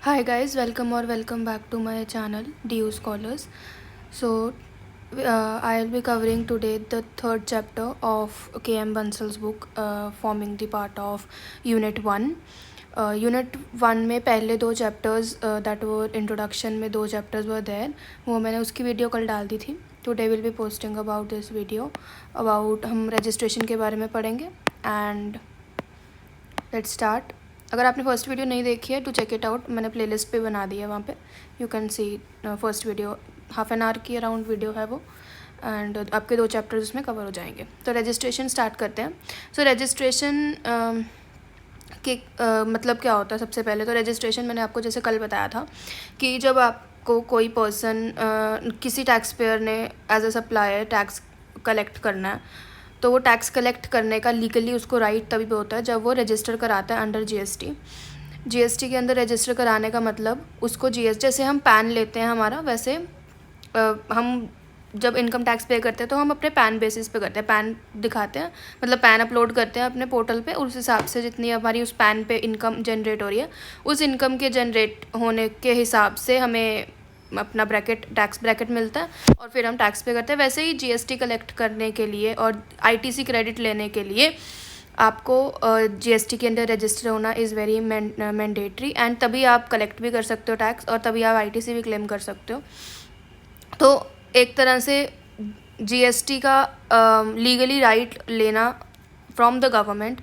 Hi guys, welcome back to my channel DU Scholars. So I'll be covering today the third chapter of KM Bansal's book, forming the part of Unit 1. Unit 1 में पहले दो chapters that वो introduction में दो chapters were there, वो मैंने उसकी video कल डाल दी थी. Today will be posting about this video. About हम रजिस्ट्रेशन के बारे में पढ़ेंगे. And let's start. अगर आपने फर्स्ट वीडियो नहीं देखी है टू चेक इट आउट, मैंने प्लेलिस्ट पे बना दी है, वहाँ पे you can see first video. Half an hour की अराउंड वीडियो है वो. एंड आपके दो चैप्टर्स उसमें कवर हो जाएंगे. तो रजिस्ट्रेशन स्टार्ट करते हैं. सो रजिस्ट्रेशन के मतलब क्या होता है. सबसे पहले तो रजिस्ट्रेशन मैंने आपको जैसे कल बताया था कि जब आपको कोई पर्सन किसी टैक्स पेयर ने as a supplier tax collect करना है, तो वो टैक्स कलेक्ट करने का लीगली उसको राइट तभी भी होता है जब वो रजिस्टर कराता है अंडर जीएसटी के अंदर. रजिस्टर कराने का मतलब उसको जैसे हम पैन लेते हैं हमारा, वैसे हम जब इनकम टैक्स पे करते हैं तो हम अपने पैन बेसिस पे करते हैं. पैन दिखाते हैं, मतलब पैन अपलोड करते हैं अपने पोर्टल पे. उस हिसाब से जितनी हमारी उस पैन पे इनकम जनरेट हो रही है, उस इनकम के जनरेट होने के हिसाब से हमें अपना टैक्स ब्रैकेट मिलता है और फिर हम टैक्स पे करते हैं. वैसे ही जीएसटी कलेक्ट करने के लिए और आईटीसी क्रेडिट लेने के लिए आपको जीएसटी के अंदर रजिस्टर होना इज़ वेरी मैंडेटरी. एंड तभी आप कलेक्ट भी कर सकते हो टैक्स, और तभी आप आईटीसी भी क्लेम कर सकते हो. तो एक तरह से जीएसटी का लीगली राइट लेना फ्रॉम द गवर्नमेंट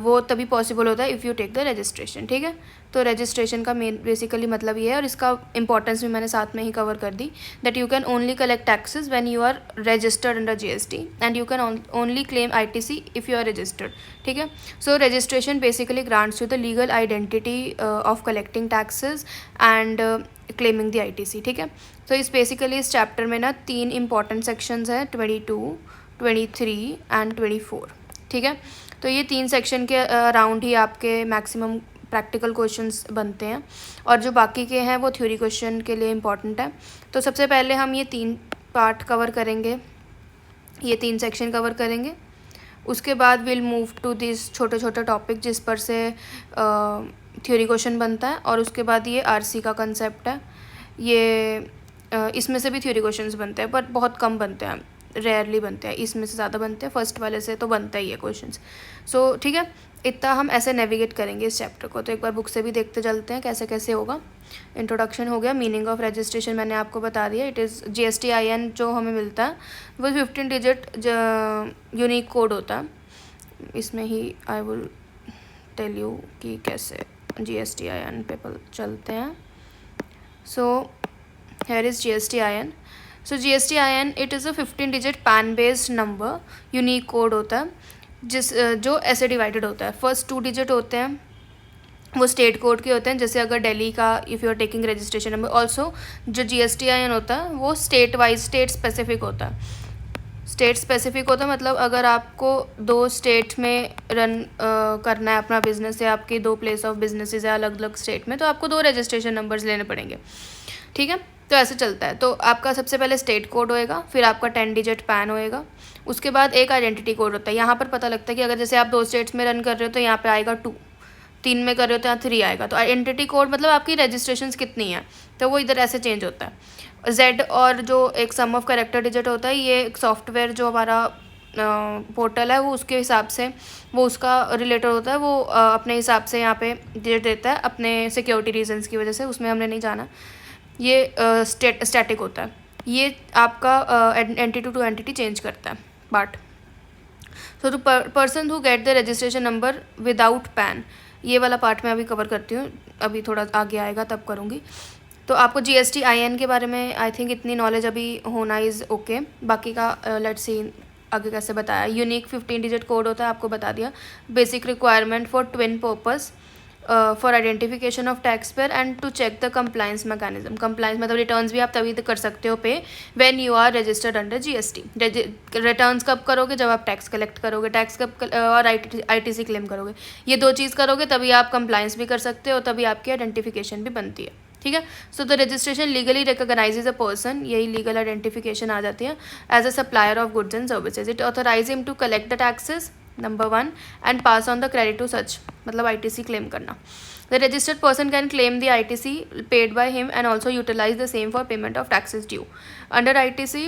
वो तभी पॉसिबल होता है if you take the registration. ठीक है. तो रजिस्ट्रेशन का मेन बेसिकली मतलब ये है, और इसका इंपॉर्टेंस भी मैंने साथ में ही कवर कर दी. That you can only collect taxes when you are registered under GST and you can only claim ITC if you are registered. ठीक है. So registration basically grants you the legal identity of collecting taxes and claiming the ITC. ठीक है. तो इस basically इस chapter में ना 3 important sections हैं, 22, 23 एंड 24. ठीक है. तो ये 3 सेक्शन के अराउंड ही आपके मैक्सिमम प्रैक्टिकल क्वेश्चंस बनते हैं, और जो बाकी के हैं वो थ्योरी क्वेश्चन के लिए इम्पॉर्टेंट है. तो सबसे पहले हम ये 3 पार्ट कवर करेंगे, ये 3 सेक्शन कवर करेंगे. उसके बाद विल मूव टू दिस छोटे छोटे टॉपिक जिस पर से थ्योरी क्वेश्चन बनता है, और उसके बाद ये आरसी का कंसेप्ट है. ये इसमें से भी थ्योरी क्वेश्चंस बनते हैं, बट बहुत कम बनते हैं, रेयरली बनते हैं. इसमें से ज़्यादा बनते हैं, फर्स्ट वाले से तो बनता ही है क्वेश्चंस. सो ठीक है, इतना हम ऐसे नेविगेट करेंगे इस चैप्टर को. तो एक बार बुक से भी देखते चलते हैं कैसे कैसे होगा. इंट्रोडक्शन हो गया. मीनिंग ऑफ रजिस्ट्रेशन मैंने आपको बता दिया. इट इज़ GSTIN जो हमें मिलता है वो 15 डिजिट यूनिक कोड होता है. इसमें ही आई विल टेल यू कि कैसे GSTIN पे चलते हैं. सो here is GSTIN. So GSTIN it is a 15 digit PAN based number, unique code होता है जो ऐसे डिवाइडेड होता है. फर्स्ट 2 डिजिट होते हैं वो स्टेट कोड के होते हैं. जैसे अगर दिल्ली का if you are taking registration number. Also जो GSTIN होता है वो स्टेट वाइज स्टेट स्पेसिफिक होता है. स्टेट स्पेसिफिक होता है मतलब अगर आपको 2 स्टेट में रन करना है अपना बिजनेस, या आपकी 2 प्लेस ऑफ बिजनेसेस है अलग अलग स्टेट में, तो आपको 2 रजिस्ट्रेशन नंबर्स लेने पड़ेंगे. ठीक है. तो ऐसे चलता है. तो आपका सबसे पहले स्टेट कोड होएगा, फिर आपका 10 डिजिट पैन होएगा, उसके बाद एक आइडेंटिटी कोड होता है. यहाँ पर पता लगता है कि अगर जैसे आप 2 स्टेट्स में रन कर रहे हो तो यहाँ पे आएगा 2, 3 में कर रहे हो तो यहाँ 3 आएगा. तो आइडेंटिटी कोड मतलब आपकी रजिस्ट्रेशन कितनी है, तो वो इधर ऐसे चेंज होता है. जेड और जो एक सम ऑफ कैरेक्टर डिजिट होता है, ये एक सॉफ्टवेयर जो हमारा पोर्टल है वो उसके हिसाब से वो उसका रिलेटेड होता है. वो अपने हिसाब से यहाँ पे डिजिट देता है अपने सिक्योरिटी रीजंस की वजह से, उसमें हमने नहीं जाना. ये स्टैटिक होता है. ये आपका एंटिटी टू एंटिटी चेंज करता है part. So the person who get the registration number without pan, ये वाला पार्ट मैं अभी कवर करती हूँ, अभी थोड़ा आगे आएगा तब करूँगी. तो आपको GSTIN के बारे में आई थिंक इतनी नॉलेज अभी होना इज़ ओके. बाकी का लेट्स सी आगे कैसे बताया. यूनिक 15 डिजिट कोड होता है, आपको बता दिया. Basic requirement for twin purpose for identification of tax payer and to check the compliance mechanism. Compliance मतलब रिटर्न्स भी आप तभी कर सकते हो पे when you are registered under GST. Returns कब करोगे, जब आप टैक्स कलेक्ट करोगे. टैक्स कब और आईटीसी क्लेम करोगे. ये 2 चीज़ करोगे तभी आप कंप्लाइंस भी कर सकते हो, तभी आपकी आइडेंटिफिकेशन भी बनती है. ठीक है. So the registration legally recognises a person, यही लीगल आइडेंटिफिकेशन आ जाती है, as a supplier of goods and services. It authorise him to collect the taxes number 1 and pass on the credit to such, मतलब ITC claim करना. The registered person can claim the ITC paid by him and also utilize the same for payment of taxes due. Under ITC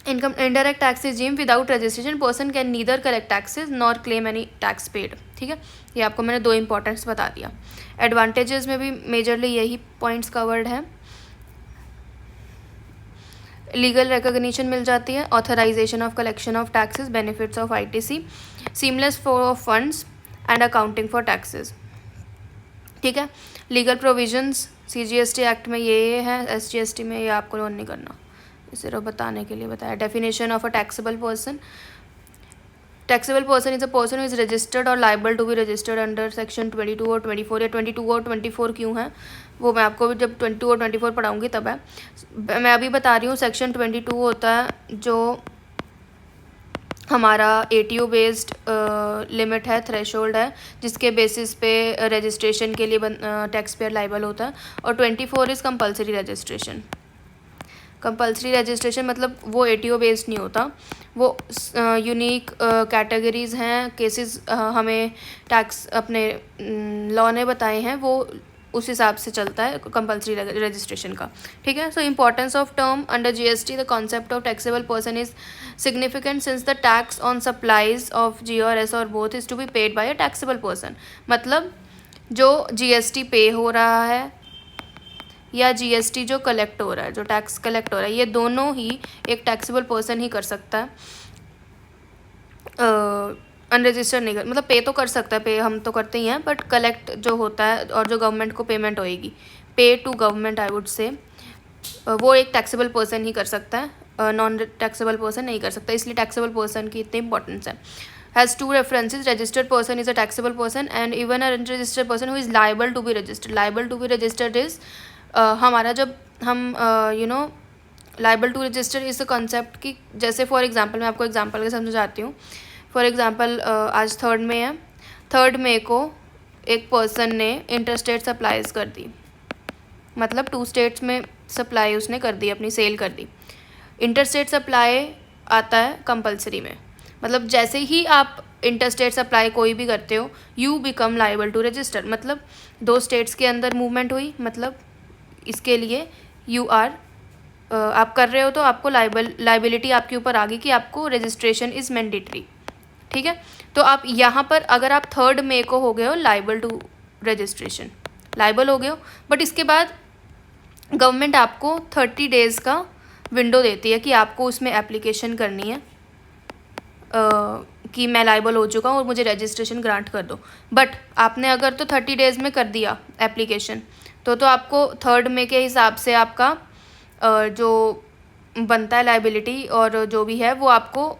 income indirect tax regime, without registration person can neither collect taxes nor claim any tax paid. ठीक है, ये आपको मैंने 2 importance बता दिया. Advantages में भी majorly यही पॉइंट्स कवर्ड हैं. लीगल रिकॉग्निशन मिल जाती है, authorisation of collection of taxes, benefits of ITC, seamless flow of funds and accounting for taxes. ठीक है, लीगल प्रोविजंस CGST एक्ट में ये है, SGST में ये आपको नोट नहीं करना, सिर्फ बताने के लिए बताया. Definition of a taxable person. Taxable person is a person who is registered और liable to be registered under section 22 और 24. या 22 और 24 क्यों है वो मैं आपको जब 22 और 24 पढ़ाऊँगी तब है. मैं अभी बता रही हूँ. सेक्शन 22 होता है जो हमारा ATO बेस्ड लिमिट है, थ्रेशोल्ड है, जिसके बेसिस पे रजिस्ट्रेशन के लिए टैक्स पेयर लाइबल होता है. और 24 is compulsory registration. Compulsory registration मतलब वो ATO बेस्ड नहीं होता, वो यूनिक कैटेगरीज हैं, केसेस हमें टैक्स अपने लॉ ने बताए हैं, वो उस हिसाब से चलता है कंपलसरी रजिस्ट्रेशन का. ठीक है. So importance of term under GST, the concept of taxable person is significant since the tax on supplies of G और S और both is to be paid by a taxable person. मतलब जो GST पे हो रहा है या GST जो कलेक्ट हो रहा है, जो टैक्स कलेक्ट हो रहा है, ये दोनों ही एक टैक्सेबल पर्सन ही कर सकता है. अनरजिस्टर्ड नहीं कर, मतलब पे तो कर सकता है, पे हम तो करते ही हैं, बट कलेक्ट जो होता है और जो गवर्नमेंट को पेमेंट होएगी, पे to government I would say, वो एक टैक्सेबल पर्सन ही कर सकता है, नॉन टैक्सेबल पर्सन नहीं कर सकता. इसलिए टैक्सेबल पर्सन की इतनी इंपॉर्टेंस है. Has 2 references. Registered person is a taxable person and even a unregistered person who is liable to be registered. Liable to be registered is हमारा जब हम लाइबल टू रजिस्टर इस कॉन्सेप्ट की, जैसे for example मैं आपको example के समझाती हूँ. फॉर एग्जांपल आज 3 मई है. 3 मई को एक पर्सन ने इंटरस्टेट सप्लाईज कर दी, मतलब 2 स्टेट्स में सप्लाई उसने कर दी, अपनी सेल कर दी. इंटरस्टेट सप्लाई आता है कंपलसरी में, मतलब जैसे ही आप इंटरस्टेट सप्लाई कोई भी करते हो you become liable to register. मतलब 2 स्टेट्स के अंदर मूवमेंट हुई, मतलब इसके लिए यू आर आप कर रहे हो तो आपको लाइबिलिटी आपके ऊपर आ गई कि आपको रजिस्ट्रेशन इज़ मैंडेटरी. ठीक है. तो आप यहाँ पर अगर आप 3 मई को हो गए हो लाइबल टू रजिस्ट्रेशन, लाइबल हो गए हो, बट इसके बाद गवर्नमेंट आपको 30 डेज़ का विंडो देती है कि आपको उसमें एप्लीकेशन करनी है कि मैं लाइबल हो चुका हूँ और मुझे रजिस्ट्रेशन ग्रांट कर दो. बट आपने अगर तो 30 डेज़ में कर दिया एप्लीकेशन, तो आपको 3 मई के हिसाब से आपका जो बनता है लाइबिलिटी और जो भी है वो आपको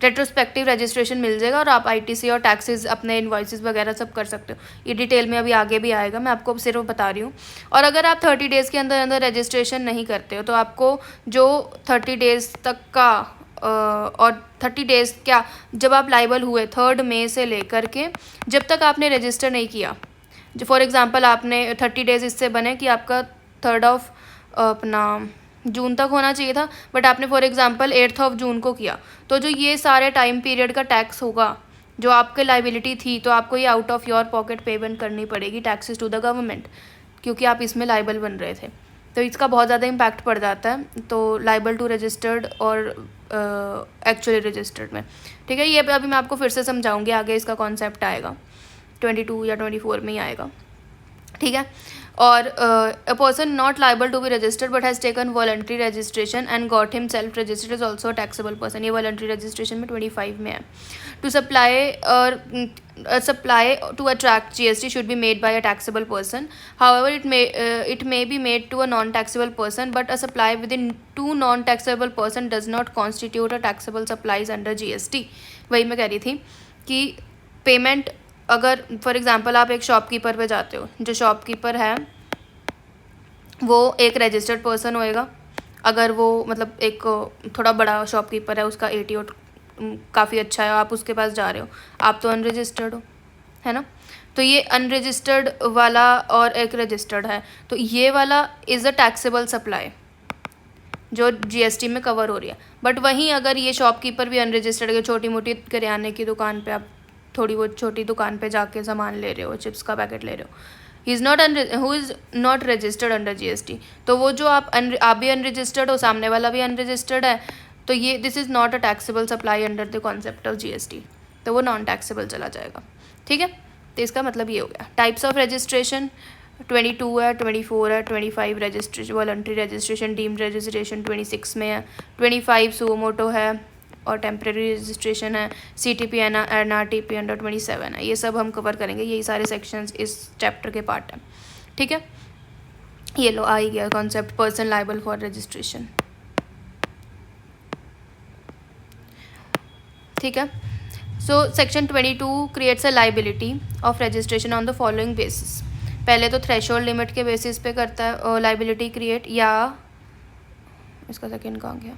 रेट्रोस्पेक्टिव रजिस्ट्रेशन मिल जाएगा और आप ITC और टैक्सेस अपने इन्वॉइसेस वगैरह सब कर सकते हो. ये डिटेल में अभी आगे भी आएगा, मैं आपको सिर्फ बता रही हूँ. और अगर आप 30 डेज़ के अंदर अंदर रजिस्ट्रेशन नहीं करते हो तो आपको जो 30 डेज़ तक का और 30 डेज़ क्या, जब आप लाइबल हुए 3 मई से लेकर के जब तक आपने रजिस्टर नहीं किया, जो फॉर एग्ज़ाम्पल आपने 30 डेज़ इससे बने कि आपका 3 अपना जून तक होना चाहिए था, बट आपने फॉर एग्ज़ाम्पल 8 जून को किया, तो जो ये सारे टाइम पीरियड का टैक्स होगा जो आपके लाइबिलिटी थी, तो आपको ये out of your pocket payment करनी पड़ेगी टैक्सेस टू द गवर्नमेंट, क्योंकि आप इसमें लाइबल बन रहे थे. तो इसका बहुत ज़्यादा इम्पैक्ट पड़ जाता है. तो लाइबल टू रजिस्टर्ड और एक्चुअली रजिस्टर्ड में. ठीक है. ये अभी मैं आपको फिर से समझाऊंगी, आगे इसका कॉन्सेप्ट आएगा 22 या 24 में ही आएगा. ठीक है. और a person not liable to be registered but has taken voluntary registration and got himself registered is also taxable person. ये वॉलंटरी रजिस्ट्रेशन में 25 में है. To supply or supply to attract GST should be made by a taxable person. However it may be made to a non taxable person but a supply within 2 non taxable person does not constitute a taxable supplies under GST. वही मैं कह रही थी कि payment, अगर for example आप एक shopkeeper पे जाते हो, जो शॉपकीपर है वो एक रजिस्टर्ड पर्सन होएगा. अगर वो मतलब एक थोड़ा बड़ा शॉपकीपर है, उसका ATO काफ़ी अच्छा है, आप उसके पास जा रहे हो, आप तो अनरजिस्टर्ड हो, है ना. तो ये अनरजिस्टर्ड वाला और एक रजिस्टर्ड है, तो ये वाला इज़ अ टैक्सेबल सप्लाई जो GST में कवर हो रही है. बट वहीं अगर ये शॉपकीपर भी अनरजिस्टर्ड है, छोटी मोटी किराने की दुकान पे आप थोड़ी बहुत छोटी दुकान पे जाके सामान ले रहे हो, चिप्स का पैकेट ले रहे हो, he is not who is not registered under GST. तो वो जो आप भी अनरजिस्टर्ड हो, सामने वाला भी अनरजिस्टर्ड है, तो ये this is not a taxable supply under the concept of GST, तो वो नॉन टैक्सेबल चला जाएगा। ठीक है, तो इसका मतलब ये हो गया। टाइप्स ऑफ रजिस्ट्रेशन 22 है, 24 है, 25 registration voluntary registration, deemed registration 26 में है, 25 सुओ मोटो है और टेम्प्रेरी रजिस्ट्रेशन है, CTP NRTP अंडर 27 है। ये सब हम कवर करेंगे, यही सारे सेक्शंस इस चैप्टर के पार्ट हैं। ठीक है, ये लो आ ही गया concept person liable for registration. ठीक है, so section 22 creates a liability of registration on the following basis. पहले तो थ्रेशोल्ड लिमिट के बेसिस पे करता है लाइबिलिटी क्रिएट, या इसका सेकेंड कहाँ गया,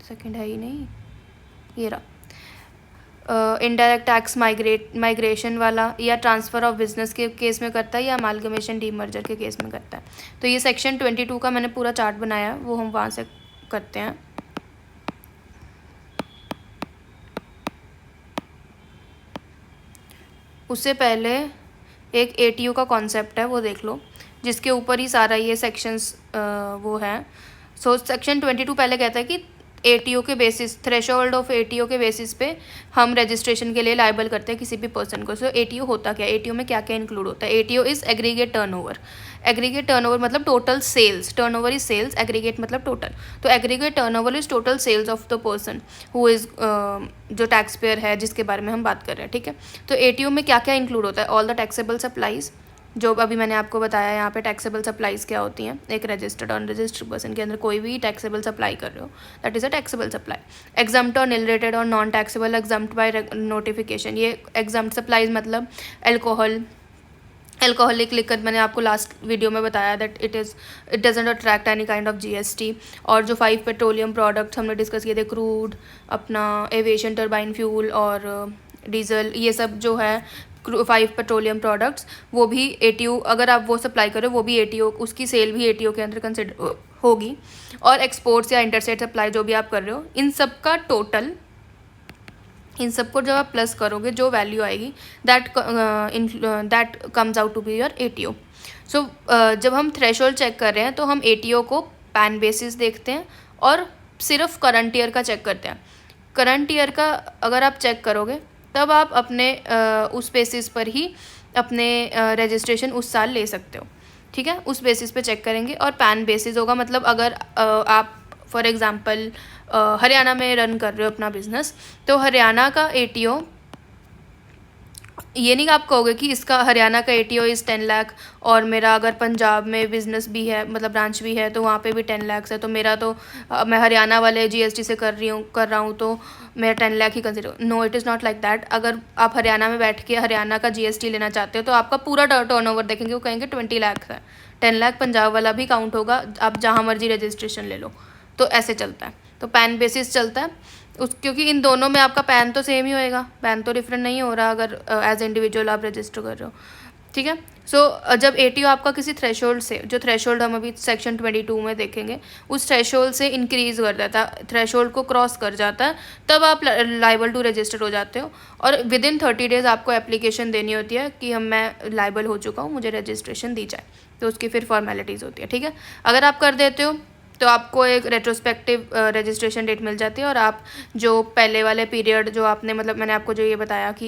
सेकेंड है ही नहीं, ये रहा। इनडायरेक्ट टैक्स माइग्रेशन वाला या ट्रांसफ़र ऑफ बिजनेस के केस में करता है, या अमालगमेशन डीमर्जर के केस में करता है। तो ये सेक्शन 22 का मैंने पूरा चार्ट बनाया, वो हम वहाँ से करते हैं। उससे पहले एक ATU का कॉन्सेप्ट है, वो देख लो, जिसके ऊपर ही सारा ये सेक्शंस वो है। सो सेक्शन 22 पहले कहता है कि ATO के बेसिस, थ्रेशोल्ड ऑफ ATO के बेसिस पे हम रजिस्ट्रेशन के लिए लाइबल करते हैं किसी भी पर्सन को। सो ATO होता क्या, ATO में क्या क्या इंक्लूड होता है? ATO is aggregate turnover. Aggregate turnover मतलब total sales, turnover is sales, aggregate मतलब टोटल। तो aggregate turnover is total sales of the person who is जो टैक्स पेयर है, जिसके बारे में हम बात कर रहे हैं। ठीक है, तो ATO में क्या क्या इंक्लूड होता है? ऑल द टैक्सेबल सप्लाईज, जो अभी मैंने आपको बताया यहाँ पे टैक्सेबल सप्लाईज क्या होती हैं। एक रजिस्टर्ड अनरजिस्टर्ड पर्सन के अंदर कोई भी टैक्सेबल सप्लाई कर रहे हो, that is a taxable supply. Exempt और निलरेटेड और non taxable, exempt by notification. ये एग्जम्प्ट सप्लाईज मतलब अल्कोहलिक लिकर, मैंने आपको लास्ट वीडियो में बताया that it doesn't attract any kind of GST। और जो 5 पेट्रोलियम प्रोडक्ट्स हमने डिस्कस किए थे, क्रूड, अपना एविएशन टर्बाइन फ्यूल और डीजल, ये सब जो है 5 पेट्रोलियम प्रोडक्ट्स, वो भी ATO, अगर आप वो सप्लाई करो वो भी ATO, उसकी सेल भी ATO के अंदर कंसिडर होगी। और एक्सपोर्ट्स या इंटरस्टेट सप्लाई जो भी आप कर रहे हो, इन सब का टोटल, इन सबको जब आप प्लस करोगे जो वैल्यू आएगी, that comes out to be your ATO। So जब हम थ्रेशोल्ड चेक कर रहे हैं तो हम ATO को पैन बेसिस देखते हैं और सिर्फ करंट ईयर का चेक करते हैं। करंट ईयर का अगर आप चेक करोगे तब आप अपने उस बेसिस पर ही अपने रजिस्ट्रेशन उस साल ले सकते हो। ठीक है, उस बेसिस पे चेक करेंगे। और पैन बेसिस होगा मतलब अगर आप फॉर एग्ज़ाम्पल हरियाणा में रन कर रहे हो अपना बिजनेस, तो हरियाणा का ATO, ये नहीं आप कहोगे कि इसका हरियाणा का ATO इज़ 10 लाख और मेरा अगर पंजाब में बिज़नेस भी है, मतलब ब्रांच भी है, तो वहाँ पे भी 10 लाख है, तो मेरा तो मैं हरियाणा वाले GST से कर रहा हूँ तो मेरा 10 लाख ही consider. No, it is not like that. अगर आप हरियाणा में बैठ के हरियाणा का GST लेना चाहते हो तो आपका पूरा टर्नओवर देखेंगे, वो कहेंगे 20 लाख है। 10 लाख पंजाब वाला भी काउंट होगा, आप जहाँ मर्जी रजिस्ट्रेशन ले लो। तो ऐसे चलता है, तो पैन बेसिस चलता है क्योंकि इन दोनों में आपका पैन तो सेम ही होएगा, पैन तो डिफरेंट नहीं हो रहा अगर एज इंडिविजुअल आप रजिस्टर कर रहे हो। ठीक है, सो जब ATO आपका किसी थ्रेशोल्ड से, जो थ्रेशोल्ड हम अभी सेक्शन 22 में देखेंगे, उस थ्रेशोल्ड से इंक्रीज़ कर देता है, थ्रेशोल्ड को क्रॉस कर जाता है, तब आप लाइबल टू रजिस्टर हो जाते हो। और विद इन 30 डेज़ आपको एप्लीकेशन देनी होती है कि मैं लाइबल हो चुका हूँ, मुझे रजिस्ट्रेशन दी जाए, तो उसकी फिर फॉर्मेलिटीज़ होती है। ठीक है, अगर आप कर देते हो तो आपको एक रेट्रोस्पेक्टिव रजिस्ट्रेशन डेट मिल जाती है, और आप जो पहले वाले पीरियड जो आपने, मतलब मैंने आपको जो ये बताया कि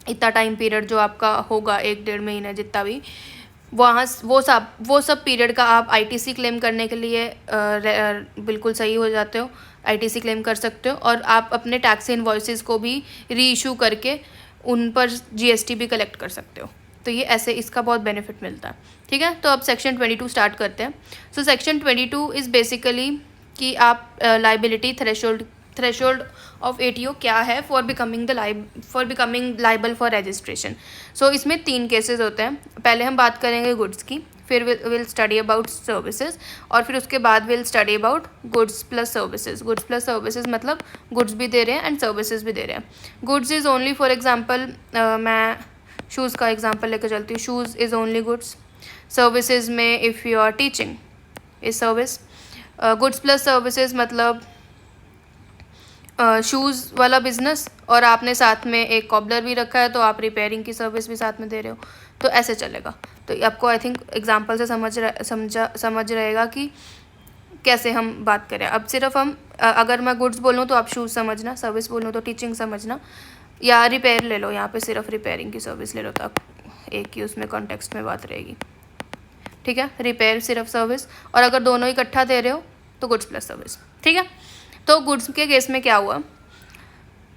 इतना टाइम पीरियड जो आपका होगा, 1-1.5 महीने जितना भी, वहाँ वो सब पीरियड का आप ITC क्लेम करने के लिए बिल्कुल सही हो जाते हो, ITC क्लेम कर सकते हो। और आप अपने टैक्स इनवॉइसेस को भी री इशू करके उन पर GST भी कलेक्ट कर सकते हो। तो ये ऐसे इसका बहुत बेनिफिट मिलता है। ठीक है, तो अब सेक्शन 22 स्टार्ट करते हैं। सो सेक्शन 22 इज़ बेसिकली कि आप लाइबिलिटी थ्रेशोल्ड ऑफ ATO क्या है for becoming liable for registration. So इसमें 3 केसेस होते हैं। पहले हम बात करेंगे गुड्स की, फिर विल स्टडी अबाउट सर्विसेज, और फिर उसके बाद will study about goods plus services. Goods plus services मतलब गुड्स भी दे रहे हैं एंड सर्विसेज भी दे रहे हैं। Goods is only, for example मैं शूज़ का एग्जांपल लेकर चलती हूँ। Shoes is only goods. Services में if you are teaching is service, goods plus services मतलब शूज़ वाला बिजनेस, और आपने साथ में एक कॉबलर भी रखा है तो आप रिपेयरिंग की सर्विस भी साथ में दे रहे हो, तो ऐसे चलेगा। तो आपको आई थिंक एग्जांपल से समझ रहेगा कि कैसे हम बात करें। अब सिर्फ हम अगर मैं गुड्स बोलूँ तो आप शूज़ समझना, सर्विस बोलूँ तो टीचिंग समझना, या रिपेयर ले लो, यहाँ पे सिर्फ रिपेयरिंग की सर्विस ले लो, तो एक ही उसमें कॉन्टेक्स्ट में बात रहेगी। ठीक है, रिपेयर सिर्फ सर्विस, और अगर दोनों इकट्ठा दे रहे हो तो गुड्स प्लस सर्विस। ठीक है, तो गुड्स के केस में क्या हुआ,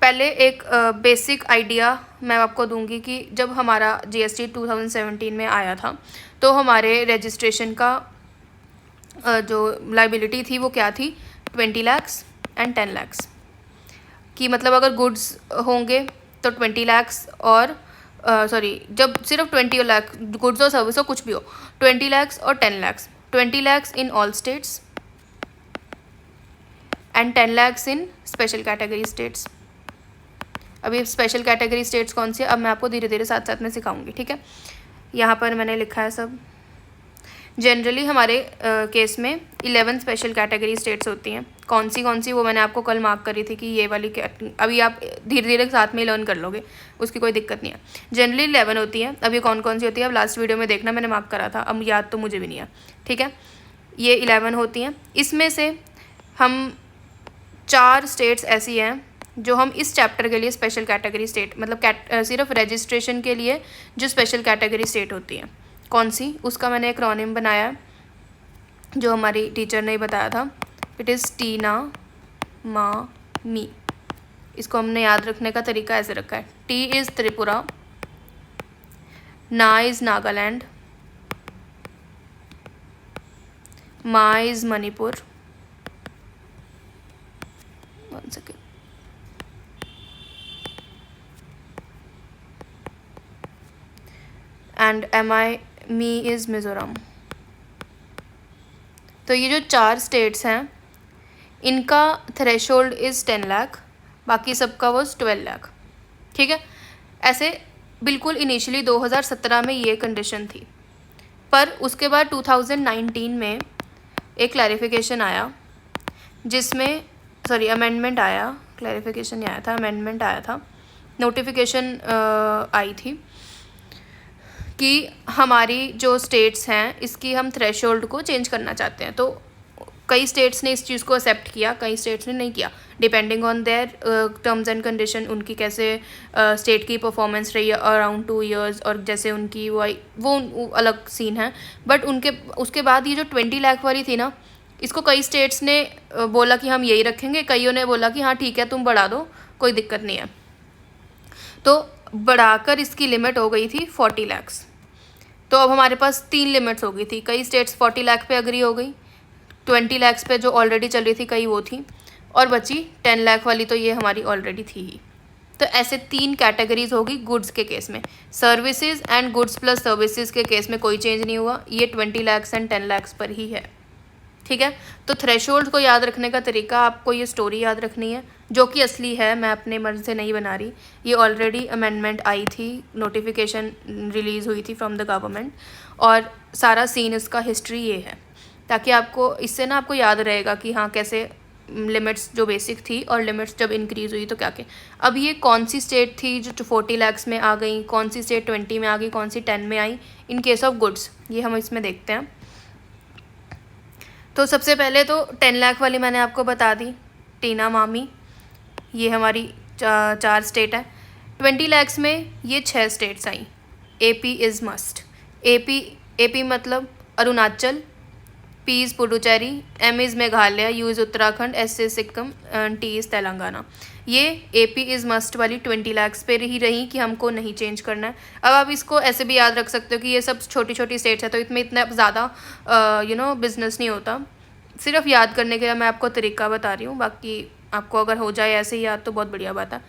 पहले एक बेसिक आइडिया मैं आपको दूंगी कि जब हमारा जीएसटी 2017 में आया था तो हमारे रजिस्ट्रेशन का जो लाइबिलिटी थी वो क्या थी, 20 lakhs एंड 10 lakhs कि मतलब अगर गुड्स होंगे तो 20 lakhs, और जब सिर्फ 20 लाख गुड्स और सर्विस हो, कुछ भी हो, 20 lakhs और 10 lakhs, 20 lakhs in all states and 10 lakhs in special category states. अभी स्पेशल कैटेगरी स्टेट्स कौन सी है अब मैं आपको धीरे धीरे साथ साथ में सिखाऊंगी। ठीक है, यहाँ पर मैंने लिखा है सब। जनरली हमारे केस में 11 स्पेशल कैटेगरी स्टेट्स होती हैं। कौन सी वो मैंने आपको कल मार्क करी थी कि ये वाली, अभी आप धीरे धीरे साथ में लर्न कर लोगे, उसकी कोई दिक्कत नहीं है। जनरली 11 होती है। अब ये कौन सी होती है अब लास्ट वीडियो में देखना, मैंने मार्क करा था, अब याद तो मुझे भी नहीं है। ठीक है, ये 11 होती हैं। इसमें से हम 4 स्टेट्स ऐसी हैं जो हम इस चैप्टर के लिए स्पेशल कैटेगरी स्टेट, मतलब सिर्फ रजिस्ट्रेशन के लिए जो स्पेशल कैटेगरी स्टेट होती हैं, कौन सी, उसका मैंने एक एक्रोनिम बनाया है जो हमारी टीचर ने ही बताया था। इट इज़ टीना मा मी। इसको हमने याद रखने का तरीका ऐसे रखा है, टी इज़ त्रिपुरा, ना इज़ नागालैंड, मा is Manipur, one second, and me is Mizoram. तो ये जो 4 स्टेट्स हैं इनका थ्रेशोल्ड इज़ 10 लाख, बाकी सबका वॉज 12 लाख। ठीक है, ऐसे बिल्कुल इनिशियली 2017 में ये कंडीशन थी, पर उसके बाद 2019 में एक क्लैरिफिकेशन आया जिसमें अमेंडमेंट आया, क्लैरिफिकेशन नहीं आया था, अमेंडमेंट आया था, नोटिफिकेशन आई थी कि हमारी जो स्टेट्स हैं इसकी हम थ्रेशोल्ड को चेंज करना चाहते हैं। तो कई स्टेट्स ने इस चीज़ को एक्सेप्ट किया, कई स्टेट्स ने नहीं किया, depending on their terms and condition, उनकी कैसे स्टेट की परफॉर्मेंस रही है अराउंड 2 years, और जैसे उनकी वो अलग सीन है। बट उसके बाद ये जो 20 लाख वाली थी ना, इसको कई स्टेट्स ने बोला कि हम यही रखेंगे, कईयों ने बोला कि हाँ ठीक है तुम बढ़ा दो, कोई दिक्कत नहीं है। तो बढ़ाकर इसकी लिमिट हो गई थी 40 lakhs। तो अब हमारे पास 3 लिमिट्स हो गई थी, कई स्टेट्स 40 लाख पे अग्री हो गई, 20 lakhs पे जो ऑलरेडी चल रही थी कई वो थी, और बची 10 लाख वाली, तो ये हमारी ऑलरेडी थी ही। तो ऐसे 3 कैटेगरीज होगी गुड्स के केस में। Services and goods plus services के केस में कोई चेंज नहीं हुआ, ये 20 lakhs एंड 10 lakhs पर ही है। ठीक है, तो थ्रेशोल्ड को याद रखने का तरीका, आपको ये स्टोरी याद रखनी है जो कि असली है, मैं अपने मन से नहीं बना रही। ये ऑलरेडी अमेंडमेंट आई थी, नोटिफिकेशन रिलीज़ हुई थी फ्रॉम द गवर्नमेंट, और सारा सीन इसका हिस्ट्री ये है, ताकि आपको इससे ना आपको याद रहेगा कि हाँ कैसे लिमिट्स जो बेसिक थी और लिमिट्स जब इंक्रीज़ हुई तो क्या क्या। अब ये कौन सी स्टेट थी जो 40 lakhs में आ गई, कौन सी स्टेट 20 में आ गई, कौन सी 10 में आई, इन केस ऑफ गुड्स, ये हम इसमें देखते हैं। तो सबसे पहले तो 10 लाख वाली मैंने आपको बता दी, टीना मामी, ये हमारी 4 स्टेट है। 20 lakhs में ये 6 states I. AP is must, AP मतलब Arunachal, P is Puducherry, M is Meghalaya, U is Uttarakhand, S is Sikkim, T is Telangana. ये AP इज़ मस्ट वाली 20 lakhs पे ही रही कि हमको नहीं चेंज करना है। अब आप इसको ऐसे भी याद रख सकते हो कि ये सब छोटी छोटी स्टेट्स है, तो इसमें इतना ज़्यादा बिजनेस नहीं होता। सिर्फ याद करने के लिए मैं आपको तरीका बता रही हूँ, बाकी आपको अगर हो जाए ऐसे ही याद तो बहुत बढ़िया बात है।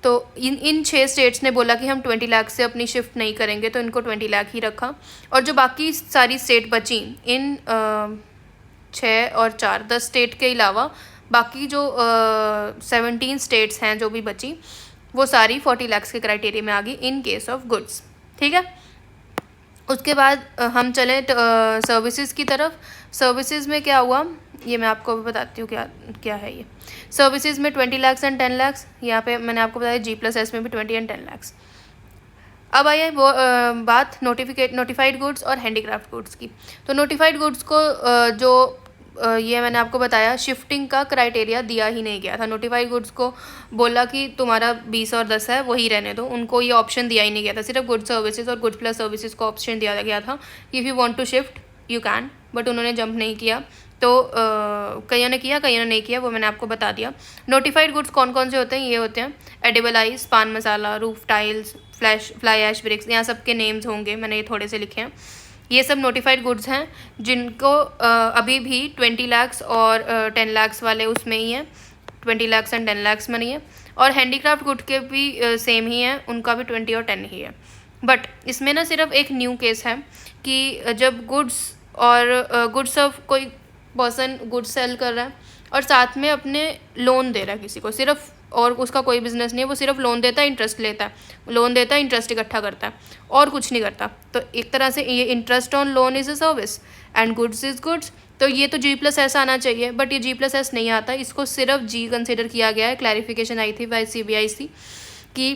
तो इन 6 स्टेट्स ने बोला कि हम 20 लाख से अपनी शिफ्ट नहीं करेंगे, तो इनको 20 लाख ही रखा। और जो बाकी सारी स्टेट बची, इन 6 और 4 10 स्टेट के अलावा बाकी जो 17 स्टेट्स हैं जो भी बची, वो सारी 40 lakhs के क्राइटेरिया में आ गई इन केस ऑफ गुड्स। ठीक है, उसके बाद हम चले सर्विसेज की तरफ। सर्विसेज में क्या हुआ, ये मैं आपको भी बताती हूँ क्या क्या है ये। सर्विसेज में 20 लाख एंड 10 लाख, यहाँ पे मैंने आपको बताया G+S में भी 20 एंड 10 लाख। अब आइए वो बात नोटिफाइड गुड्स और हैंडीक्राफ्ट गुड्स की। तो नोटिफाइड गुड्स को ये मैंने आपको बताया शिफ्टिंग का क्राइटेरिया दिया ही नहीं गया था। नोटिफाइड गुड्स को बोला कि तुम्हारा 20 और 10 है वही रहने दो, उनको ये ऑप्शन दिया ही नहीं गया था। सिर्फ गुड सर्विसेज और गुड प्लस सर्विसेज को ऑप्शन दिया गया था कि if you want to shift you can, but उन्होंने जंप नहीं किया। तो कईयों ने किया, कईयों ने नहीं किया, वो मैंने आपको बता दिया। नोटिफाइड गुड्स कौन कौन से होते हैं? ये होते हैं edible ice, pan masala, roof tiles, fly ash bricks, यहाँ सबके नेम्स होंगे, मैंने ये थोड़े से लिखे हैं। ये सब नोटिफाइड गुड्स हैं जिनको अभी भी 20 लाख और 10 लाख वाले उसमें ही हैं, 20 लाख एंड 10 लाख में नहीं है। और हैंडीक्राफ्ट गुड के भी सेम ही है, उनका भी 20 और 10 ही है। बट इसमें ना सिर्फ एक न्यू केस है कि जब गुड्स और गुड्स ऑफ कोई पर्सन गुड्स सेल कर रहा है और साथ में अपने लोन दे रहा है किसी को सिर्फ, और उसका कोई बिजनेस नहीं है, वो सिर्फ लोन देता है, इंटरेस्ट लेता है, लोन देता है, इंटरेस्ट इकट्ठा करता है और कुछ नहीं करता। तो एक तरह से ये interest on loan is a service and goods is goods. तो ये तो G+S आना चाहिए, बट ये G+S नहीं आता, इसको सिर्फ G कंसिडर किया गया है। क्लैरिफिकेशन आई थी बाय CBIC कि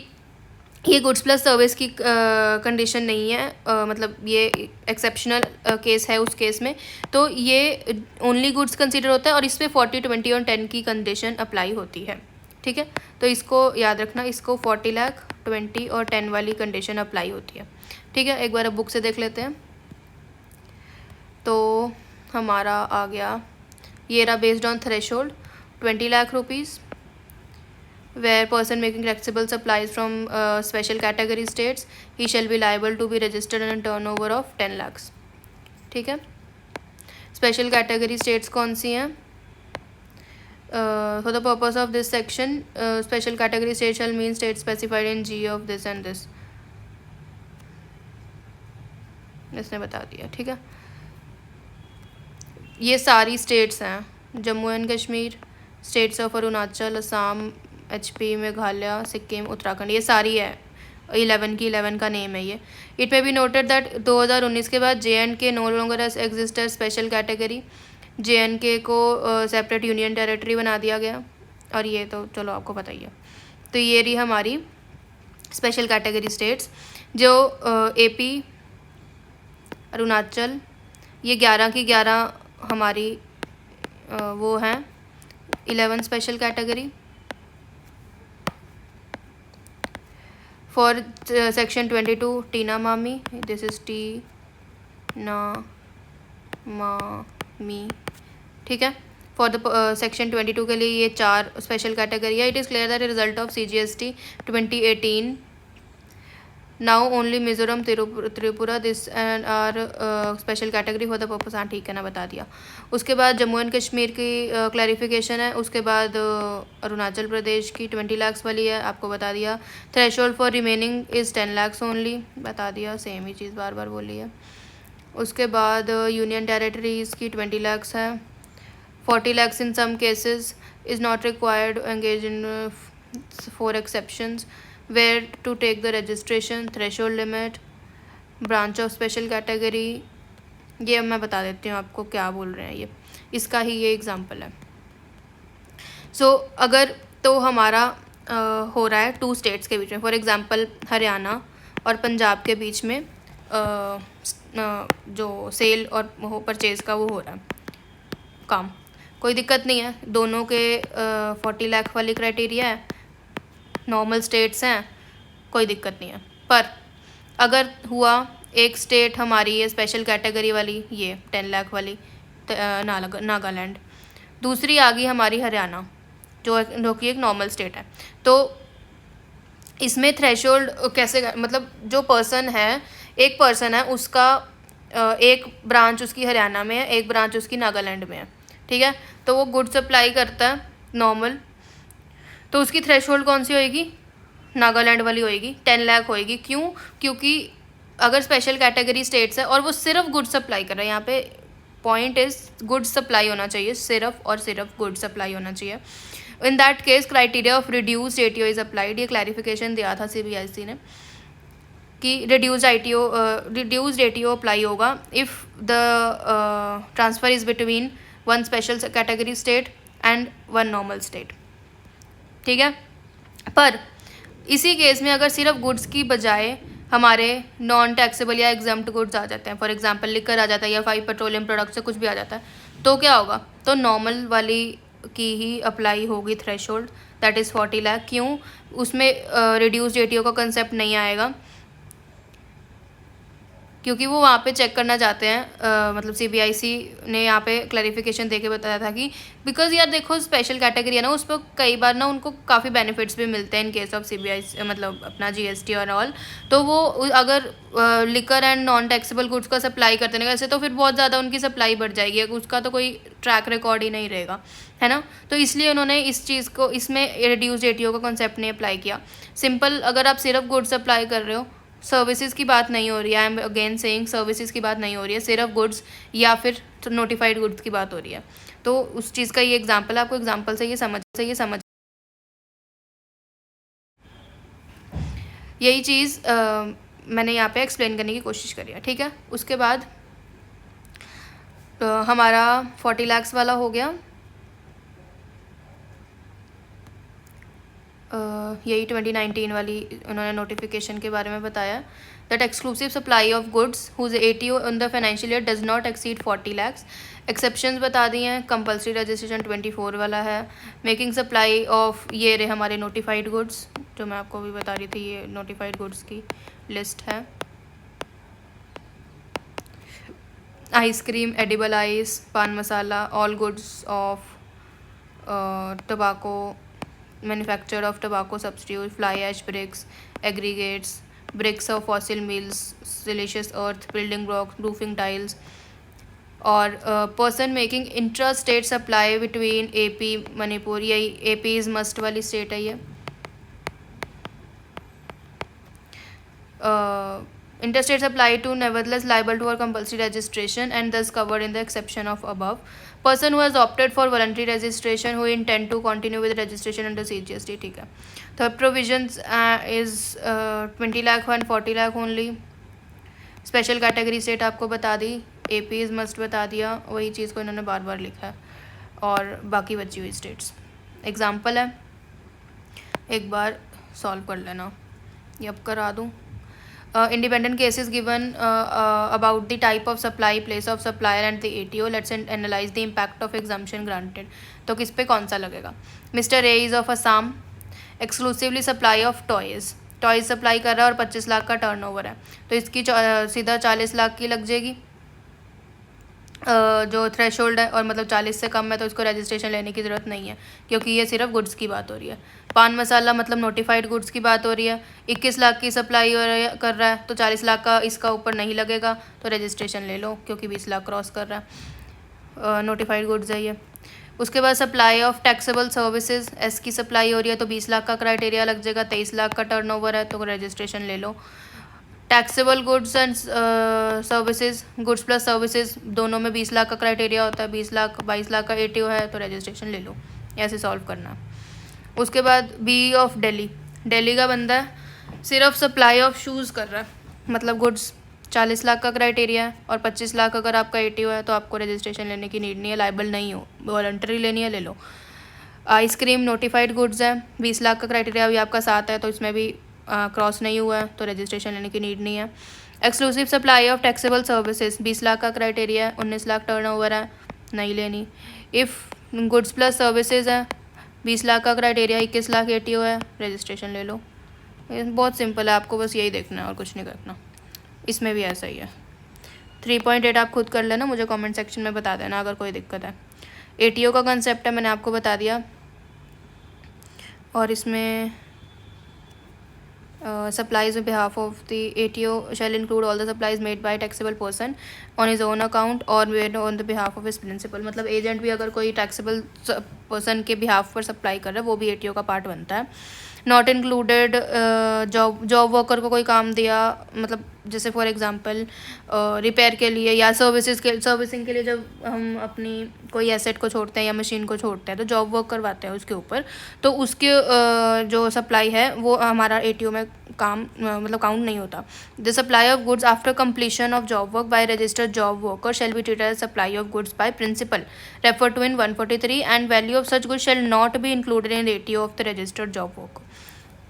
ये गुड्स प्लस सर्विस की कंडीशन नहीं है, मतलब ये एक्सेप्शनल केस है उस केस में। तो ये ओनली गुड्स कंसीडर होता है और इस पर 40, 20 और 10 की कंडीशन अप्लाई होती है। ठीक है, तो इसको याद रखना, इसको 40 लाख, 20 और 10 वाली कंडीशन अप्लाई होती है। ठीक है, एक बार अब बुक से देख लेते हैं। तो हमारा आ गया ये रहा, based on threshold 20 lakh rupees, where person making taxable supplies from special category states, he shall be liable to be registered in a turnover of 10 lakhs। ठीक है, स्पेशल कैटेगरी स्टेट्स कौन सी हैं? For the purpose of this section special category state shall mean state specified in G of this and this, इसने बता दिया। ठीक है, ये सारी स्टेट्स हैं, Jammu and Kashmir, states of Arunachal, Assam, HP, Meghalaya, Sikkim, Uttarakhand, ये सारी है। 11 की 11 का नेम है ये। It may be noted that 2019 के बाद J&K no longer exist as special category. J&K को सेपरेट यूनियन टेरिटरी बना दिया गया, और ये तो चलो आपको पता ही है। तो ये रही हमारी स्पेशल कैटेगरी स्टेट्स, जो AP, अरुणाचल, ये 11 की 11 हमारी वो हैं 11 स्पेशल कैटेगरी। फॉर सेक्शन 22 टीना मामी, दिस इज टीना मामी। ठीक है, फॉर द सेक्शन 22 के लिए ये 4 स्पेशल कैटेगरी है। It is clear that result of CGST 2018 now only Mizoram, Tripura this and are special category for the purpose. हाँ ठीक है ना, बता दिया। उसके बाद जम्मू एंड कश्मीर की क्लैरिफिकेशन है। उसके बाद अरुणाचल प्रदेश की 20 लाख वाली है, आपको बता दिया। Threshold for remaining is 10 lakh only, बता दिया, सेम ही चीज़ बार बार बोली है। उसके बाद यूनियन टेरिटरीज़ की 20 लाख है। 40 lakhs in some cases is not required, engage in 4 exceptions where to take the registration, threshold limit, branch of special category। ये मैं बता देती हूँ आपको क्या बोल रहे हैं, ये इसका ही ये एग्जांपल है। सो अगर तो हमारा हो रहा है 2 स्टेट्स के बीच में, फॉर एग्जांपल हरियाणा और पंजाब के बीच में जो सेल और परचेज़ का वो हो रहा है काम, कोई दिक्कत नहीं है। दोनों के 40 लाख वाली क्राइटेरिया है, नॉर्मल स्टेट्स हैं, कोई दिक्कत नहीं है। पर अगर हुआ एक स्टेट हमारी ये स्पेशल कैटेगरी वाली, ये 10 लाख वाली नागालैंड, दूसरी आ गई हमारी हरियाणा जो कि एक नॉर्मल स्टेट है, तो इसमें थ्रेशोल्ड कैसे, मतलब जो पर्सन है, एक पर्सन है, उसका एक ब्रांच उसकी हरियाणा में है, एक ब्रांच उसकी नागालैंड में है। ठीक है, तो वो गुड सप्लाई करता है नॉर्मल, तो उसकी थ्रेशोल्ड कौन सी होएगी? नागालैंड वाली होएगी, 10 लाख होएगी। क्यों? क्योंकि अगर स्पेशल कैटेगरी स्टेट्स है और वो सिर्फ गुड सप्लाई कर रहा है, यहाँ पे पॉइंट इज गुड सप्लाई होना चाहिए, सिर्फ और सिर्फ गुड सप्लाई होना चाहिए। In that case criteria of reduced ATO is applied. ये क्लैरिफिकेशन दिया था CBIC ने कि रिड्यूस्ड ATO अप्लाई होगा if the transfer is between 1 special category state and 1 normal state, ठीक है। पर इसी केस में अगर सिर्फ गुड्स की बजाय हमारे नॉन टैक्सेबल या एग्जाम्प्ट गुड्स आ जाते हैं, फॉर एग्जांपल लिकर आ जाता है या 5 पेट्रोलियम प्रोडक्ट से कुछ भी आ जाता है, तो क्या होगा, तो नॉर्मल वाली की ही अप्लाई होगी थ्रेशोल्ड, दैट इज़ 40 लाख। क्यों, उसमें रिड्यूस्ड एटीओ का कंसेप्ट नहीं आएगा, क्योंकि वो वहाँ पे चेक करना चाहते हैं, मतलब सीबीआईसी ने यहाँ पे क्लैरिफिकेशन देके बताया था कि बिकॉज यार देखो स्पेशल कैटेगरी है ना, उस पर कई बार ना उनको काफ़ी बेनिफिट्स भी मिलते हैं इन केस ऑफ सीबीआईसी, मतलब अपना जीएसटी और ऑल। तो वो अगर liquor and non taxable goods का सप्लाई करते हैं ऐसे, तो फिर बहुत ज़्यादा उनकी सप्लाई बढ़ जाएगी, उसका तो कोई ट्रैक रिकॉर्ड ही नहीं रहेगा, है ना। तो इसलिए उन्होंने इस चीज़ को, इसमें रिड्यूस्ड एटीओ का कॉन्सेप्ट नहीं अप्लाई किया। सिंपल अगर आप सिर्फ गुड्स अप्लाई कर रहे हो, सर्विसेज की बात नहीं हो रही है, I am again saying services की बात नहीं हो रही है, सिर्फ गुड्स या फिर नोटिफाइड गुड्स की बात हो रही है। तो उस चीज़ का ये एग्जांपल, आपको एग्जांपल से ये समझ यही चीज़ मैंने यहाँ पे एक्सप्लेन करने की कोशिश करी है, ठीक है। उसके बाद हमारा 40 लाख वाला हो गया, यही 2019 वाली उन्होंने नोटिफिकेशन के बारे में बताया, that exclusive supply of goods whose ATO in the financial year does not exceed 40 lakh. Exceptions बता दिए हैं, कंपलसरी रजिस्ट्रेशन 24 वाला है, मेकिंग सप्लाई ऑफ, ये रहे हमारे नोटिफाइड गुड्स जो मैं आपको भी बता रही थी, ये नोटिफाइड गुड्स की लिस्ट है। Ice cream, edible ice, pan masala, all goods of tobacco, manufacture of tobacco substitute, fly ash bricks, aggregates, bricks of fossil mills, siliceous earth, building blocks, roofing tiles, और person making intra-state supply between AP, Manipur, यही AP is must वाली state है ये। Interstate supply to nevertheless liable to or compulsory registration and thus covered in the exception of above. Person who has opted for voluntary registration who intend to continue with registration under CGST, ठीक है। Third provisions is 20 lakh and 40 lakh only. Special category state आपको बता दी, AP is must बता दिया, वही चीज़ को इन्होंने बार बार लिखा है, और बाकी बची हुई स्टेट्स एग्जाम्पल है, एक बार सॉल्व कर लेना, ये अब करा दूँ। Independent cases given about the type of supply, place of supplier and the ATO. Let's analyze the impact of exemption granted. तो किस पे कौन सा लगेगा। Mr. A is of Assam, exclusively supply of toys supply कर रहा है और 25 लाख का टर्नओवर है, तो इसकी सीधा 40 लाख की लग जाएगी जो थ्रेशोल्ड है, और मतलब 40 से कम है तो इसको रजिस्ट्रेशन लेने की ज़रूरत नहीं है, क्योंकि ये सिर्फ गुड्स की बात हो रही है। पान मसाला मतलब नोटिफाइड गुड्स की बात हो रही है, 21 लाख की सप्लाई कर रहा है, तो 40 लाख का इसका ऊपर नहीं लगेगा, तो रजिस्ट्रेशन ले लो, क्योंकि 20 लाख क्रॉस कर रहा है, नोटिफाइड गुड्स है ये। उसके बाद supply of taxable services, S की सप्लाई हो रही है तो 20 लाख का क्राइटेरिया लग जाएगा, 23 लाख का टर्नओवर है तो रजिस्ट्रेशन ले लो। Taxable goods and services, goods plus services दोनों में 20 लाख का क्राइटेरिया होता है, 20 लाख 22 लाख का ATO है तो रजिस्ट्रेशन ले लो, ऐसे सॉल्व करना। उसके बाद B ऑफ दिल्ली का बंदा है, सिर्फ सप्लाई ऑफ शूज़ कर रहा है, मतलब गुड्स 40 लाख का क्राइटेरिया है और 25 लाख अगर आपका ATO है तो आपको रजिस्ट्रेशन लेने की नीड नहीं है, लाइबल नहीं हो, वॉलंटरी लेनी है ले लो। आइसक्रीम नोटिफाइड गुड्स है, 20 लाख का क्राइटेरिया भी आपका साथ है तो इसमें भी क्रॉस नहीं हुआ है तो रजिस्ट्रेशन लेने की नीड नहीं है। Exclusive supply of taxable services, 20 lakh का क्राइटेरिया है, 19 लाख टर्नओवर है, नहीं लेनी। इफ़ गुड्स प्लस सर्विसेज है, 20 लाख का क्राइटेरिया, 21 लाख ATO है, रजिस्ट्रेशन ले लो। बहुत सिंपल है, आपको बस यही देखना है और कुछ नहीं करना। इसमें भी ऐसा ही है। 3.8 आप खुद कर लेना, मुझे कमेंट सेक्शन में बता देना अगर कोई दिक्कत है। ATO का कंसेप्ट है, मैंने आपको बता दिया, और इसमें supplies on behalf of the ATO shall include all the supplies made by taxable person on his own account or made on the behalf of his principal। मतलब एजेंट भी अगर कोई टैक्सेबल पर्सन के बिहाफ पर supply कर रहा है वो भी ATO का पार्ट बनता है। नॉट इंक्लूडेड जॉब वर्कर को कोई काम दिया, मतलब जैसे फॉर एग्जांपल रिपेयर के लिए या सर्विसिंग के लिए जब हम अपनी कोई एसेट को छोड़ते हैं या मशीन को छोड़ते हैं तो जॉब वर्क करवाते हैं उसके ऊपर, तो उसके जो सप्लाई है वो हमारा ATO में मतलब काउंट नहीं होता। The supply of goods after completion of job work by registered job worker shall be treated as supply of goods by principal refer to in 143 and value of such goods shall not be included in ATO of the registered job worker.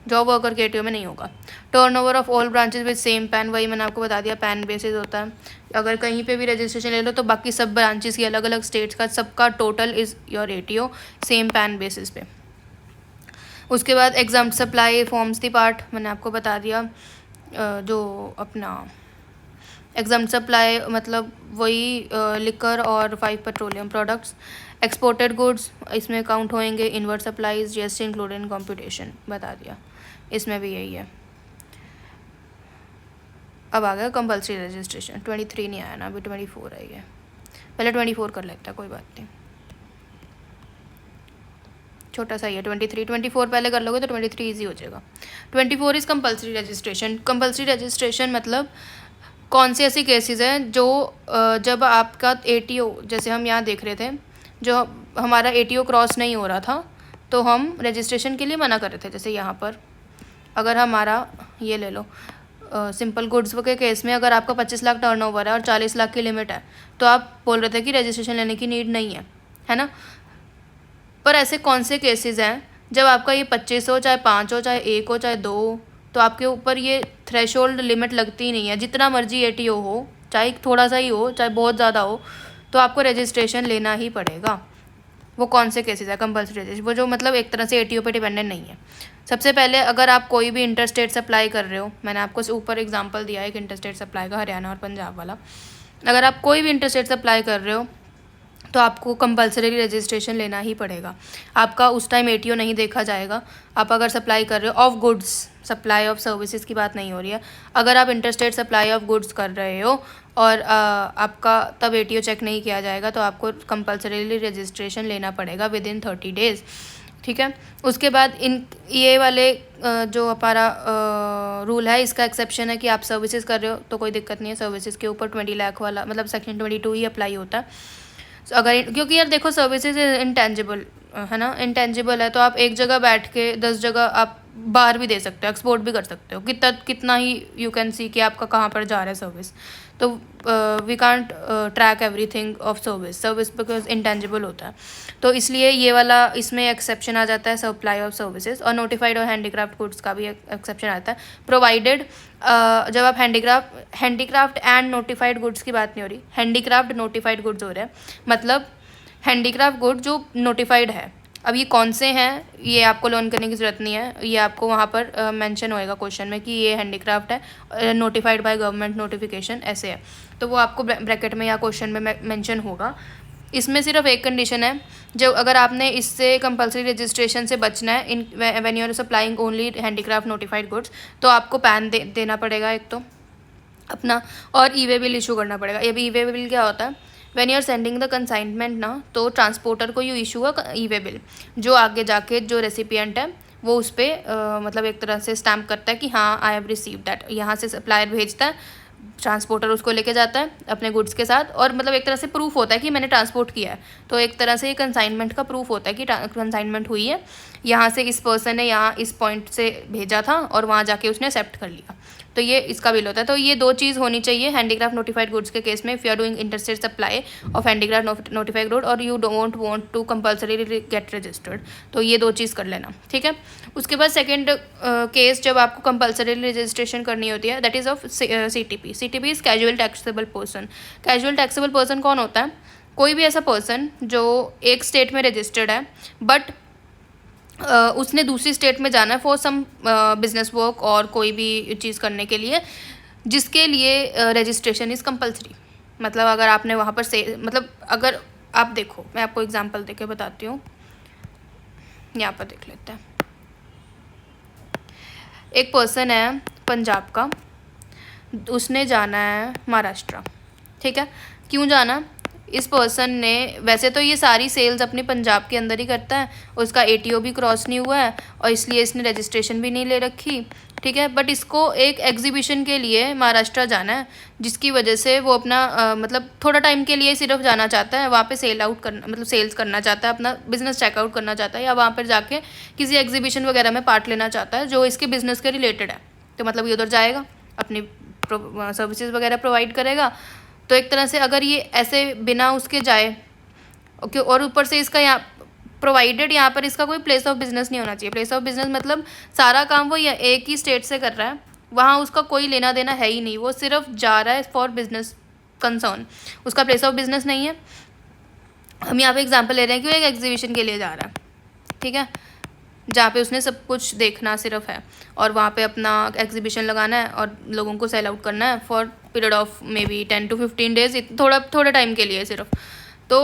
Job worker के ATO में नहीं होगा। Turnover of all branches with same PAN, वही मैंने आपको बता दिया, pan basis होता है। अगर कहीं पे भी रजिस्ट्रेशन ले लो तो बाकी सब ब्रांचेस की अलग अलग स्टेट्स का सबका total is your ATO same pan basis पे। उसके बाद exempt supply forms the part मैंने आपको बता दिया। जो अपना एग्जाम सप्लाई मतलब वही लिकर और 5 पेट्रोलियम प्रोडक्ट्स। एक्सपोर्टेड गुड्स इसमें काउंट होएंगे। Inward supplies GST included in competition बता दिया, इसमें भी यही है। अब आ गया कंपल्सरी रजिस्ट्रेशन। 23 नहीं आया ना, अभी 24 है ये। पहले 24 कर लेता है, कोई बात नहीं, छोटा सा ही है। 24 पहले कर लोगे तो 23 ईजी हो जाएगा। 24 is compulsory registration. Compulsory registration मतलब कौन सी ऐसी केसेस हैं जो जब आपका एटीओ, जैसे हम यहाँ देख रहे थे, जो हमारा एटीओ क्रॉस नहीं हो रहा था तो हम रजिस्ट्रेशन के लिए मना कर रहे थे। जैसे यहाँ पर अगर हमारा ये ले लो, सिंपल गुड्स के केस में अगर आपका 25 लाख टर्नओवर है और 40 लाख की लिमिट है तो आप बोल रहे थे कि रजिस्ट्रेशन लेने की नीड नहीं है ना। पर ऐसे कौन से केसेस हैं जब आपका ये 25 हो, चाहे 5 हो, चाहे 1 हो, चाहे 2 हो, तो आपके ऊपर ये थ्रेशोल्ड लिमिट लगती ही नहीं है। जितना मर्जी एटीओ हो, चाहे थोड़ा सा ही हो, चाहे बहुत ज़्यादा हो, तो आपको रजिस्ट्रेशन लेना ही पड़ेगा। वो कौन से केसेस है कंपल्सरी रजिस्ट्रेशन, वो जो मतलब एक तरह से एटीओ पे डिपेंडेंट नहीं है। सबसे पहले अगर आप कोई भी इंटरस्टेट सप्लाई कर रहे हो, मैंने आपको ऊपर एग्जांपल दिया है एक इंटरस्टेट सप्लाई का, हरियाणा और पंजाब वाला। अगर आप कोई भी इंटरस्टेट सप्लाई कर रहे हो तो आपको कंपल्सरी रजिस्ट्रेशन लेना ही पड़ेगा। आपका उस टाइम एटीओ नहीं देखा जाएगा। आप अगर सप्लाई कर रहे हो of goods, supply of services की बात नहीं हो रही है, अगर आप इंटरस्टेट सप्लाई ऑफ गुड्स कर रहे हो और आपका तब एटीओ चेक नहीं किया जाएगा तो आपको कंपल्सरीली रजिस्ट्रेशन लेना पड़ेगा विद इन 30 डेज़। ठीक है। उसके बाद इन ये वाले जो हमारा रूल है, इसका एक्सेप्शन है कि आप सर्विसेज कर रहे हो तो कोई दिक्कत नहीं है। सर्विसेज के ऊपर 20 लाख वाला मतलब सेक्शन 22 ही अप्लाई होता है। अगर क्योंकि यार देखो सर्विसेज इंटेंजिबल है ना, इंटेंजिबल है तो आप एक जगह बैठ के 10 जगह आप बाहर भी दे सकते हो, एक्सपोर्ट भी कर सकते हो। कितना ही यू कैन सी कि आपका कहाँ पर जा रहा है सर्विस। तो we can't track everything of service because intangible होता है। तो इसलिए ये वाला इसमें एक्सेप्शन आ जाता है सप्लाई ऑफ सर्विसेज। और नोटिफाइड और हैंडीक्राफ्ट गुड्स का भी एक्सेप्शन आता है, प्रोवाइडेड जब आप हैंडीक्राफ्ट एंड नोटिफाइड गुड्स की बात नहीं हो रही, हैंडीक्राफ्ट नोटिफाइड गुड्स हो रहे हैं। मतलब हैंडीक्राफ्ट गुड जो नोटिफाइड है, अब ये कौन से हैं ये आपको लर्न करने की ज़रूरत नहीं है, ये आपको वहाँ पर मेंशन होएगा क्वेश्चन में कि ये हैंडीक्राफ्ट है, नोटिफाइड बाय गवर्नमेंट नोटिफिकेशन ऐसे है, तो वो आपको ब्रैकेट में या क्वेश्चन में मेंशन होगा। इसमें सिर्फ एक कंडीशन है, जो अगर आपने इससे कंपल्सरी रजिस्ट्रेशन से बचना है in when you are supplying only handicraft notified goods, तो आपको पैन देना पड़ेगा एक तो अपना, और ई वे बिल इशू करना पड़ेगा। ये भी ई वे बिल क्या होता है, when you are sending the consignment ना, तो ट्रांसपोर्टर को you issue a e way bill, जो आगे जाके जो रेसिपिएंट है वो उस पर मतलब एक तरह से स्टैम्प करता है कि हाँ आई हैव रिसीव दैट। यहाँ से सप्लायर भेजता है, ट्रांसपोर्टर उसको लेके जाता है अपने गुड्स के साथ, और मतलब एक तरह से प्रूफ होता है कि मैंने ट्रांसपोर्ट किया है। तो एक तरह से ये कंसाइनमेंट का प्रूफ होता है कि कंसाइनमेंट हुई है, यहाँ से इस पर्सन ने यहाँ इस पॉइंट से भेजा था और वहाँ जाके उसने एक्सेप्ट कर लिया, तो ये इसका बिल होता है। तो ये 2 चीज़ होनी चाहिए हैंडीक्राफ्ट नोटिफाइड गुड्स के केस में। If you are doing interstate supply of handicraft notified good और you don't want to compulsory get registered, तो ये 2 चीज़ कर लेना, ठीक है। उसके बाद सेकंड केस जब आपको कंपल्सरी रजिस्ट्रेशन करनी होती है, that is of CTP। CTP is casual taxable person. Casual taxable person कौन होता है, कोई भी ऐसा पर्सन जो एक स्टेट में रजिस्टर्ड है बट उसने दूसरी स्टेट में जाना है फॉर सम बिजनेस वर्क और कोई भी चीज़ करने के लिए, जिसके लिए रजिस्ट्रेशन इज़ कंपल्सरी। मतलब अगर आपने वहाँ पर से मतलब अगर आप देखो, मैं आपको एग्जांपल देके बताती हूँ, यहाँ पर देख लेते हैं। एक पर्सन है पंजाब का, उसने जाना है महाराष्ट्र, ठीक है। क्यों जाना, इस पर्सन ने, वैसे तो ये सारी सेल्स अपने पंजाब के अंदर ही करता है, उसका एटीओ भी क्रॉस नहीं हुआ है और इसलिए इसने रजिस्ट्रेशन भी नहीं ले रखी, ठीक है। बट इसको एक एग्जीबिशन के लिए महाराष्ट्र जाना है, जिसकी वजह से वो अपना मतलब थोड़ा टाइम के लिए सिर्फ जाना चाहता है, वहाँ पे सेल आउट करना मतलब सेल्स करना चाहता है, अपना बिजनेस चेकआउट करना चाहता है, या वहाँ पर जाके किसी एग्जीबिशन वगैरह में पार्ट लेना चाहता है जो इसके बिजनेस के रिलेटेड है, तो मतलब ये उधर जाएगा, अपनी सर्विसेज वगैरह प्रोवाइड करेगा। तो एक तरह से अगर ये ऐसे बिना उसके जाए, ओके, और ऊपर से इसका यहाँ प्रोवाइडेड यहाँ पर इसका कोई प्लेस ऑफ बिजनेस नहीं होना चाहिए। प्लेस ऑफ बिजनेस मतलब सारा काम वो एक ही स्टेट से कर रहा है, वहाँ उसका कोई लेना देना है ही नहीं, वो सिर्फ जा रहा है फॉर बिजनेस कंसर्न, उसका प्लेस ऑफ बिजनेस नहीं है। हम यहाँ पे एग्जांपल ले रहे हैं कि वो एक एग्जीबिशन के लिए जा रहा है, ठीक है, जहाँ पे उसने सब कुछ देखना सिर्फ है और वहाँ पे अपना एग्जीबिशन लगाना है और लोगों को सेल आउट करना है for period of may be 10 to 15 days, थोड़े टाइम के लिए सिर्फ। तो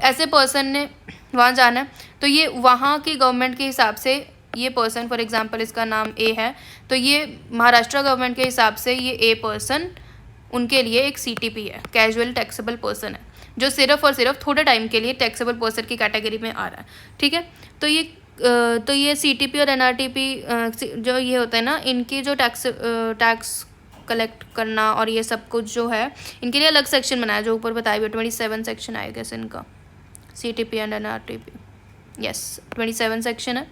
ऐसे पर्सन ने वहाँ जाना है, तो ये वहाँ की गवर्नमेंट के हिसाब से ये पर्सन, फॉर एग्जांपल इसका नाम ए है, तो ये महाराष्ट्र गवर्नमेंट के हिसाब से ये ए पर्सन उनके लिए एक CTP है, कैजुअल टैक्सेबल पर्सन है, जो सिर्फ और सिर्फ थोड़े टाइम के लिए टैक्सेबल पर्सन की कैटेगरी में आ रहा है, ठीक है। तो ये CTP और NRTP जो ये होता है ना, इनकी जो टैक्स कलेक्ट करना और ये सब कुछ जो है, इनके लिए अलग सेक्शन बनाया, जो ऊपर बताया हुआ 27 सेक्शन आएगा इनका, CTP and NRTP, yes 27 section है,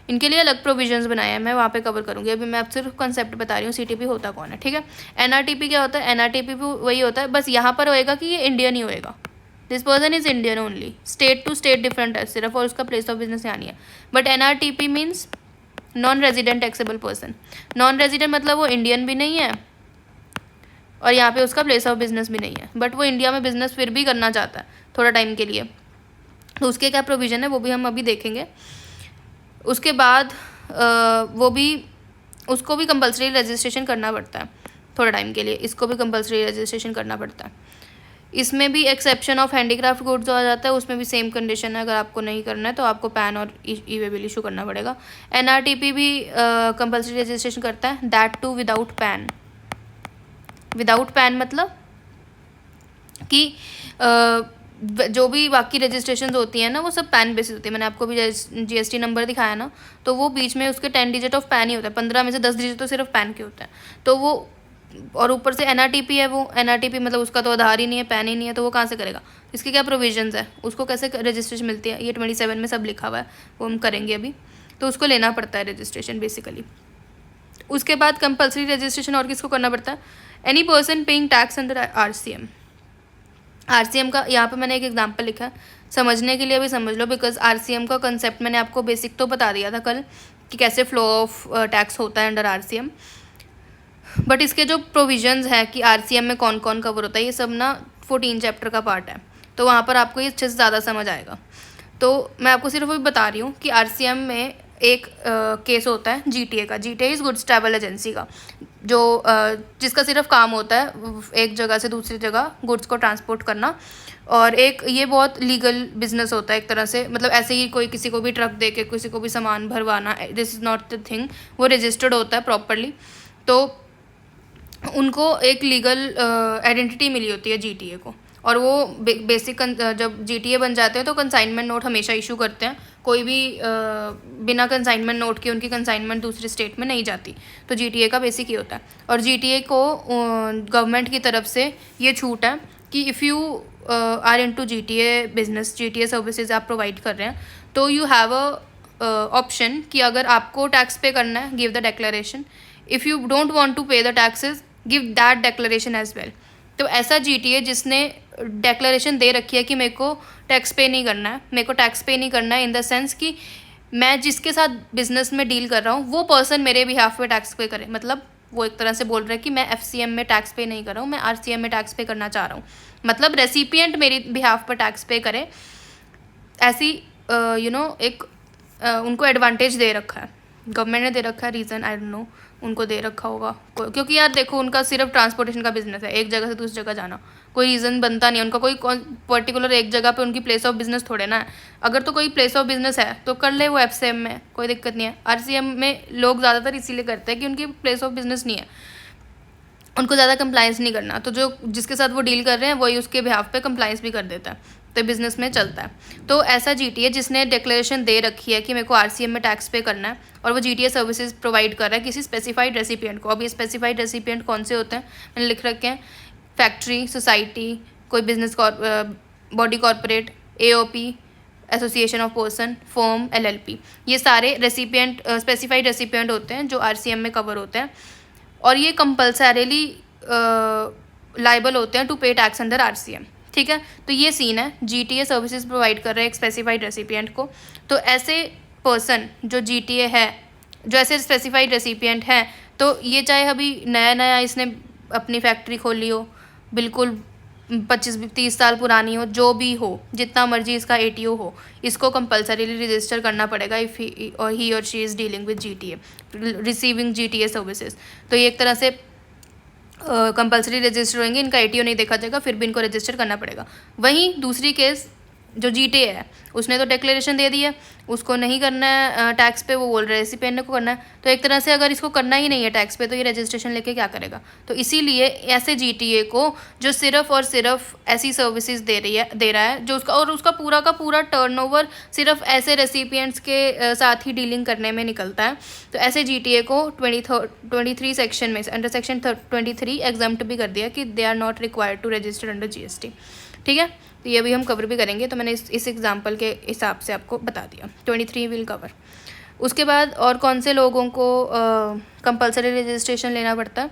इनके लिए अलग प्रोविजंस बनाए हैं, मैं वहाँ पे कवर करूँगी। अभी मैं आपको सिर्फ कंसेप्ट बता रही हूँ CTP होता कौन है, ठीक है। NRTP क्या होता है, NRTP भी वही होता है, बस यहाँ पर होएगा कि ये इंडियन ही होएगा, this person is Indian only, state to state different है सिर्फ, और उसका प्लेस ऑफ बिजनेस यहाँ नहीं है। But NRTP means non resident taxable person, non resident मतलब वो इंडियन भी नहीं है और यहाँ पे उसका प्लेस ऑफ बिजनेस भी नहीं है, बट वो इंडिया में बिजनेस फिर भी करना चाहता है थोड़ा टाइम के लिए, तो उसके क्या प्रोविज़न है वो भी हम अभी देखेंगे। उसके बाद उसको भी कंपलसरी रजिस्ट्रेशन करना पड़ता है थोड़ा टाइम के लिए, इसको भी कंपलसरी रजिस्ट्रेशन करना पड़ता है। इसमें भी एक्सेप्शन ऑफ हैंडीक्राफ्ट गुड्स आ जाता है, उसमें भी सेम कंडीशन है, अगर आपको नहीं करना है तो आपको पैन और ई-वे बिल इशू करना पड़ेगा। NRTP भी कंपलसरी रजिस्ट्रेशन करता है, that too without PAN. Without PAN मतलब कि जो भी बाकी रजिस्ट्रेशन होती हैं ना वो सब पैन बेसिस होती है। मैंने आपको भी GST नंबर दिखाया ना, तो वो बीच में उसके 10 डिजिट ऑफ पैन ही होता है, 15 में से 10 डिजिट तो सिर्फ पैन के होते हैं। तो वो और ऊपर से NRTP है, वो NRTP मतलब उसका तो आधार ही नहीं है, पैन ही नहीं है, तो वो कहाँ से करेगा, इसके क्या प्रोविजंस है, उसको कैसे रजिस्ट्रेशन मिलती है, ये 27 में सब लिखा हुआ है, वो हम करेंगे अभी। तो उसको लेना पड़ता है रजिस्ट्रेशन बेसिकली। उसके बाद कंपल्सरी रजिस्ट्रेशन और किसको करना पड़ता है, any person paying tax under RCM का यहाँ पे मैंने एक एग्जांपल लिखा है, समझने के लिए भी समझ लो, बिकॉज RCM का कंसेप्ट मैंने आपको बेसिक तो बता दिया था कल कि कैसे फ्लो ऑफ टैक्स होता है अंडर RCM, बट इसके जो प्रोविजंस है कि RCM में कौन कौन कवर होता है, ये सब ना 14 चैप्टर का पार्ट है, तो वहाँ पर आपको ये अच्छे से ज़्यादा समझ आएगा। तो मैं आपको सिर्फ वही बता रही हूँ कि RCM में एक केस होता है GTA का, GTA is goods travel agency का, जो जिसका सिर्फ काम होता है एक जगह से दूसरी जगह गुड्स को ट्रांसपोर्ट करना, और एक ये बहुत लीगल बिजनेस होता है एक तरह से, मतलब ऐसे ही कोई किसी को भी ट्रक दे के किसी को भी सामान भरवाना, this is not the thing, वो रजिस्टर्ड होता है प्रॉपरली, तो उनको एक लीगल आइडेंटिटी मिली होती है GTA को, और वो बेसिक जब GTA बन जाते हैं तो कंसाइनमेंट नोट हमेशा इशू करते हैं, कोई भी बिना कंसाइनमेंट नोट के उनकी कंसाइनमेंट दूसरे स्टेट में नहीं जाती, तो GTA का बेसिक ये होता है। और GTA को गवर्नमेंट की तरफ से ये छूट है कि if you are into GTA business, GTA services आप प्रोवाइड कर रहे हैं, तो यू हैव अ ऑप्शन कि अगर आपको टैक्स पे करना है, give the declaration, if you don't want to pay the taxes, give that declaration as well. तो ऐसा GTA जिसने डेक्लेरेशन दे रखी है कि मेरे को टैक्स पे नहीं करना है, मेरे को टैक्स पे नहीं करना है इन द सेंस कि मैं जिसके साथ बिजनेस में डील कर रहा हूँ वो पर्सन मेरे बिहाफ पे टैक्स पे करे, मतलब वो एक तरह से बोल रहा है कि मैं FCM में टैक्स पे नहीं कर रहा हूँ, मैं RCM में टैक्स पे करना चाह रहा हूँ, मतलब रेसिपिएंट मेरे बिहाफ पर टैक्स पे करे, ऐसी एक उनको एडवांटेज दे रखा है, गवर्नमेंट ने दे रखा है, रीज़न आई डोंट नो, उनको दे रखा होगा क्योंकि यार देखो उनका सिर्फ ट्रांसपोर्टेशन का बिजनेस है, एक जगह से दूसरी जगह जाना, कोई रीज़न बनता नहीं है उनका, कोई पर्टिकुलर एक जगह पे उनकी प्लेस ऑफ बिजनेस थोड़े ना है। अगर तो कोई प्लेस ऑफ बिजनेस है तो कर ले वो FCM में, कोई दिक्कत नहीं है। RCM में लोग ज़्यादातर इसीलिए करते हैं कि उनकी प्लेस ऑफ बिजनेस नहीं है, उनको ज़्यादा कंप्लाइंस नहीं करना, तो जो जिसके साथ वो डील कर रहे हैं वही उसके बिहाफ पे कंप्लाइंस भी कर देता है, तो बिजनेस में चलता है। तो ऐसा GTA जिसने डिक्लेरेशन दे रखी है कि मेरे को RCM में टैक्स पे करना है और वो GTA सर्विसेज प्रोवाइड कर रहा है किसी स्पेसिफाइड रेसिपिएंट को। अब ये स्पेसिफाइड रेसिपिएंट कौन से होते हैं मैंने लिख रखे हैं, फैक्ट्री, सोसाइटी, कोई business body corporate, AOP, association of person, firm, LLP, ये सारे रेसिपिएंट स्पेसिफाइड रेसिपिएंट होते हैं जो RCM में कवर होते हैं, और ये कंपल्सरीली लाइबल होते हैं to pay tax under RCM। ठीक है, तो ये सीन है, GTA सर्विसेज प्रोवाइड कर रहे हैं एक स्पेसिफाइड रेसिपिएंट को। तो ऐसे पर्सन जो GTA है, जो ऐसे स्पेसिफाइड रेसिपिएंट हैं, तो ये चाहे अभी नया नया इसने अपनी फैक्ट्री खोली हो, बिल्कुल 25-30 साल पुरानी हो, जो भी हो, जितना मर्जी इसका ATO हो, इसको कंपल्सरीली रजिस्टर करना पड़ेगा इफ़ ही और she is dealing with GTA, receiving GTA services. तो ये एक तरह से कंपल्सरी रजिस्टर होंगे, इनका ATO नहीं देखा जाएगा, फिर भी इनको रजिस्टर करना पड़ेगा। वहीं दूसरी केस जो GTA है, उसने तो डिक्लेरेशन दे दी है, उसको नहीं करना है टैक्स पे, वो बोल रहे हैं रेसिपिएंट को करना है। तो एक तरह से अगर इसको करना ही नहीं है टैक्स पे, तो ये रजिस्ट्रेशन लेके क्या करेगा? तो इसीलिए ऐसे GTA को जो सिर्फ और सिर्फ ऐसी सर्विसेज दे रहा है जो उसका, और उसका पूरा का पूरा टर्नओवर सिर्फ ऐसे रेसिपिएंट्स के साथ ही डीलिंग करने में निकलता है, तो ऐसे GTA को 23 सेक्शन में अंडर सेक्शन 23 एग्जम्प्ट भी कर दिया कि they are not required to register under GST। ठीक है, तो ये भी हम कवर भी करेंगे, तो मैंने इस एग्जाम्पल के हिसाब से आपको बता दिया। 23 विल कवर। उसके बाद और कौन से लोगों को कंपल्सरी रजिस्ट्रेशन लेना पड़ता है?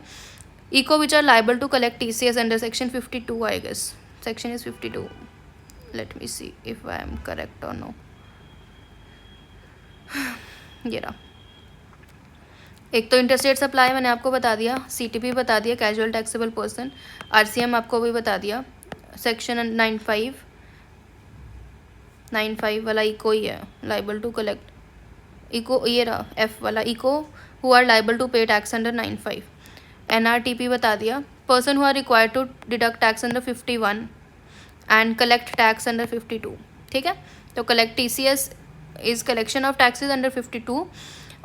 ECO which are liable to collect TCS under section 52, I guess section is 52, let me see if I am correct or no. ये रहा, एक तो इंटरस्टेट सप्लाई मैंने आपको बता दिया, CTP बता दिया, कैजुअल टैक्सेबल पर्सन, RCM आपको भी बता दिया, सेक्शन 95 वाला इको ही है, लाइबल टू कलेक्ट इको, ये रहा F वाला, ECO who are liable to pay tax under 95। NRTP बता दिया, person who are required to deduct tax under 51 and collect tax under 52। ठीक है, तो collect TCS is collection of taxes under 52,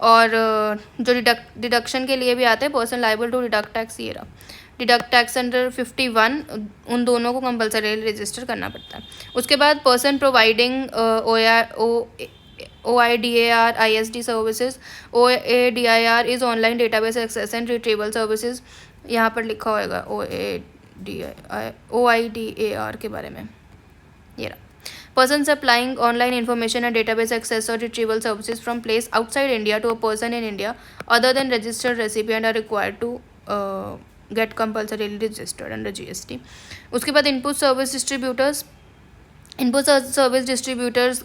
और जो डिडक्शन के लिए भी आते हैं person liable to deduct tax, ये रहा डिडक्ट टैक्स अंडर 51, उन दोनों को कंपल्सरी रजिस्टर करना पड़ता है। उसके बाद person providing OIDAR ISD services, OIDAR is online database access and retrieval services, यहाँ पर लिखा होगा OIDAR के बारे में, ये रहा person supplying online information and database access or retrieval services from place outside India to a person in India other than registered recipient are required to get compulsorily registered under GST. उसके बाद input service distributors, input service distributors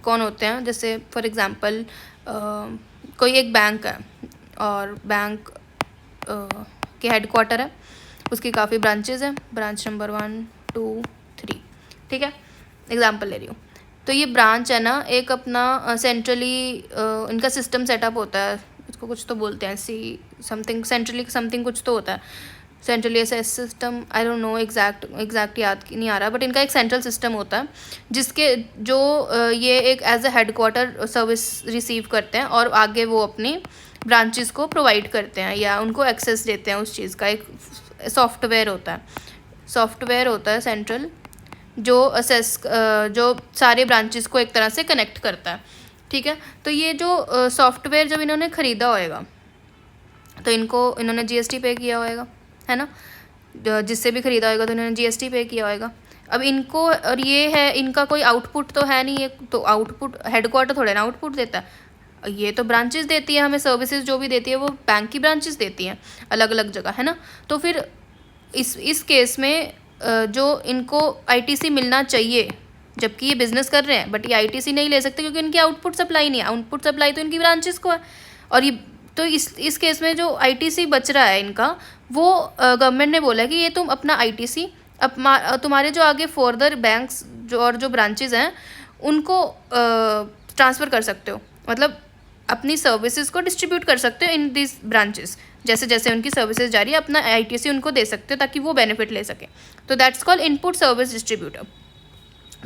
कौन होते हैं? जैसे for example कोई एक bank है और बैंक के हेडक्वार्टर है, उसकी काफ़ी ब्रांचेज हैं, ब्रांच नंबर 1 2 3, ठीक है, एग्जांपल ले रही हूँ। तो ये ब्रांच है ना, एक अपना सेंट्रली इनका सिस्टम सेटअप होता है, इसको कुछ तो बोलते हैं समथिंग सेंट्रली समथिंग कुछ तो होता है, centrally access system, I don't know exact याद नहीं आ रहा, बट इनका एक सेंट्रल सिस्टम होता है जिसके जो ये एक as a headquarter service receive करते हैं और आगे वो अपनी ब्रांचेस को प्रोवाइड करते हैं या उनको एक्सेस देते हैं उस चीज़ का। एक सॉफ्टवेयर होता है सेंट्रल जो जो सारे ब्रांचेस को एक तरह से कनेक्ट करता है, ठीक है। तो ये जो सॉफ्टवेयर जब इन्होंने ख़रीदा होएगा तो इन्होंने GST पे किया होएगा, है ना, जिससे भी ख़रीदा होएगा तो इन्होंने GST पे किया होएगा। अब इनको, और ये है इनका कोई आउटपुट तो है नहीं, ये तो आउटपुट हेडक्वार्टर थोड़े ना आउटपुट देता है, ये तो ब्रांचेस देती है हमें सर्विसेज, जो भी देती है वो बैंक की ब्रांचेस देती हैं अलग अलग जगह, है ना। तो फिर इस केस में जो इनको ITC मिलना चाहिए, जबकि ये बिज़नेस कर रहे हैं, बट ये ITC नहीं ले सकते क्योंकि इनकी आउटपुट सप्लाई नहीं है, आउटपुट सप्लाई तो इनकी ब्रांचेस को है। और ये तो इस केस में जो ITC बच रहा है इनका, वो गवर्नमेंट ने बोला है कि ये तुम अपना ITC तुम्हारे जो आगे फर्दर बैंक्स जो ब्रांचेस हैं उनको ट्रांसफ़र कर सकते हो, मतलब अपनी सर्विसेज को डिस्ट्रीब्यूट कर सकते हो इन दिस ब्रांचेस, जैसे जैसे उनकी सर्विसेज जा रही है अपना ITC उनको दे सकते हो ताकि वो बेनिफिट ले सकें। तो that's called input service distributor.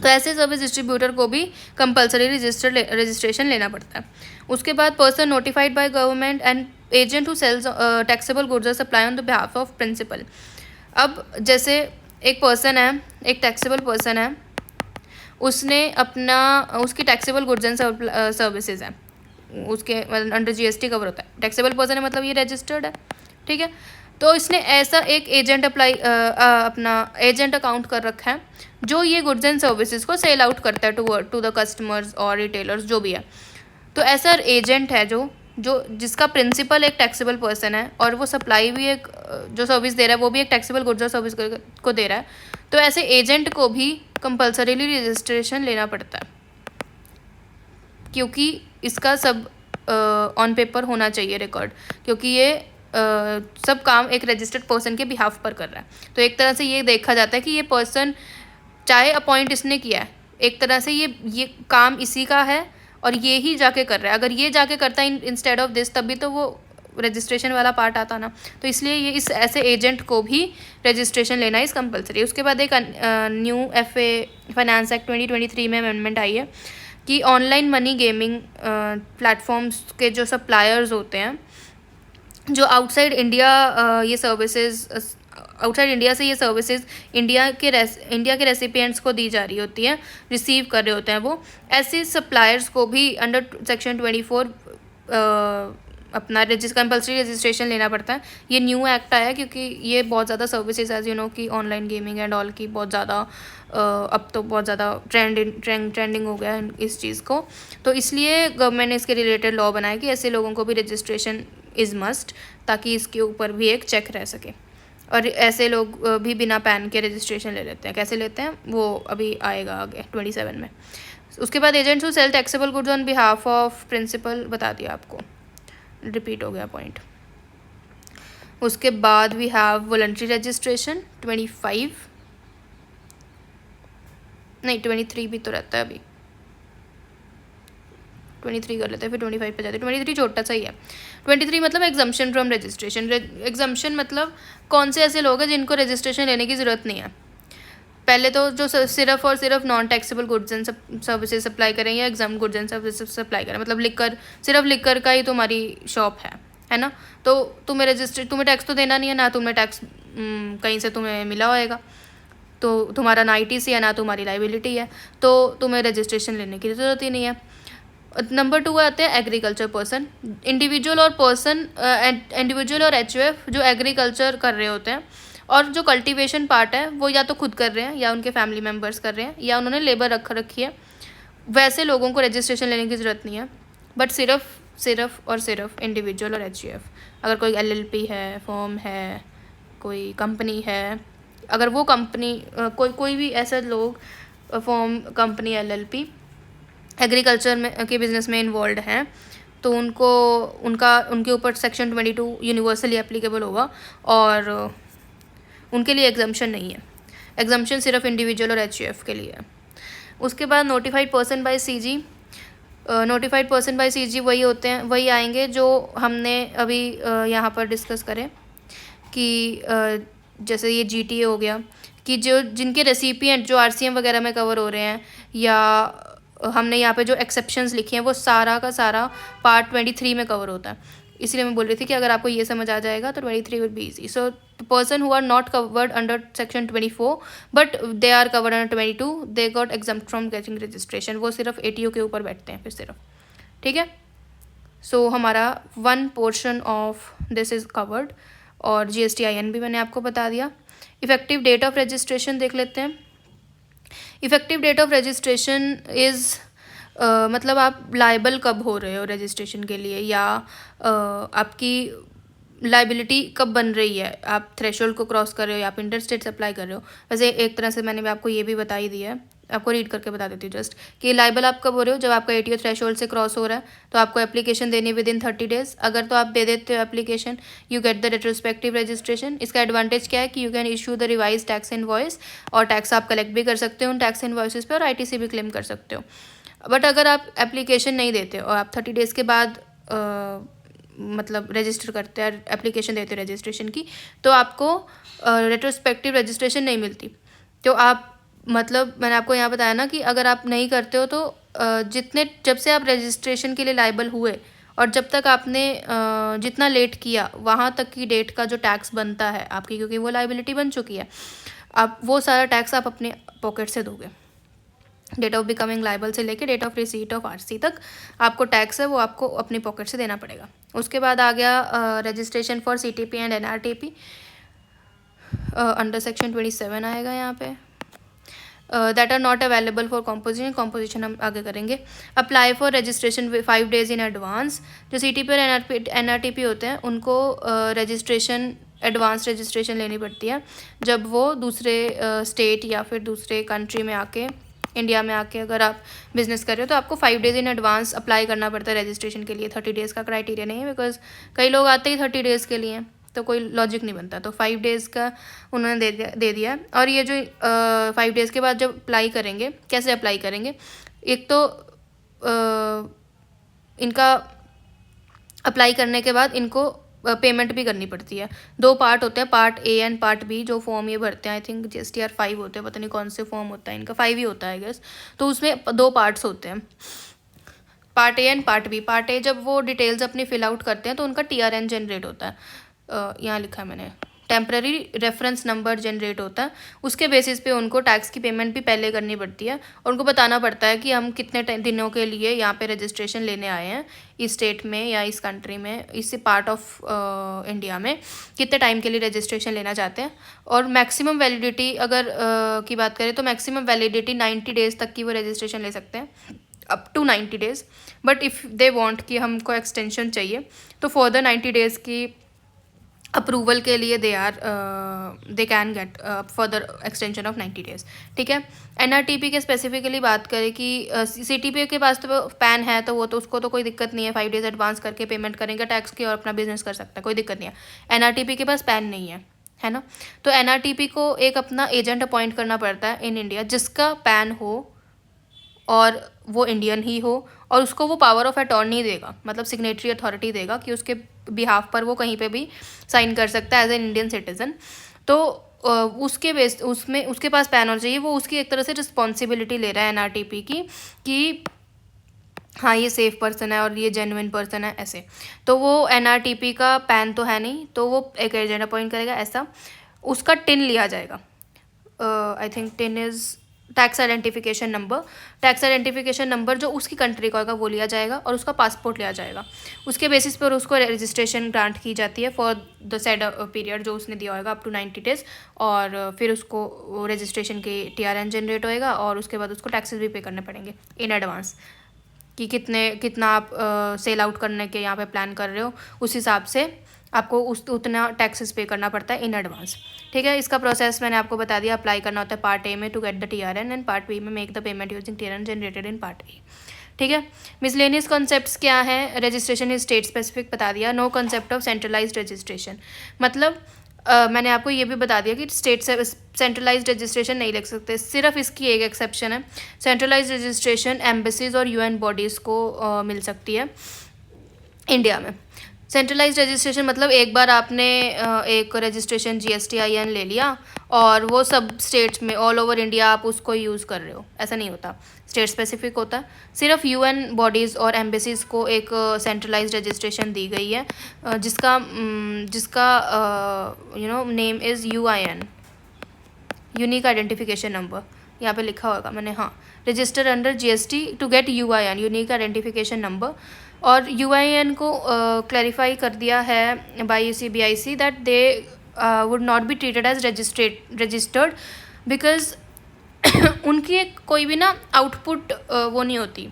तो ऐसे सर्विस डिस्ट्रीब्यूटर को भी कंपलसरी रजिस्ट्रेशन लेना पड़ता है। उसके बाद person notified by government and agent who sells taxable goods are supply on the behalf of principal. अब जैसे एक पर्सन है, एक टैक्सेबल पर्सन है, उसने उसकी टैक्सेबल गुड्स एंड सर्विसेज हैं, उसके अंडर GST कवर होता है। टैक्सेबल पर्सन है मतलब ये रजिस्टर्ड है, ठीक है। तो इसने ऐसा एक एजेंट अपना एजेंट अकाउंट कर रखा है जो ये गुड्स एंड सर्विसेज को सेल आउट करता है टू द कस्टमर्स और रिटेलर्स जो भी है। तो ऐसा एजेंट है जो जो जिसका प्रिंसिपल एक टैक्सेबल पर्सन है और वो सप्लाई भी एक जो सर्विस दे रहा है वो भी एक टैक्सेबल गुड्स और सर्विस को दे रहा है। तो ऐसे एजेंट को भी कंपल्सरीली रजिस्ट्रेशन लेना पड़ता है, क्योंकि इसका सब ऑन पेपर होना चाहिए रिकॉर्ड, क्योंकि ये सब काम एक रजिस्टर्ड पर्सन के बिहाफ पर कर रहा है। तो एक तरह से ये देखा जाता है कि ये पर्सन चाहे अपॉइंट इसने किया है, एक तरह से ये काम इसी का है और ये ही जाके कर रहा है। अगर ये जाके करता है इंस्टेड ऑफ दिस, तभी तो वो रजिस्ट्रेशन वाला पार्ट आता ना। तो इसलिए ये इस ऐसे एजेंट को भी रजिस्ट्रेशन लेना इस कंपलसरी। उसके बाद एक न्यू FA फाइनेंस एक्ट 2023 में अमेंडमेंट आई है कि ऑनलाइन मनी गेमिंग प्लेटफॉर्म्स के जो सप्लायर्स होते हैं, जो आउटसाइड इंडिया ये सर्विसेज आउटसाइड इंडिया से ये सर्विसेज इंडिया के रेसिपिएंट्स को दी जा रही होती है, रिसीव कर रहे होते हैं वो, ऐसे सप्लायर्स को भी अंडर सेक्शन 24 अपना कंपल्सरी रजिस्ट्रेशन लेना पड़ता है। ये न्यू एक्ट आया है क्योंकि ये बहुत ज़्यादा सर्विसेज एज यू नो कि ऑनलाइन गेमिंग एंड ऑल की बहुत ज़्यादा अब तो बहुत ज़्यादा ट्रेंडिंग हो गया है इस चीज़ को। तो इसलिए गवर्नमेंट ने इसके रिलेटेड लॉ बनाया कि ऐसे लोगों को भी रजिस्ट्रेशन इज़ मस्ट, ताकि इसके ऊपर भी एक चेक रह सके। और ऐसे लोग भी बिना पैन के रजिस्ट्रेशन ले लेते हैं। कैसे लेते हैं वो अभी आएगा आगे 27 में। उसके बाद agents who sell taxable goods on behalf of principal बता दिया आपको, रिपीट हो गया पॉइंट। उसके बाद वी हैव वॉलंटरी रजिस्ट्रेशन 25, नहीं 23 भी तो रहता है, अभी 23 कर लेते हैं, फिर 25 पे जाते हैं। 23 छोटा सा ही है। 23 मतलब एग्जम्पशन फ्रॉम रजिस्ट्रेशन। एग्जम्पशन मतलब कौन से ऐसे लोग हैं जिनको रजिस्ट्रेशन लेने की ज़रूरत नहीं है। पहले तो जो सिर्फ और सिर्फ non taxable goods and services supply करें या exam goods and services supply करें, मतलब सिर्फ लिकर का ही तुम्हारी शॉप है ना, तो तुम्हें टैक्स तो देना नहीं है, ना तुम्हें टैक्स कहीं से तुम्हें मिला होएगा, तो तुम्हारा ना ITC है ना तुम्हारी लाइबिलिटी है, तो तुम्हें रजिस्ट्रेशन लेने की ज़रूरत ही नहीं है। नंबर 2 आते हैं एग्रीकल्चर पर्सन। इंडिविजुअल और HUF जो एग्रीकल्चर कर रहे होते हैं और जो कल्टीवेशन पार्ट है वो या तो खुद कर रहे हैं या उनके फैमिली मेम्बर्स कर रहे हैं या उन्होंने लेबर रखी है, वैसे लोगों को रजिस्ट्रेशन लेने की ज़रूरत नहीं है। बट सिर्फ इंडिविजुअल और HUF, अगर कोई LLP है, फर्म है, कोई कंपनी है, अगर वो कंपनी कोई भी ऐसे लोग फर्म, कंपनी, LLP एग्रीकल्चर में के बिज़नेस में इन्वॉल्व हैं, तो उनके ऊपर सेक्शन 22 यूनिवर्सली एप्लीकेबल होगा और उनके लिए एग्जम्पशन नहीं है। एग्जम्पशन सिर्फ इंडिविजुअल और HUF के लिए है। उसके बाद notified person by CG। Notified person by CG वही आएंगे जो हमने अभी यहाँ पर डिस्कस करें कि जैसे ये GTA हो गया कि जिनके रेसिपिएंट जो RCM वगैरह में कवर हो रहे हैं, या हमने यहाँ पे जो एक्सेप्शंस लिखे हैं वो सारा का सारा पार्ट 23 में कवर होता है। इसलिए मैं बोल रही थी कि अगर आपको ये समझ आ जाएगा तो 23 will be easy. So person who are not covered under section 24 but they are covered under 22 they got exempt from getting registration. वो सिर्फ ATO के ऊपर बैठते हैं फिर सिर्फ, ठीक है। सो हमारा 1 portion of this is covered और GSTIN भी मैंने आपको बता दिया। इफेक्टिव डेट ऑफ रजिस्ट्रेशन देख लेते हैं। Effective date of registration is मतलब आप लाइबल कब हो रहे हो रजिस्ट्रेशन के लिए, या आपकी लाइबिलिटी कब बन रही है, आप थ्रेशोल्ड को क्रॉस कर रहे हो या आप इंटरस्टेट सप्लाई कर रहे हो। वैसे एक तरह से मैंने भी आपको ये भी बता ही दिया है, आपको रीड करके बता देती हूँ जस्ट कि लाइबल आप कब हो रहे हो, जब आपका ATO थ्रेशोल्ड से क्रॉस हो रहा है तो आपको एप्लीकेशन देनी विदिन 30 डेज। अगर तो आप दे देते हो application, you get the retrospective registration. इसका एडवांटेज क्या है कि you can issue the revise tax invoice और टैक्स आप कलेक्ट भी कर सकते हो उन टैक्स इनवॉइसेस पे और ITC भी क्लेम कर सकते हो। बट अगर आप एप्लीकेशन नहीं देते और आप 30 डेज़ के बाद मतलब रजिस्टर करते हैं, एप्लीकेशन देते हो रजिस्ट्रेशन की, तो आपको रेट्रोस्पेक्टिव रजिस्ट्रेशन नहीं मिलती। तो आप मतलब मैंने आपको यहाँ बताया ना कि अगर आप नहीं करते हो तो जब से आप रजिस्ट्रेशन के लिए लाइबल हुए और जब तक आपने जितना लेट किया वहाँ तक की डेट का जो टैक्स बनता है आपकी, क्योंकि वो लाइबिलिटी बन चुकी है, आप वो सारा टैक्स आप अपने पॉकेट से दोगे। डेट ऑफ बिकमिंग लाइबल से लेके date of receipt of RC तक आपको टैक्स है वो आपको अपनी पॉकेट से देना पड़ेगा। उसके बाद आ गया registration for CTP and NRTP under section 27 आएगा यहाँ पे। That are not available for composition हम आगे करेंगे। Apply for registration 5 days in advance. जो सीटीपी और एनआरटीपी होते हैं उनको रजिस्ट्रेशन एडवांस रजिस्ट्रेशन लेनी पड़ती है जब वो दूसरे स्टेट या फिर दूसरे कंट्री में आके इंडिया में आके अगर आप बिज़नेस कर रहे हो तो आपको 5 days इन एडवांस अप्लाई करना पड़ता है रजिस्ट्रेशन के लिए। 30 days का क्राइटेरिया नहीं है, बिकॉज कई लोग आते ही 30 days के लिए तो कोई लॉजिक नहीं बनता। तो 5 days का उन्होंने दे दिया। और ये जो 5 days के बाद जब अप्लाई करेंगे, कैसे अप्लाई करेंगे, एक तो इनका अप्लाई करने के बाद इनको पेमेंट भी करनी पड़ती है। 2 पार्ट होते हैं, part A and part B. जो फॉर्म ये भरते हैं आई थिंक GSTR 5 होते हैं, पता नहीं कौन से फॉर्म होता है इनका, 5 ही होता है आई गेस। तो उसमें 2 पार्ट्स होते हैं, part A and part B. Part A जब वो डिटेल्स अपनी फिल आउट करते हैं तो उनका TRN जनरेट होता है, यहाँ लिखा है मैंने, टेम्पररी रेफरेंस नंबर जनरेट होता है। उसके बेसिस पे उनको टैक्स की पेमेंट भी पहले करनी पड़ती है और उनको बताना पड़ता है कि हम कितने दिनों के लिए यहाँ पे रजिस्ट्रेशन लेने आए हैं इस स्टेट में या इस कंट्री में, इस पार्ट ऑफ इंडिया में कितने टाइम के लिए रजिस्ट्रेशन लेना चाहते हैं। और मैक्सिमम वैलिडिटी अगर की बात करें तो मैक्सिमम वैलिडिटी 90 days तक की वो रजिस्ट्रेशन ले सकते हैं, up to 90 days। But if they want कि हमको एक्सटेंशन चाहिए तो फॉर द 90 days की अप्रूवल के लिए they can get further extension of 90 days। ठीक है। एनआरटीपी के स्पेसिफिकली बात करें कि सीटीपी के पास तो पैन है तो वो तो उसको तो कोई दिक्कत नहीं है, 5 days एडवांस करके पेमेंट करेंगे टैक्स की और अपना बिजनेस कर सकता है, कोई दिक्कत नहीं है। एनआरटीपी के पास पैन नहीं है ना। तो एनआरटीपी को एक अपना एजेंट अपॉइंट करना पड़ता है इन इंडिया जिसका पैन हो और वो इंडियन ही हो, और उसको वो पावर ऑफ अटॉर्नी देगा, मतलब सिग्नेटरी अथॉरिटी देगा कि उसके बिहाफ पर वो कहीं पे भी साइन कर सकता है एज एन इंडियन सिटीजन। तो उसके बेस उसमें उसके पास पैन होना चाहिए। वो उसकी एक तरह से रिस्पॉन्सिबिलिटी ले रहा है एनआरटीपी की कि हाँ ये सेफ पर्सन है और ये जेन्युइन पर्सन है ऐसे। तो वो एनआरटीपी का पैन तो है नहीं, तो वो एक एजेंट अपॉइंट करेगा ऐसा। उसका टिन लिया जाएगा, I think tin is tax identification number. Tax identification number जो उसकी कंट्री का होगा वो लिया जाएगा और उसका पासपोर्ट लिया जाएगा। उसके बेसिस पर उसको रजिस्ट्रेशन ग्रांट की जाती है फॉर द सेड पीरियड जो उसने दिया होगा अप टू 90 days। और फिर उसको रजिस्ट्रेशन के TRN जनरेट होएगा और उसके बाद उसको टैक्सेस भी पे करने पड़ेंगे इन एडवांस कि कितना आप सेल आउट करने के यहाँ पे प्लान कर रहे हो, उस हिसाब से आपको उतना टैक्सेस पे करना पड़ता है इन एडवांस। ठीक है। इसका प्रोसेस मैंने आपको बता दिया। अप्लाई करना होता है पार्ट ए में to get the TRN and part B में make the payment using TRN generated in part A. ठीक है। मिसलेनियस कॉन्सेप्ट्स क्या है, रजिस्ट्रेशन इज स्टेट स्पेसिफिक बता दिया। No concept of centralised registration, मतलब मैंने आपको ये भी बता दिया कि स्टेट से सेंट्रलाइज्ड रजिस्ट्रेशन नहीं लिख सकते। सिर्फ इसकी एक एक्सेप्शन है, सेंट्रलाइज्ड रजिस्ट्रेशन एम्बेसीज और UN बॉडीज़ को मिल सकती है इंडिया में। सेंट्रलाइज्ड रजिस्ट्रेशन मतलब एक बार आपने एक रजिस्ट्रेशन GSTIN ले लिया और वो सब स्टेट्स में ऑल ओवर इंडिया आप उसको यूज़ कर रहे हो, ऐसा नहीं होता, स्टेट स्पेसिफिक होता है। सिर्फ UN बॉडीज़ और एम्बेसीज को एक सेंट्रलाइज्ड रजिस्ट्रेशन दी गई है जिसका name is UIN, unique identification number, यहाँ पे लिखा होगा मैंने, हाँ, register under GST to get UIN, unique identification number. और UIN को क्लैरिफाई कर दिया है by CBIC that they would not be treated as registered because उनकी एक कोई भी ना आउटपुट वो नहीं होती,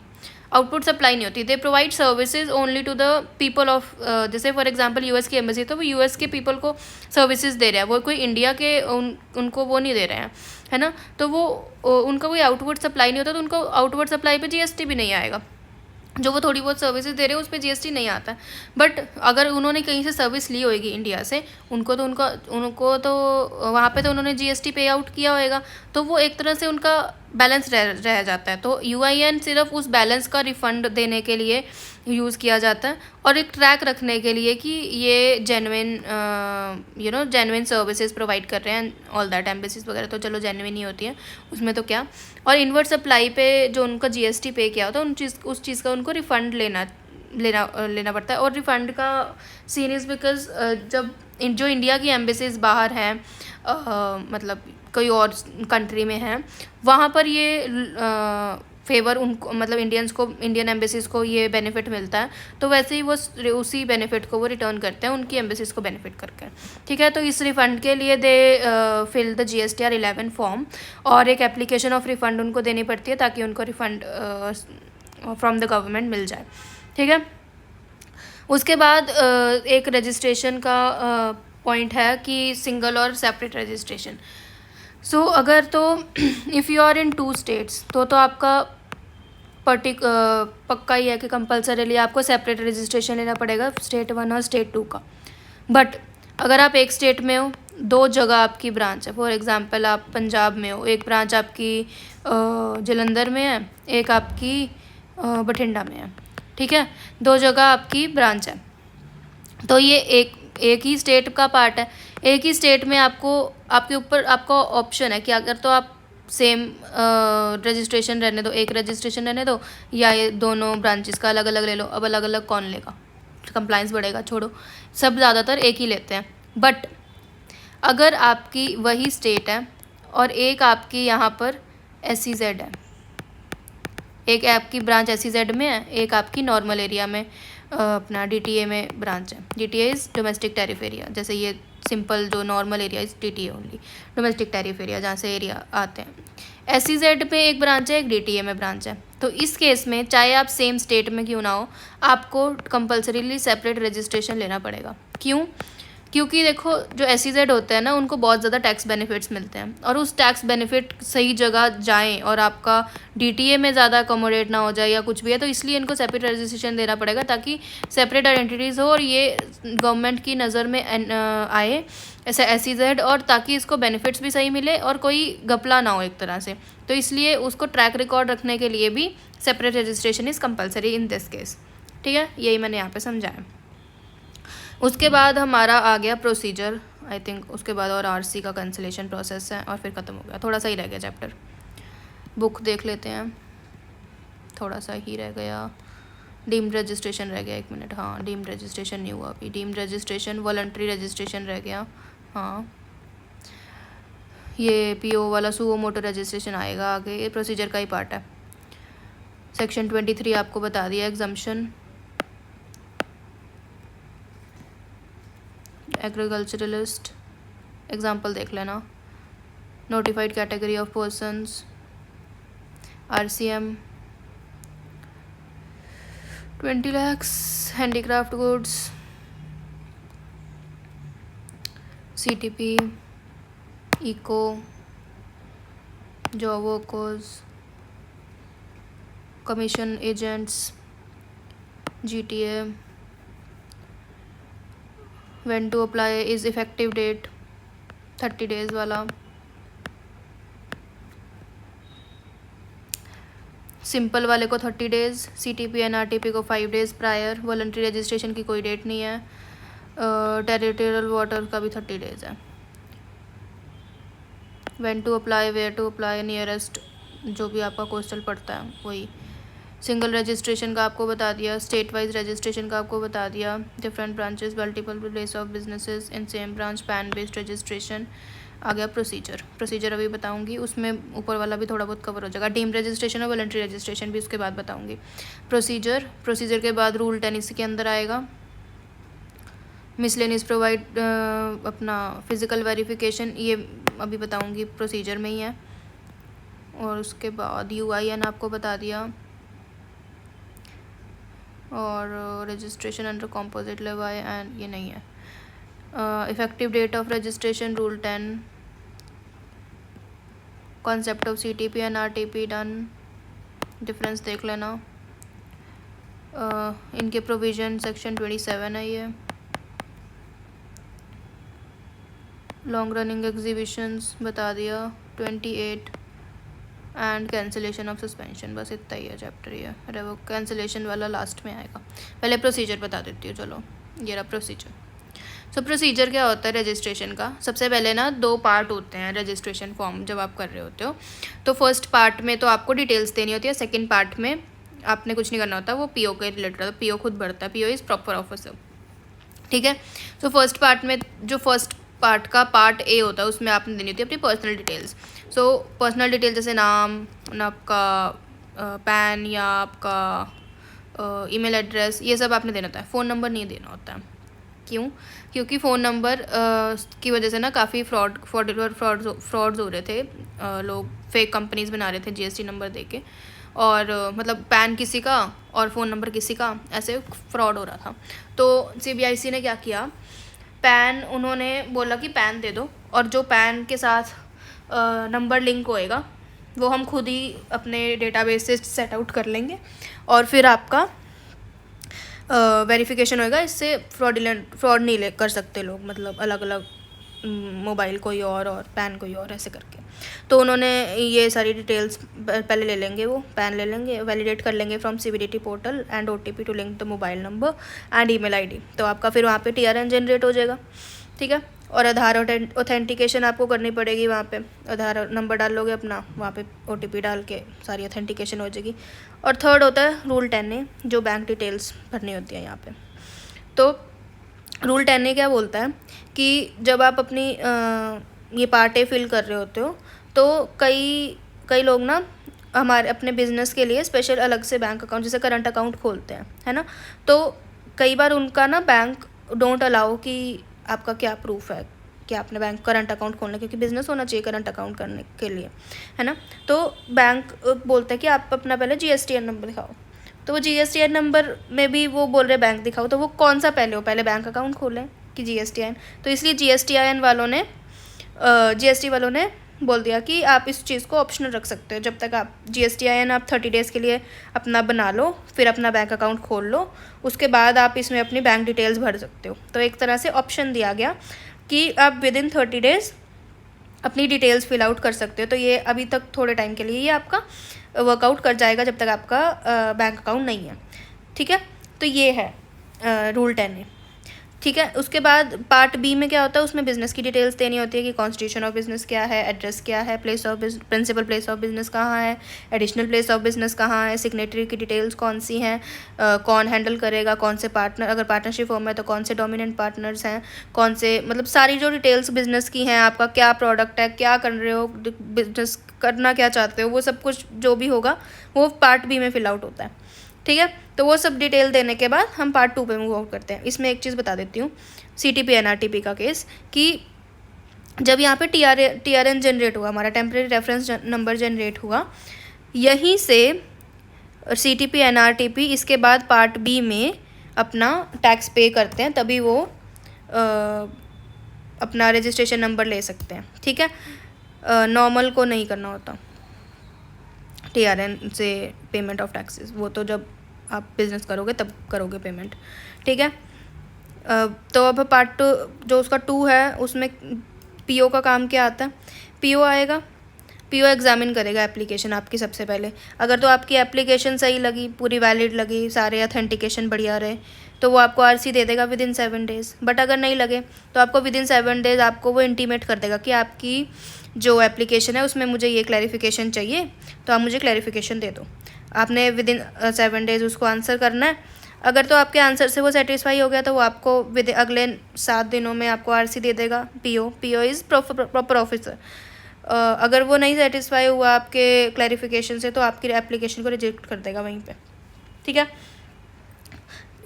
आउटपुट सप्लाई नहीं होती। They provide services only to the people of, जैसे फॉर एग्जांपल US की एम्बेसी तो वो US के पीपल को सर्विसेज दे रहा है, वो कोई इंडिया के उनको वो नहीं दे रहे हैं, है ना। तो वो उनका कोई आउटपुट सप्लाई नहीं होता, तो उनको आउटपुट सप्लाई पे GST भी नहीं आएगा। जो वो थोड़ी बहुत सर्विसेज दे रहे हैं उस पर GST नहीं आता है। बट अगर उन्होंने कहीं से सर्विस ली होगी इंडिया से, उनको तो वहाँ पे तो उन्होंने GST पे आउट किया होएगा, तो वो एक तरह से उनका बैलेंस रह जाता है। तो UIN सिर्फ उस बैलेंस का रिफंड देने के लिए यूज़ किया जाता है और एक ट्रैक रखने के लिए कि ये जेन्युइन सर्विसेज प्रोवाइड कर रहे हैं। ऑल दैट एम्बेसीज वगैरह तो चलो जेन्युइन ही होती है, उसमें तो क्या। और इनवर्ट सप्लाई पे जो उनका GST पे किया होता है उस चीज़ का उनको रिफ़ंड लेना पड़ता है। और रिफ़ंड का सीन इज़ बिकॉज जब जो इंडिया की एम्बेसीज बाहर हैं, मतलब कोई और कंट्री में है, वहाँ पर ये फेवर उनको, मतलब इंडियंस को, इंडियन एम्बेसीज को ये बेनिफिट मिलता है, तो वैसे ही वो उसी बेनिफिट को वो रिटर्न करते हैं उनकी एम्बेसीज को बेनिफिट करके। ठीक है, तो इस रिफ़ंड के लिए दे फिल द GSTR 11 फॉर्म, और एक एप्लीकेशन ऑफ रिफ़ंड उनको देनी पड़ती है ताकि उनको रिफ़ंड फ्रॉम द गवर्नमेंट मिल जाए। ठीक है, उसके बाद एक रजिस्ट्रेशन का पॉइंट है कि सिंगल और सेपरेट रजिस्ट्रेशन। सो अगर तो if you are in 2 states, तो आपका पक्का ही है कि कंपल्सरीली आपको सेपरेट रजिस्ट्रेशन लेना पड़ेगा, स्टेट 1 और स्टेट 2 का। बट अगर आप एक स्टेट में हो, 2 जगह आपकी ब्रांच है, फॉर एग्जांपल आप पंजाब में हो, एक ब्रांच आपकी जलंधर में है, एक आपकी बठिंडा में है। ठीक है, 2 जगह आपकी ब्रांच है, तो ये एक ही स्टेट का पार्ट है। एक ही स्टेट में आपको, आपके ऊपर आपका ऑप्शन है कि अगर तो आप सेम रजिस्ट्रेशन रहने दो, एक रजिस्ट्रेशन रहने दो, या ये दोनों ब्रांचेस का अलग अलग ले लो। अब अलग अलग कौन लेगा, कंप्लाइंस बढ़ेगा, छोड़ो, सब ज़्यादातर एक ही लेते हैं। बट अगर आपकी वही स्टेट है और एक आपकी यहाँ पर SEZ है, एक आपकी ब्रांच SEZ में है, एक आपकी नॉर्मल एरिया में अपना DTA में ब्रांच है। DTA is domestic tariff area, जैसे ये सिंपल जो normal area is DTA only, domestic tariff area जहाँ से एरिया आते हैं। SEZ पे एक ब्रांच है, एक DTA में ब्रांच है। तो इस केस में चाहे आप सेम स्टेट में क्यों ना हो, आपको कंपल्सरीली सेपरेट रजिस्ट्रेशन लेना पड़ेगा। क्यों? क्योंकि देखो, जो SEZ होते हैं ना, उनको बहुत ज़्यादा टैक्स बेनिफिट्स मिलते हैं, और उस टैक्स बेनिफिट सही जगह जाएं और आपका DTA में ज़्यादा अकोमोडेट ना हो जाए या कुछ भी है, तो इसलिए इनको सेपरेट रजिस्ट्रेशन देना पड़ेगा ताकि सेपरेट आइडेंटिटीज़ हो और ये गवर्नमेंट की नज़र में आए ऐसा SEZ, और ताकि इसको बेनिफिट्स भी सही मिले और कोई घपला ना हो एक तरह से। तो इसलिए उसको ट्रैक रिकॉर्ड रखने के लिए भी separate registration is compulsory in this case. ठीक है, यही मैंने यहाँ पे समझाया। उसके बाद हमारा आ गया प्रोसीजर, आई थिंक उसके बाद और RC का कैंसिलेशन प्रोसेस है, और फिर ख़त्म हो गया। थोड़ा सा ही रह गया चैप्टर, बुक देख लेते हैं, थोड़ा सा ही रह गया। डीम्ड रजिस्ट्रेशन रह गया, 1 मिनट, हाँ डीम्ड रजिस्ट्रेशन नहीं हुआ अभी। डीम्ड रजिस्ट्रेशन, वॉलंटरी रजिस्ट्रेशन रह गया, हाँ ये PO वाला सुओ मोटो रजिस्ट्रेशन आएगा आगे, ये प्रोसीजर का ही पार्ट है। सेक्शन 23 आपको बता दिया, एग्जम्पशन। एग्रीकल्चरलिस्ट एग्जाम्पल देख लेना। Notified category of persons, RCM 20 lakhs, handicraft goods, CTP, ECO, job workers, commission agents, GTA। When to apply is effective date 30 days वाला। सिंपल वाले को 30 डेज़, CTP एंड RTP को 5 days prior. Voluntary registration की कोई date नहीं है। Territorial water का भी 30 डेज़ है। When to apply, where to apply, nearest जो भी आपका कोस्टल पड़ता है वही। सिंगल रजिस्ट्रेशन का आपको बता दिया, स्टेट वाइज रजिस्ट्रेशन का आपको बता दिया, different branches, multiple place of businesses in same branch, PAN based registration. आ गया प्रोसीजर अभी बताऊंगी, उसमें ऊपर वाला भी थोड़ा बहुत कवर हो जाएगा। डीम रजिस्ट्रेशन और वॉलंटरी रजिस्ट्रेशन भी उसके बाद बताऊंगी। प्रोसीजर के बाद रूल 10 इसी के अंदर आएगा। मिसलेनियस प्रोवाइड अपना फिज़िकल वेरिफिकेशन, ये अभी बताऊंगी, प्रोसीजर में ही है। और उसके बाद UIN आपको बता दिया, और registration under composite levy and ये नहीं है। Effective date of registration rule 10, concept of CTP and RTP done, difference देख लेना। इनके प्रोविजन सेक्शन 27 है ये। लॉन्ग रनिंग एग्जीबिशंस बता दिया 28, एंड कैंसिलेशन ऑफ सस्पेंशन, बस इतना ही है चैप्टर ये। अरे वो कैंसिलेशन वाला लास्ट में आएगा, पहले प्रोसीजर बता देती हूँ। चलो ये रहा प्रोसीजर। सो प्रोसीजर क्या होता है रजिस्ट्रेशन का? सबसे पहले ना 2 पार्ट होते हैं रजिस्ट्रेशन फॉर्म जब आप कर रहे होते हो। तो फर्स्ट पार्ट में तो आपको डिटेल्स देनी होती है, सेकेंड पार्ट में आपने कुछ नहीं करना होता, वो PO के रिलेटेड होता है। PO खुद भरता है, PO इज़ प्रॉपर ऑफिसर। ठीक है, तो फर्स्ट पार्ट में जो फर्स्ट पार्ट का पार्ट ए होता है, उसमें आपने देनी होती है अपनी personal details. So personal detail जैसे नाम, आपका पैन या आपका ईमेल एड्रेस, ये सब आपने देना होता है। फ़ोन नंबर नहीं देना होता है। क्यों? क्योंकि फ़ोन नंबर की वजह से ना काफ़ी फ्रॉड्स हो रहे थे। लोग फेक कंपनीज बना रहे थे जीएसटी नंबर दे के, और मतलब पैन किसी का और फ़ोन नंबर किसी का, ऐसे फ्रॉड हो रहा था। तो सीबीआईसी ने क्या किया, पैन उन्होंने बोला कि पैन दे दो, और जो पैन के साथ नंबर लिंक होएगा वो हम खुद ही अपने डेटाबेस से सेट आउट कर लेंगे, और फिर आपका वेरिफिकेशन होएगा। इससे फ्रॉड नहीं कर सकते लोग, मतलब अलग अलग मोबाइल कोई और पैन कोई और, ऐसे करके। तो उन्होंने ये सारी डिटेल्स पहले ले लेंगे, वो पैन ले लेंगे, वैलिडेट कर लेंगे from CBDT portal and OTP to link the mobile number and email ID. तो आपका फिर वहाँ पे टीआरएन जनरेट हो जाएगा, ठीक है। और आधार ऑथेंटिकेशन आपको करनी पड़ेगी, वहाँ पे आधार नंबर डाल लोगे अपना, वहाँ पे ओटीपी डाल के सारी ऑथेंटिकेशन हो जाएगी। और थर्ड होता है रूल 10A, जो बैंक डिटेल्स भरनी होती है यहाँ पे। तो रूल 10A क्या बोलता है कि जब आप अपनी ये पार्ट ए फिल कर रहे होते हो, तो कई लोग ना हमारे अपने बिजनेस के लिए स्पेशल अलग से बैंक अकाउंट, जैसे करंट अकाउंट खोलते हैं, है ना। तो कई बार उनका ना बैंक डोंट अलाउ कि आपका क्या प्रूफ है कि आपने बैंक करंट अकाउंट खोलना, क्योंकि बिजनेस होना चाहिए करंट अकाउंट करने के लिए, है ना। तो बैंक बोलता है कि आप अपना पहले जीएसटीएन नंबर दिखाओ। तो वो जीएसटीएन नंबर में भी वो बोल रहे बैंक दिखाओ, तो वो कौन सा पहले हो, पहले बैंक अकाउंट खोलें कि जीएसटीएन। तो इसलिए जीएसटी वालों ने बोल दिया कि आप इस चीज़ को ऑप्शनल रख सकते हो, जब तक आप जीएसटीआईएन आप 30 डेज़ के लिए अपना बना लो, फिर अपना बैंक अकाउंट खोल लो, उसके बाद आप इसमें अपनी बैंक डिटेल्स भर सकते हो। तो एक तरह से ऑप्शन दिया गया कि आप विद इन 30 डेज़ अपनी डिटेल्स फिल आउट कर सकते हो। तो ये अभी तक थोड़े टाइम के लिए ये आपका वर्कआउट कर जाएगा, जब तक आपका बैंक अकाउंट नहीं है, ठीक है। तो ये है रूल 10A, ठीक है। उसके बाद पार्ट बी में क्या होता है, उसमें बिजनेस की डिटेल्स देनी होती है कि कॉन्स्टिट्यूशन ऑफ बिजनेस क्या है, एड्रेस क्या है, प्रिंसिपल प्लेस ऑफ बिजनेस कहाँ है, एडिशनल प्लेस ऑफ बिजनेस कहाँ है, सिग्नेटरी की डिटेल्स कौन सी हैं, कौन हैंडल करेगा, कौन से पार्टनर, अगर पार्टनरशिप फॉर्म है तो कौन से डोमिनेंट पार्टनर्स हैं, कौन से, मतलब सारी जो डिटेल्स बिजनेस की हैं, आपका क्या प्रोडक्ट है, क्या कर रहे हो, बिजनेस करना क्या चाहते हो, वो सब कुछ जो भी होगा वो पार्ट बी में फिल आउट होता है, ठीक है। तो वो सब डिटेल देने के बाद हम पार्ट 2 पे मूव आउट करते हैं। इसमें एक चीज़ बता देती हूँ, सीटीपी एनआरटीपी का केस, कि जब यहाँ पे टीआरएन जनरेट हुआ, हमारा टेम्परेरी रेफरेंस नंबर जनरेट हुआ, यहीं से सीटीपी एनआरटीपी इसके बाद पार्ट बी में अपना टैक्स पे करते हैं, तभी वो अपना रजिस्ट्रेशन नंबर ले सकते हैं, ठीक है। नॉर्मल को नहीं करना होता टीआरएन से पेमेंट ऑफ टैक्सेस, वो तो जब आप बिज़नेस करोगे तब करोगे पेमेंट, ठीक है। तो अब पार्ट जो उसका 2 है, उसमें पीओ का काम क्या आता है। पीओ आएगा, पीओ एग्जामिन करेगा एप्लीकेशन आपकी सबसे पहले। अगर तो आपकी एप्लीकेशन सही लगी, पूरी वैलिड लगी, सारे ऑथेंटिकेशन बढ़िया रहे, तो वो आपको आरसी दे देगा विद इन 7 डेज़। बट अगर नहीं लगे तो आपको विद इन 7 डेज़ आपको वो इंटीमेट कर देगा कि आपकी जो एप्लीकेशन है उसमें मुझे ये क्लैरिफिकेशन चाहिए, तो आप मुझे क्लैरिफिकेशन दे दो। आपने विद इन 7 डेज़ उसको आंसर करना है। अगर तो आपके आंसर से वो सेटिस्फाई हो गया तो वो आपको विद अगले 7 दिनों में आपको आरसी दे देगा। PO is proper officer. अगर वो नहीं सेटिस्फाई हुआ आपके क्लैरिफिकेशन से, तो आपकी एप्लीकेशन को रिजेक्ट कर देगा वहीं पे, ठीक है।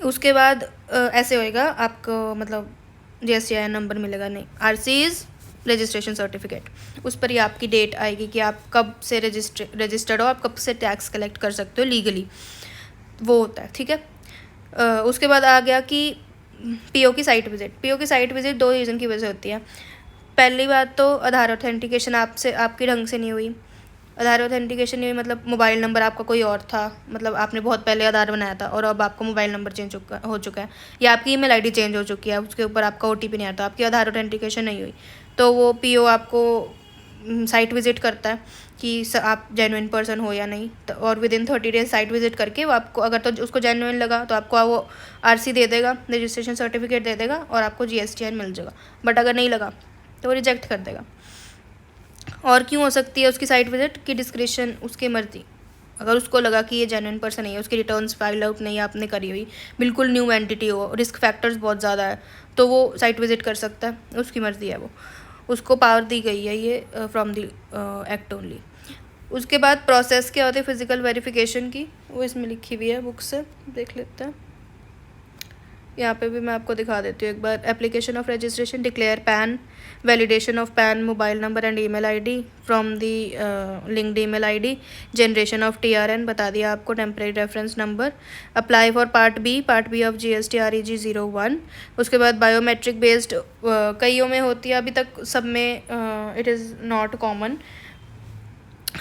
उसके बाद ऐसे होएगा, आपको मतलब जीएसटीआईएन नंबर मिलेगा नहीं, आरसी इज़ रजिस्ट्रेशन सर्टिफिकेट, उस पर ही आपकी डेट आएगी कि आप कब से रजिस्टर्ड हो, आप कब से टैक्स कलेक्ट कर सकते हो लीगली, वो होता है, ठीक है। उसके बाद आ गया कि पीओ की साइट विजिट। पीओ की साइट विजिट 2 रीज़न की वजह से होती है। पहली बात तो आधार ऑथेंटिकेशन आपकी ढंग से नहीं हुई। आधार ऑथेंटिकेशन नहीं हुई मतलब मोबाइल नंबर आपका कोई और था, मतलब आपने बहुत पहले आधार बनाया था और अब आपका मोबाइल नंबर चेंज हो चुका है, या आपकी ईमेल आईडी चेंज हो चुकी है, उसके ऊपर आपका ओटीपी नहीं आता, आपकी आधार ऑथेंटिकेशन नहीं हुई, तो वो पीओ आपको साइट विजिट करता है कि आप जेन्युइन पर्सन हो या नहीं। तो और with in 30 days site visit करके वो आपको, अगर तो उसको जेन्युइन लगा तो आपको वो आरसी दे देगा, रजिस्ट्रेशन सर्टिफिकेट दे देगा और आपको जीएसटीआईएन मिल जाएगा। बट अगर नहीं लगा तो वो रिजेक्ट कर देगा। और क्यों हो सकती है उसकी साइट विजिट की डिस्क्रिप्शन, उसकी मर्जी, अगर उसको लगा कि ये जेन्युइन पर्सन नहीं है, उसकी रिटर्न्स फाइल आउट नहीं आपने करी हुई, बिल्कुल न्यू एंटिटी हो, रिस्क फैक्टर्स बहुत ज़्यादा है, तो वो साइट विजिट कर सकता है, उसकी मर्ज़ी है, वो उसको पावर दी गई है ये फ्रॉम द एक्ट ओनली। उसके बाद प्रोसेस क्या होती है फिजिकल वेरिफिकेशन की, वो इसमें लिखी हुई है, बुक से देख लेते हैं। यहाँ पे भी मैं आपको दिखा देती हूँ एक बार। Application of registration, declare PAN, validation of PAN, mobile number and email ID from the linked email ID, generation of TRN बता दिया आपको, temporary reference number, apply for part B of GST REG 01। उसके बाद biometric based कईयों में होती है, अभी तक सब में it is not common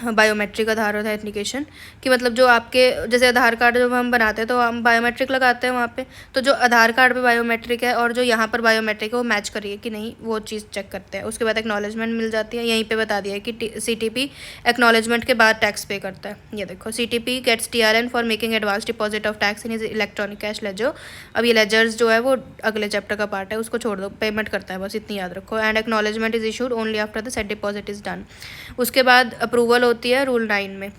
biometric Aadhaar authentication कि मतलब जो आपके जैसे आधार कार्ड जब हम बनाते हैं तो हम बायोमेट्रिक लगाते हैं वहाँ पे, तो जो आधार कार्ड पे बायोमेट्रिक है और जो यहाँ पर बायोमेट्रिक है वो मैच करिए कि नहीं, वो चीज़ चेक करते हैं। उसके बाद एक्नॉलेजमेंट मिल जाती है, यहीं पे बता दिया है कि CTP एक्नॉलेजमेंट के बाद टैक्स पे करता है। ये देखो, CTP gets TRN for making advance deposit of tax in is electronic cash ledger. अब ये लेजर्स जो है वो अगले चैप्टर का पार्ट है, उसको छोड़ दो, पेमेंट करता है बस, इतनी याद रखो। And acknowledgement is issued only after the set deposit is done. उसके बाद अप्रूवल होती है रूल 9 में।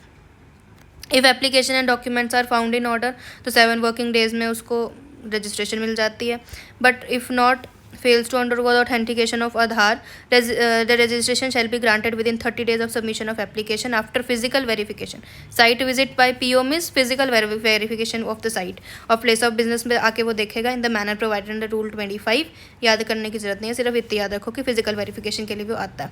If application and documents are found in order, तो 7 वर्किंग डेज में उसको रजिस्ट्रेशन मिल जाती है। But if not fails to undergo the authentication of Aadhaar, the registration shall be granted within 30 days of submission of application after physical verification. Site visit by PO means physical verification of the site और place of business में आके वो देखेगा in the manner provided under Rule 25। याद करने की जरूरत नहीं है, सिर्फ इतना याद रखो कि physical verification के लिए वो आता है।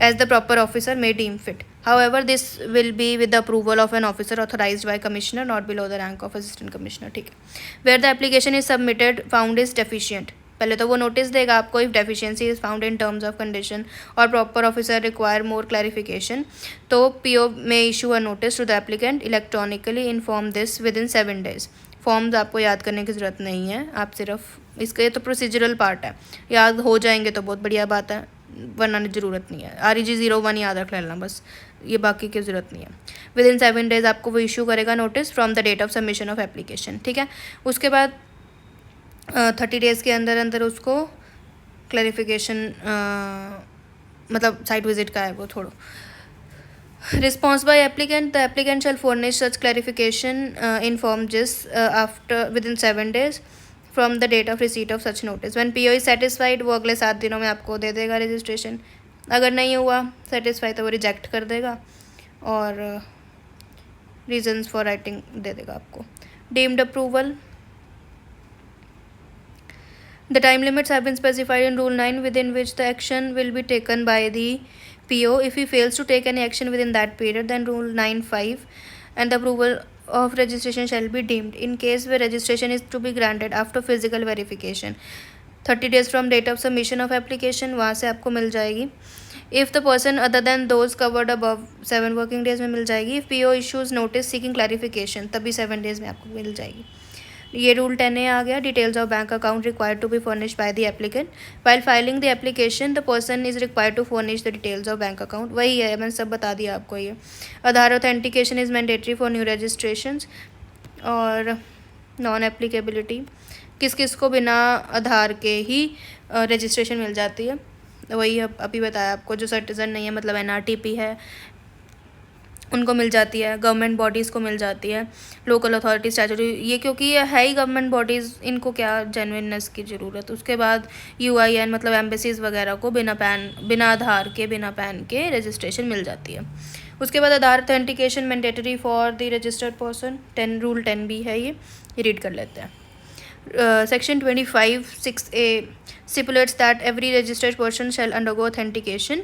As the proper officer may deem fit. However, this will be with the approval of an officer authorized by commissioner, not below the rank of assistant commissioner, ठीक है। Where the application is submitted found is deficient, पहले तो वो notice देगा आपको, if deficiency is found in terms of condition और proper officer require more clarification, तो PO में issue a notice to the applicant electronically inform this within 7 days। Forms आपको याद करने की ज़रूरत नहीं है, आप सिर्फ इसका, ये तो प्रोसीजरल पार्ट है, याद हो जाएंगे तो बहुत बढ़िया बात है, वरना ज़रूरत नहीं है। REG 01 याद रख लेना बस, ये बाकी की ज़रूरत नहीं है। विद इन 7 days आपको वो इशू करेगा notice from the date of submission of application, ठीक है। उसके बाद 30 days के अंदर अंदर उसको क्लैरिफिकेशन मतलब साइट विजिट का है वो छोड़ो। Response by applicant, the applicant shall furnish such clarification inform जिस after within 7 days from the date of receipt of such notice. When PO is satisfied, वो अगले 7 दिनों में आपको दे देगा रजिस्ट्रेशन। अगर नहीं हुआ सेटिस्फाई तो वो रिजेक्ट कर देगा और रीजंस फॉर राइटिंग दे देगा आपको। Deemed approval, the time limits have been specified in Rule 9 within which the action will be taken by the PO. If he fails to take any action within that period, then Rule 9(5) and the approval of registration shall be deemed. In case where registration is to be granted after physical verification, 30 days from date of submission of application, वहाँ से आपको मिल जाएगी। If the person other than those covered above 7 working days में मिल जाएगी। If PO issues notice seeking clarification, तभी 7 days में आपको मिल जाएगी। ये रूल 10A आ गया। Details of bank account required to be furnish by the applicant while filing the application, the person is required to furnish the details of bank account. वही है, मैंने सब बता दिया आपको। ये Aadhaar authentication is mandatory for new registrations. और non applicability, किस किस को बिना आधार के ही रजिस्ट्रेशन मिल जाती है, वही अभी बताया आपको। जो सिटीजन नहीं है, मतलब NRTP है, उनको मिल जाती है। गवर्नमेंट बॉडीज़ को मिल जाती है। लोकल अथॉरिटी स्टैट्यूटरी, ये क्योंकि ये है ही गवर्नमेंट बॉडीज़, इनको क्या जेन्युइननेस की ज़रूरत। उसके बाद UIN मतलब एम्बेसीज़ वगैरह को बिना आधार के, बिना पैन के रजिस्ट्रेशन मिल जाती है। उसके बाद Aadhaar authentication mandatory for the registered person, Rule 10B है ये रीड कर लेते हैं। Section 25(6)(a) stipulates that every registered person shall undergo authentication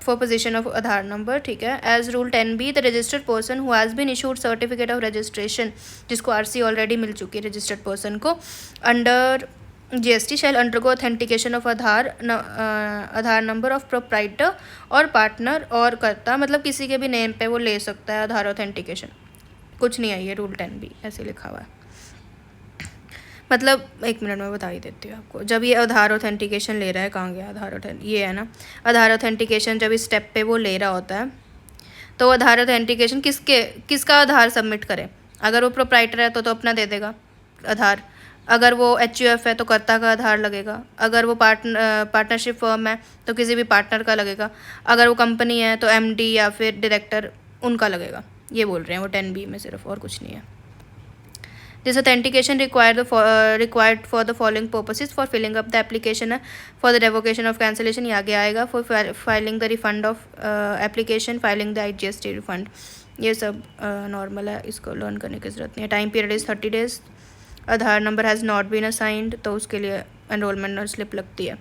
for possession of Aadhaar number, ठीक है। As Rule 10B, the registered person who has been issued certificate of registration, जिसको RC already मिल चुकी है registered person को, under GST shall undergo authentication of Aadhaar number of proprietor और partner और कर्ता, मतलब किसी के भी नेम पे वो ले सकता है आधार ऑथेंटिकेशन। कुछ नहीं है ये Rule 10B ऐसे लिखा हुआ है। मतलब 1 मिनट में बता ही देती हूँ आपको। जब ये आधार ऑथेंटिकेशन ले रहा है, कहाँ गया आधार ये है ना, आधार ऑथेंटिकेशन जब इस स्टेप पे वो ले रहा होता है, तो आधार ऑथेंटिकेशन किसका आधार सबमिट करे। अगर वो प्रोप्राइटर है तो अपना दे देगा आधार, अगर वो HUF है तो कर्ता का आधार लगेगा, अगर वो पार्टनरशिप फर्म है तो किसी भी पार्टनर का लगेगा, अगर वो कंपनी है तो MD या फिर डायरेक्टर उनका लगेगा। ये बोल रहे हैं वो 10B में सिर्फ, और कुछ नहीं है. This authentication required for the following purposes: for filling up the application, for the revocation of cancellation, ये आगे आएगा, for filing the refund of application, filing the IGST refund. ये सब नॉर्मल है, इसको लर्न करने की ज़रूरत नहीं है. Time period is 30 days. Aadhaar number has not been assigned, तो उसके लिए एनरोलमेंट स्लिप लगती है.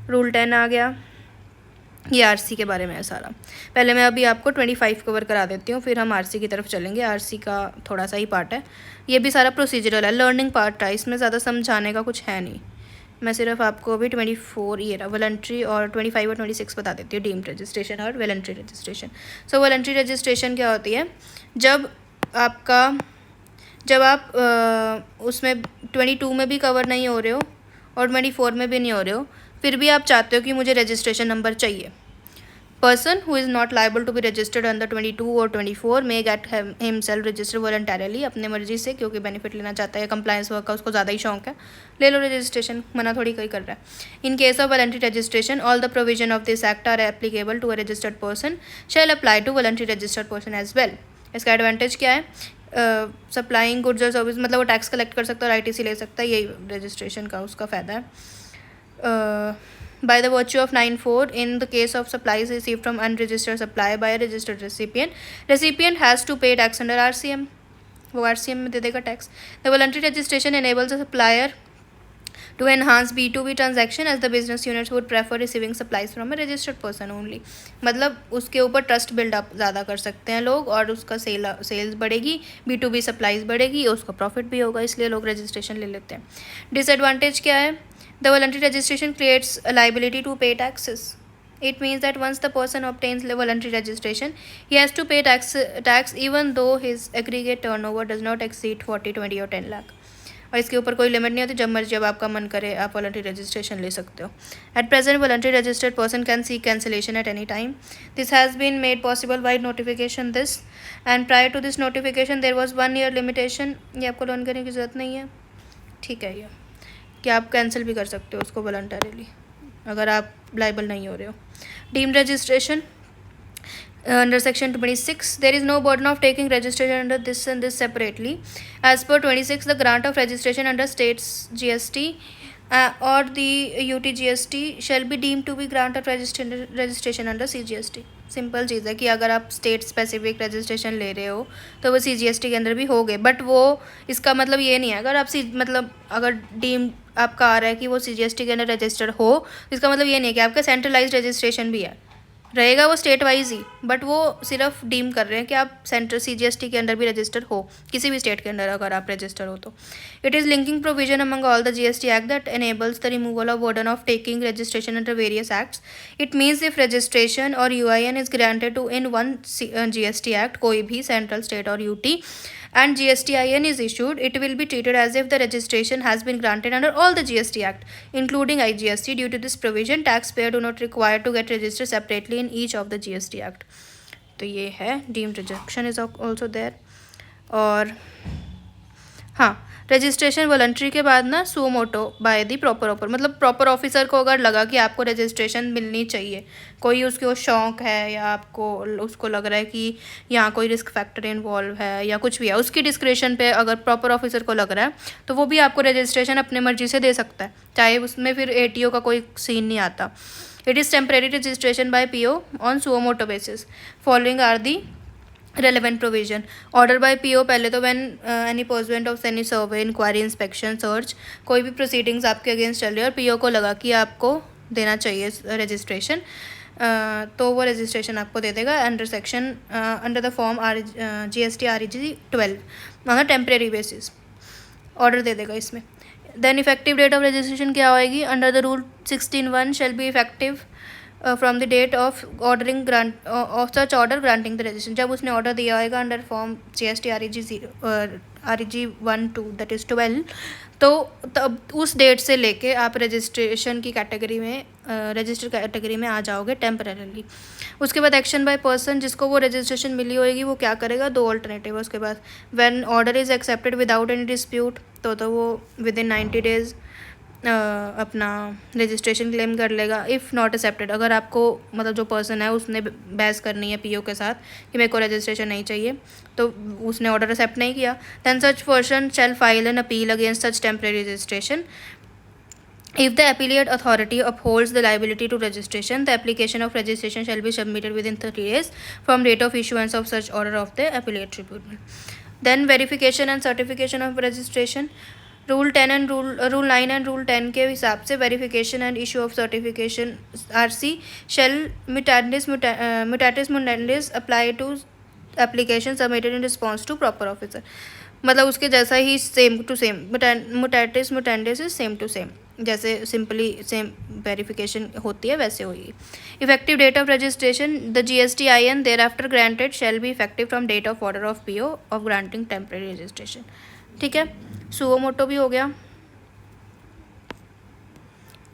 रूल 10 आ गया. ये आरसी के बारे में है सारा. पहले मैं अभी आपको 25 कवर करा देती हूँ, फिर हम आरसी की तरफ चलेंगे. आरसी का थोड़ा सा ही पार्ट है, ये भी सारा प्रोसीजरल है, लर्निंग पार्ट है, इसमें ज़्यादा समझाने का कुछ है नहीं. मैं सिर्फ आपको अभी 24 ये रहा वॉलंटरी, और 25 और 26 बता देती हूँ, डीम्ड रजिस्ट्रेशन और वॉलंटरी रजिस्ट्रेशन. सो वॉलंटरी रजिस्ट्रेशन क्या होती है? जब आप उसमें 22 में भी कवर नहीं हो रहे हो और 24 में भी नहीं हो रहे हो, फिर भी आप चाहते हो कि मुझे रजिस्ट्रेशन नंबर चाहिए. Person who is not liable to be registered under 22 और 24 may get himself registered voluntarily, अपने मर्जी से, क्योंकि बेनिफिट लेना चाहता है, कंप्लायंस वर्क का उसको ज़्यादा ही शौक है, ले लो रजिस्ट्रेशन, मना थोड़ी कोई कर रहा है. In case of voluntary registration all the provision of this act are applicable to a registered person shall apply to voluntary registered person as well. इसका एडवांटेज क्या है? सप्लाइंग गुड्स और सर्विस, मतलब वो टैक्स कलेक्ट कर सकता है और ITC ले सकता है, यही रजिस्ट्रेशन का उसका फ़ायदा है. By the virtue of 9(4), in the case of supplies received from unregistered supplier by a registered recipient has to pay tax under RCM. वो RCM में दे देगा tax. The voluntary registration enables a supplier to enhance B2B transaction as the business units would prefer receiving supplies from a registered person only. मतलब उसके ऊपर trust buildup ज़्यादा कर सकते हैं लोग, और उसका सेल्स बढ़ेगी, B2B सप्लाईज बढ़ेगी, उसका प्रॉफिट भी होगा, इसलिए लोग रजिस्ट्रेशन ले लेते हैं. डिसएडवांटेज क्या है? The voluntary registration creates a liability to pay taxes. It means that once the person obtains the voluntary registration, he has to pay tax even though his aggregate turnover does not exceed 40, 20 or 10 lakh. और इसके ऊपर कोई limit नहीं होती, जब मर्जी जब आपका मन करे आप वॉलंटरी रजिस्ट्रेशन ले सकते हो. At present voluntary registered person can seek cancellation at any time. This has been made possible by notification this, and prior to this notification there was 1 year limitation. ये आपको लोन करने की ज़रूरत नहीं है, ठीक है, ये कि आप कैंसिल भी कर सकते हो उसको वॉलंटरीली अगर आप लाइबल नहीं हो रहे हो. Deemed registration under section 26, there is no burden of taking registration under this and this separately. As per 26, the grant of registration under states GST or the UT GST shall be deemed to be grant of registration under CGST. Simple चीज़ है कि अगर आप state specific registration ले रहे हो तो वो CGST के अंदर भी हो गए, बट वो इसका मतलब ये नहीं है अगर आप मतलब अगर डीम आपका आ रहा है कि वो CGST के अंदर रजिस्टर्ड हो, इसका मतलब ये नहीं है कि आपका सेंट्रलाइज्ड रजिस्ट्रेशन भी है, रहेगा वो स्टेट वाइज ही, बट वो सिर्फ डीम कर रहे हैं कि आप सेंट्रल CGST के अंदर भी रजिस्टर हो, किसी भी स्टेट के अंदर अगर आप रजिस्टर हो तो. It is linking provision among all the GST act that enables the removal of burden of taking registration under various acts. It means if registration or UIN is granted to in one GST act, कोई भी central, state और UT, and GSTIN is issued, it will be treated as if the registration has been granted under all the GST Act, including IGST. Due to this provision, taxpayer do not require to get registered separately in each of the GST Act. तो ये है deemed rejection is also there. और हाँ, registration voluntary के बाद ना सो मोटो by the proper offer, मतलब proper officer को अगर लगा कि आपको रजिस्ट्रेशन मिलनी चाहिए, कोई उसको शौक है या आपको उसको लग रहा है कि यहाँ कोई रिस्क फैक्टर इन्वॉल्व है या कुछ भी है, उसकी डिस्क्रिप्शन पे अगर प्रॉपर ऑफिसर को लग रहा है तो वो भी आपको रजिस्ट्रेशन अपने मर्जी से दे सकता है, चाहे उसमें फिर ATO का कोई सीन नहीं आता. It is temporary registration by PO on suo motu basis. Following are the relevant provision. Order by PO, पहले तो when any pursuant of any survey, inquiry, inspection, search, कोई भी proceedings आपके अगेंस्ट चल रही है और PO को लगा कि आपको देना चाहिए रजिस्ट्रेशन, तो वो रजिस्ट्रेशन आपको दे देगा under section under the form GST REG 12 मतलब टेम्परेरी बेसिस ऑर्डर दे देगा इसमें. Then effective date of registration क्या होएगी? Under the rule 16(1) shall be effective from the date of ordering grant of such order granting the registration. जब उसने order दिया होगा अंडर form GST REG 1(2) that is 12, तो तब उस डेट से लेके आप रजिस्ट्रेशन की कैटेगरी में रजिस्टर कैटेगरी में आ जाओगे टेम्परेरली. उसके बाद एक्शन बाय पर्सन, जिसको वो रजिस्ट्रेशन मिली होगी वो क्या करेगा? 2 ऑल्टरनेटिव है उसके बाद. When order is accepted without any dispute, तो वो विद इन 90 days अपना रजिस्ट्रेशन क्लेम कर लेगा इफ़ नॉट एक्सेप्टेड। अगर आपको मतलब जो पर्सन है उसने बहस करनी है पीओ के साथ कि मेरे को रजिस्ट्रेशन नहीं चाहिए, तो उसने ऑर्डर एक्सेप्ट नहीं किया, then such person shall file an appeal against such temporary registration. If the appellate authority upholds the liability to registration, the application of registration shall be submitted within 30 days from date of issuance of such order of the appellate tribunal. Then verification and certification of registration. Rule 10 and Rule 9 and Rule 10 के हिसाब से verification and issue of certification RC shall mutatis mutandis apply to application submitted in response to proper officer. मतलब उसके जैसा ही same to same, mutatis mutandis is same to same, जैसे simply same verification होती है वैसे होगी। Effective date of registration, the GSTIN thereafter granted shall be effective from date of order of PO of granting temporary registration. ठीक है, suo motu भी हो गया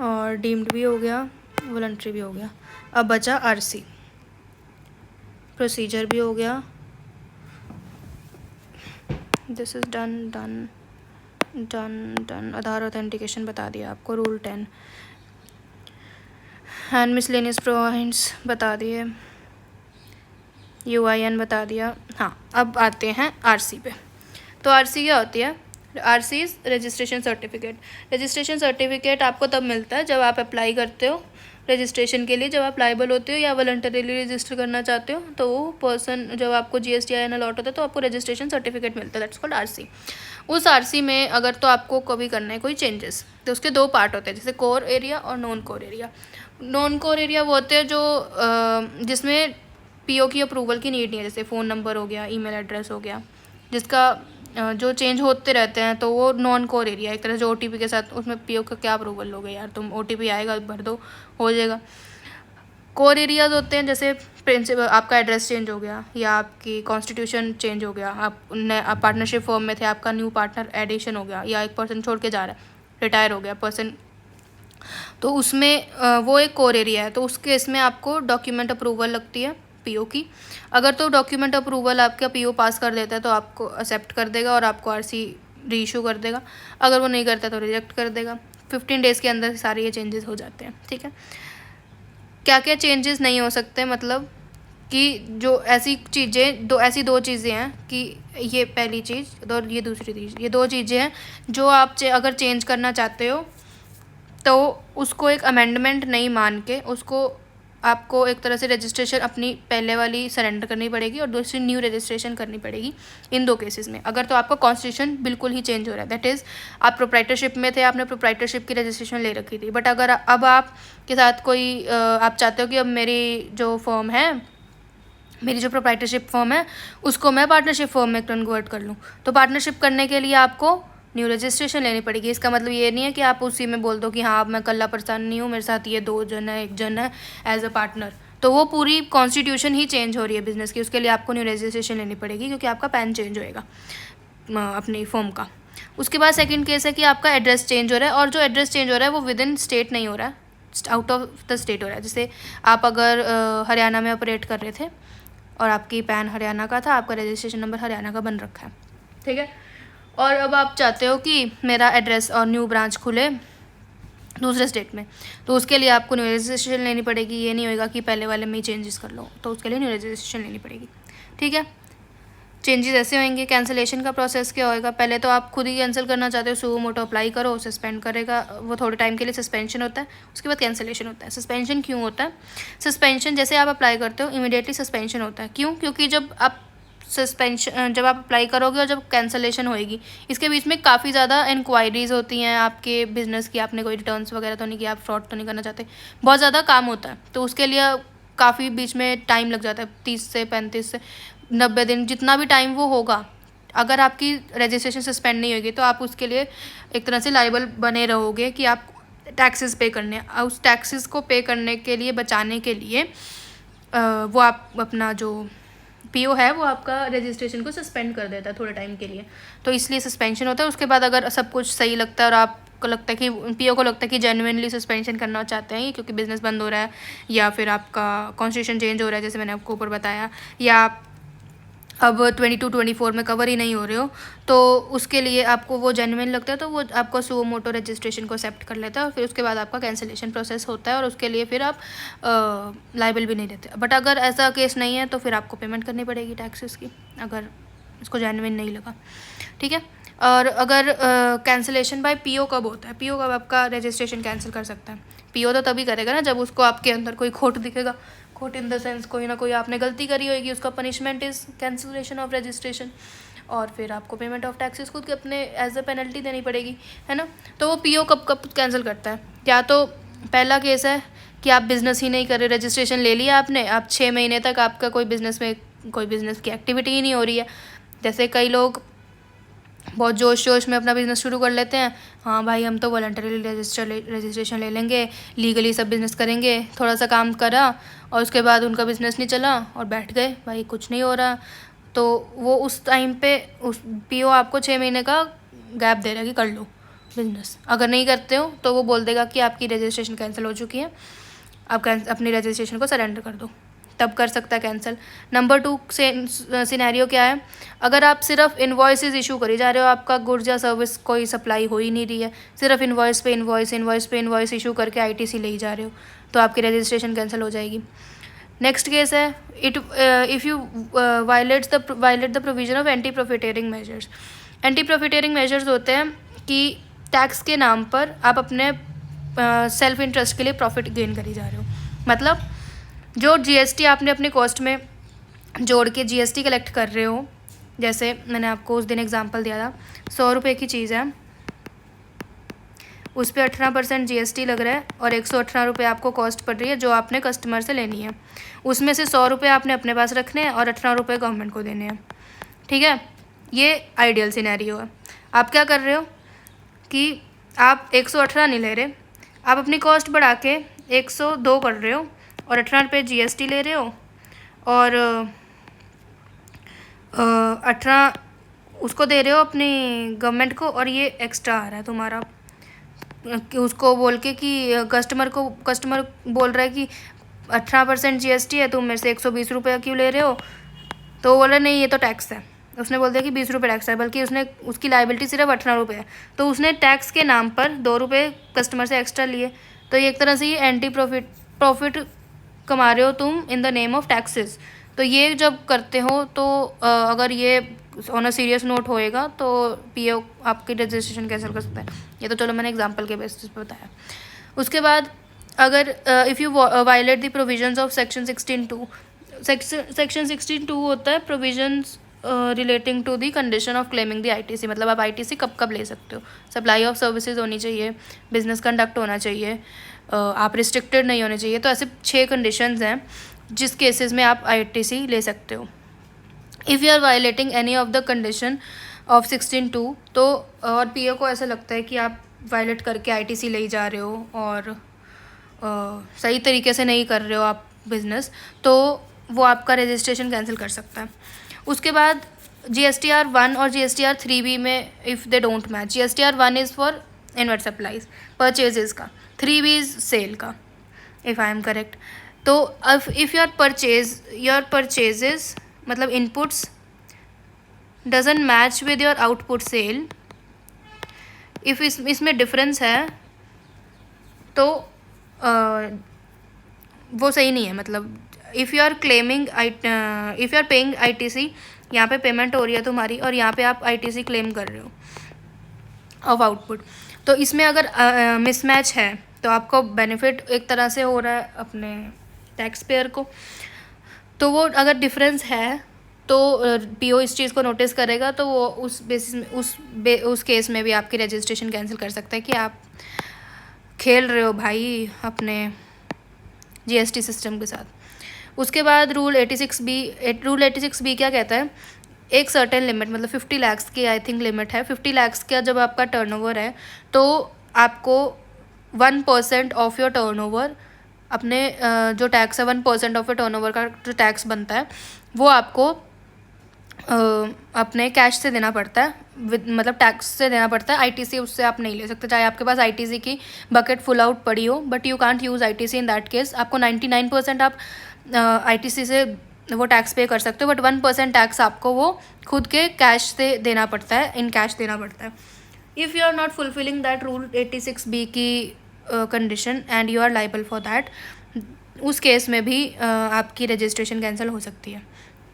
और डीम्ड भी हो गया, वॉलंटरी भी हो गया। अब बचा RC, प्रोसीजर भी हो गया, this is done. Aadhaar authentication बता दिया आपको, रूल 10 एंड मिसलेनियस प्रोवाइड्स बता दिए, UIN बता दिया। हाँ, अब आते हैं RC पे। तो RC क्या होती है? RC is registration certificate. Registration certificate आपको तब मिलता है जब आप अप्लाई करते हो रजिस्ट्रेशन के लिए, जब आप लाइबल होते हो या वॉलंटरीली रजिस्टर करना चाहते हो, तो वो पर्सन जब आपको GSTIN अलॉट होता है तो आपको रजिस्ट्रेशन सर्टिफिकेट मिलता है, दैट्स कॉल्ड RC। उस RC में अगर तो आपको कभी करना है कोई चेंजेस, तो उसके दो पार्ट होते हैं, जैसे कोर एरिया और non core area. Non core area वो होते हैं जो जिसमें PO की अप्रूवल की नीड नहीं है, जैसे फ़ोन नंबर हो गया, ईमेल एड्रेस हो गया, जिसका जो चेंज होते रहते हैं, तो वो नॉन कोर एरिया एक तरह से OTP के साथ, उसमें PO का क्या अप्रूवल लोगे यार, तुम OTP आएगा भर दो हो जाएगा। कोर एरियाज होते हैं जैसे प्रिंसिपल, आपका एड्रेस चेंज हो गया या आपकी कॉन्स्टिट्यूशन चेंज हो गया, आप पार्टनरशिप फॉर्म में थे, आपका न्यू पार्टनर एडिशन हो गया, या एक पर्सन छोड़ के जा रहा है, रिटायर हो गया पर्सन, तो उसमें वो एक कोर एरिया है। तो उस केस में आपको डॉक्यूमेंट अप्रूवल लगती है PO की। अगर तो डॉक्यूमेंट अप्रूवल आपका PO पास कर देता है तो आपको एक्सेप्ट कर देगा और आपको RC री इशू कर देगा, अगर वो नहीं करता तो रिजेक्ट कर देगा। 15 डेज़ के अंदर सारे ये चेंजेस हो जाते हैं। ठीक है, क्या क्या चेंजेस नहीं हो सकते, मतलब कि जो ऐसी चीज़ें ऐसी दो चीज़ें हैं कि ये पहली चीज़ और ये दूसरी चीज़, ये दो चीज़ें हैं जो आप अगर चेंज करना चाहते हो तो उसको एक अमेंडमेंट नहीं मान के उसको आपको एक तरह से रजिस्ट्रेशन अपनी पहले वाली सरेंडर करनी पड़ेगी और दूसरी न्यू रजिस्ट्रेशन करनी पड़ेगी। इन दो केसेस में अगर तो आपका कॉन्स्टिट्यूशन बिल्कुल ही चेंज हो रहा है, दैट इज़ आप प्रोप्राइटरशिप में थे, आपने प्रोप्राइटरशिप की रजिस्ट्रेशन ले रखी थी, बट अगर अब आप के साथ कोई आप चाहते हो कि अब मेरी जो फर्म है, मेरी जो प्रोप्राइटरशिप फर्म है उसको मैं पार्टनरशिप फर्म में कन्वर्ट कर लूँ, तो पार्टनरशिप करने के लिए आपको न्यू रजिस्ट्रेशन लेनी पड़ेगी। इसका मतलब ये नहीं है कि आप उसी में बोल दो कि हाँ अब मैं कल्ला परेशान नहीं हूँ, मेरे साथ ये 2 जन है, 1 जन है एज अ पार्टनर, तो वो पूरी कॉन्स्टिट्यूशन ही चेंज हो रही है बिजनेस की, उसके लिए आपको न्यू रजिस्ट्रेशन लेनी पड़ेगी क्योंकि आपका पैन चेंज होएगा अपनी फर्म का। उसके बाद सेकंड केस है कि आपका एड्रेस चेंज हो रहा है, और जो एड्रेस चेंज हो रहा है वो विद इन स्टेट नहीं हो रहा है, आउट ऑफ द स्टेट हो रहा है। जैसे आप अगर हरियाणा में ऑपरेट कर रहे थे और आपकी पैन हरियाणा का था, आपका रजिस्ट्रेशन नंबर हरियाणा का बन रखा है, ठीक है, और अब आप चाहते हो कि मेरा एड्रेस और न्यू ब्रांच खुले दूसरे स्टेट में, तो उसके लिए आपको न्यू रजिस्ट्रेशन लेनी पड़ेगी। ये नहीं होगा कि पहले वाले में ही चेंजेस कर लो, तो उसके लिए न्यू रजिस्ट्रेशन लेनी पड़ेगी। ठीक है, चेंजेस ऐसे होंगे। कैंसिलेशन का प्रोसेस क्या होएगा, पहले तो आप खुद ही कैंसिल करना चाहते हो, सुओ मोटो अप्लाई करो, सस्पेंड करेगा वो, थोड़े टाइम के लिए सस्पेंशन होता है, उसके बाद कैंसिलेशन होता है। सस्पेंशन क्यों होता है? सस्पेंशन जैसे आप अप्लाई करते हो इमीडिएटली सस्पेंशन होता है, क्यों? क्योंकि जब आप अप्लाई करोगे और जब कैंसिलेशन होएगी, इसके बीच में काफ़ी ज़्यादा इंक्वायरीज़ होती हैं आपके बिज़नेस की, आपने कोई रिटर्न्स वगैरह तो नहीं किया, आप फ्रॉड तो नहीं करना चाहते, बहुत ज़्यादा काम होता है, तो उसके लिए काफ़ी बीच में टाइम लग जाता है, 30 से 35 से 90 दिन, जितना भी टाइम वो होगा। अगर आपकी रजिस्ट्रेशन सस्पेंड नहीं होगी तो आप उसके लिए एक तरह से लाइबल बने रहोगे कि आप टैक्सेस पे करने, उस टैक्सेस को पे करने के लिए, बचाने के लिए वो आप अपना जो PO है वो आपका रजिस्ट्रेशन को सस्पेंड कर देता है थोड़े टाइम के लिए, तो इसलिए सस्पेंशन होता है। उसके बाद अगर सब कुछ सही लगता है और आपको लगता है कि PO को लगता है कि जेन्युइनली सस्पेंशन करना चाहते हैं क्योंकि बिज़नेस बंद हो रहा है या फिर आपका कॉन्स्टिट्यूशन चेंज हो रहा है जैसे मैंने आपको ऊपर बताया, या अब 22-24 में कवर ही नहीं हो रहे हो, तो उसके लिए आपको वो जेन्युइन लगता है तो वो आपको सुओ मोटो रजिस्ट्रेशन को एक्सेप्ट कर लेता है, और फिर उसके बाद आपका कैंसिलेशन प्रोसेस होता है, और उसके लिए फिर आप लाइबल भी नहीं रहते। बट अगर ऐसा केस नहीं है तो फिर आपको पेमेंट करनी पड़ेगी टैक्सेस की, अगर इसको जेन्युइन नहीं लगा। ठीक है। और अगर कैंसिलेशन बाय पीओ कब होता है, पीओ कब आपका रजिस्ट्रेशन कैंसिल कर सकता है? पीओ तो तभी करेगा ना जब उसको आपके अंदर कोई खोट दिखेगा। खोट इन द सेंस कोई ना कोई आपने गलती करी होगी, उसका punishment is cancellation of registration, और फिर आपको पेमेंट ऑफ टैक्सेस खुद के अपने एज अ पेनल्टी देनी पड़ेगी, है ना। तो वो पीओ कब कब कैंसिल करता है? या तो पहला केस है कि आप बिज़नेस ही नहीं कर रहे, रजिस्ट्रेशन ले लिया आपने, आप 6 महीने तक आपका कोई बिज़नेस में कोई बिज़नेस की एक्टिविटी ही नहीं हो रही है। जैसे कई लोग बहुत जोश जोश में अपना बिज़नेस शुरू कर लेते हैं, हाँ भाई हम तो वॉलंटरी रजिस्ट्रेशन ले लेंगे, लीगली सब बिज़नेस करेंगे, थोड़ा सा काम करा और उसके बाद उनका बिज़नेस नहीं चला और बैठ गए, भाई कुछ नहीं हो रहा। तो वो उस टाइम पे उस पीओ आपको 6 महीने का गैप दे रहा है कि कर लो बिज़नेस। अगर नहीं करते हो तो वो बोल देगा कि आपकी रजिस्ट्रेशन कैंसिल हो चुकी है, आप अपनी रजिस्ट्रेशन को सरेंडर कर दो, तब कर सकता है कैंसिल। नंबर 2 सिनेरियो क्या है? अगर आप सिर्फ इन्वॉइसेस इशू करी जा रहे हो, आपका गुड्स या सर्विस कोई सप्लाई हो ही नहीं रही है, सिर्फ इन्वॉइस पे इन्वॉइस इशू करके आईटीसी ले ही जा रहे हो, तो आपकी रजिस्ट्रेशन कैंसिल हो जाएगी। नेक्स्ट केस है if you violate the provision of anti profiteering measures. Anti profiteering measures होते हैं कि टैक्स के नाम पर आप अपने सेल्फ इंटरेस्ट के लिए प्रॉफिट गेन करी जा रहे हो। मतलब जो जीएसटी आपने अपने कॉस्ट में जोड़ के जीएसटी कलेक्ट कर रहे हो, जैसे मैंने आपको उस दिन एग्जांपल दिया था, 100 रुपये की चीज़ है, उस पर 18% जीएसटी लग रहा है और 118 रुपये आपको कॉस्ट पड़ रही है जो आपने कस्टमर से लेनी है। उसमें से 100 रुपये आपने अपने पास रखने हैं और 18 रुपये गवर्नमेंट को देने हैं। ठीक है, ये आइडियल सिनेरियो है। आप क्या कर रहे हो कि आप 118 नहीं ले रहे, आप अपनी कॉस्ट बढ़ा के 102 कर रहे हो और 18 रुपये जीएसटी ले रहे हो, और 18 उसको दे रहे हो अपनी गवर्नमेंट को, और ये एक्स्ट्रा आ रहा है तुम्हारा कि उसको बोल के कि कस्टमर बोल रहा है कि 18% जीएसटी है, तुम मेरे से 120 रुपये क्यों ले रहे हो? तो वो बोला नहीं ये तो टैक्स है। उसने बोल दिया कि 20 रुपये टैक्स है, बल्कि उसकी लाइबिलिटी सिर्फ 18 रुपये है, तो उसने टैक्स के नाम पर 2 रुपये कस्टमर से एक्स्ट्रा लिए। तो ये एक तरह से ये एंटी प्रॉफिट कमा रहे हो तुम in the name of taxes. तो ये जब करते हो तो अगर ये ऑन अ सीरियस नोट होएगा तो पीओ आपकी रजिस्ट्रेशन कैंसिल कर सकता है। ये तो चलो मैंने एग्जांपल के बेसिस पे बताया। उसके बाद अगर if you violate the provisions of section 16(2), section 16(2) होता है provisions relating to the condition of claiming the ITC. मतलब आप आईटीसी कब कब ले सकते हो? सप्लाई ऑफ सर्विसेज होनी चाहिए, बिजनेस कंडक्ट होना चाहिए, आप रिस्ट्रिक्टेड नहीं होने चाहिए। तो ऐसे 6 कंडीशंस हैं जिस केसेस में आप आईटीसी ले सकते हो। If you are violating any of the condition of 16(2), तो और पीओ को ऐसा लगता है कि आप वायलेट करके आईटीसी ले जा रहे हो और सही तरीके से नहीं कर रहे हो आप बिज़नेस, तो वो आपका रजिस्ट्रेशन कैंसिल कर सकता है। उसके बाद GSTR 1 और GSTR 3B में if they don't match, GSTR 1 is for inward supplies purchases का, 3B इज़ सेल का, इफ़ आई एम करेक्ट। तो इफ़ योर परचेजेस मतलब inputs doesn't match with your output sale, if इसमें difference है तो वो सही नहीं है। मतलब if you are paying ITC, यहाँ पे पेमेंट हो रही है तुम्हारी और यहाँ पे आप आईटीसी क्लेम कर रहे हो ऑफ आउटपुट, तो इसमें अगर मिसमैच है तो आपको बेनिफिट एक तरह से हो रहा है अपने टैक्स पेयर को। तो वो अगर डिफरेंस है तो पीओ इस चीज़ को नोटिस करेगा, तो वो उस बेसिस में उस केस में भी आपकी रजिस्ट्रेशन कैंसिल कर सकता है कि आप खेल रहे हो भाई अपने जीएसटी सिस्टम के साथ। उसके बाद रूल 86B क्या कहता है? एक सर्टेन लिमिट मतलब 50 लाख की आई थिंक लिमिट है, 50 लाख का जब आपका टर्नओवर है तो आपको 1% ऑफ योर टर्नओवर अपने जो टैक्स है 1% ऑफ योर टर्नओवर का जो टैक्स बनता है वो आपको अपने कैश से देना पड़ता है, मतलब टैक्स से देना पड़ता है। आईटीसी उससे आप नहीं ले सकते, चाहे आपके पास आईटीसी की बकेट फुल आउट पड़ी हो, but you can't use ITC in that case. आपको 99% आप आईटीसी से वो टैक्स पे कर सकते हो, बट 1% टैक्स आपको वो खुद के कैश से देना पड़ता है, इन कैश देना पड़ता है. If you are not fulfilling that rule 86B की condition and you are liable for that, उस केस में भी आपकी रजिस्ट्रेशन कैंसिल हो सकती है.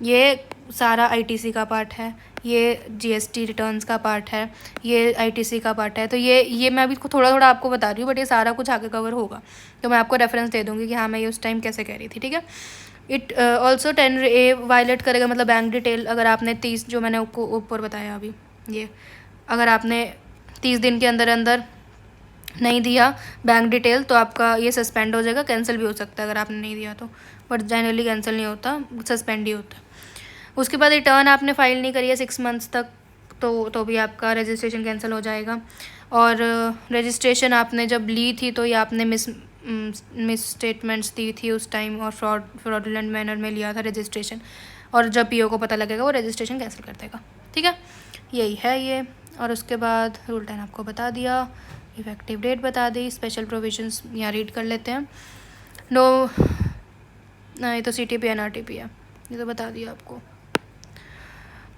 ये सारा ITC का पार्ट है, ये GST रिटर्न्स का पार्ट है, ये ITC का पार्ट है. तो ये मैं अभी थोड़ा थोड़ा आपको बता रही हूँ, बट ये सारा कुछ आगे कवर होगा. तो मैं आपको रेफरेंस दे दूँगी कि हाँ मैं ये उस टाइम कैसे कह रही थी. ठीक है. इट ऑल्सो 10A वायलेट करेगा, मतलब बैंक डिटेल. अगर आपने 30, जो मैंने आपको ऊपर बताया अभी, ये अगर आपने 30 दिन के अंदर अंदर नहीं दिया बैंक डिटेल, तो आपका ये सस्पेंड हो जाएगा. कैंसिल भी हो सकता है अगर आपने नहीं दिया तो, बट जनरली कैंसिल नहीं होता, सस्पेंड ही होता है. उसके बाद रिटर्न आपने फाइल नहीं करी है 6 मंथ्स तक, तो भी आपका रजिस्ट्रेशन कैंसिल हो जाएगा. और रजिस्ट्रेशन आपने जब ली थी तो ये आपने मिस स्टेटमेंट्स दी थी उस टाइम, और फ्रॉडुलेंट मैनर में लिया था रजिस्ट्रेशन, और जब PO को पता लगेगा वो रजिस्ट्रेशन कैंसिल कर देगा. ठीक है, यही है ये. और उसके बाद रूल 10 आपको बता दिया, इफेक्टिव डेट बता दी, स्पेशल प्रोविजंस यहाँ रीड कर लेते हैं. नो, ये तो CTP NRTP है, ये तो बता दिया आपको.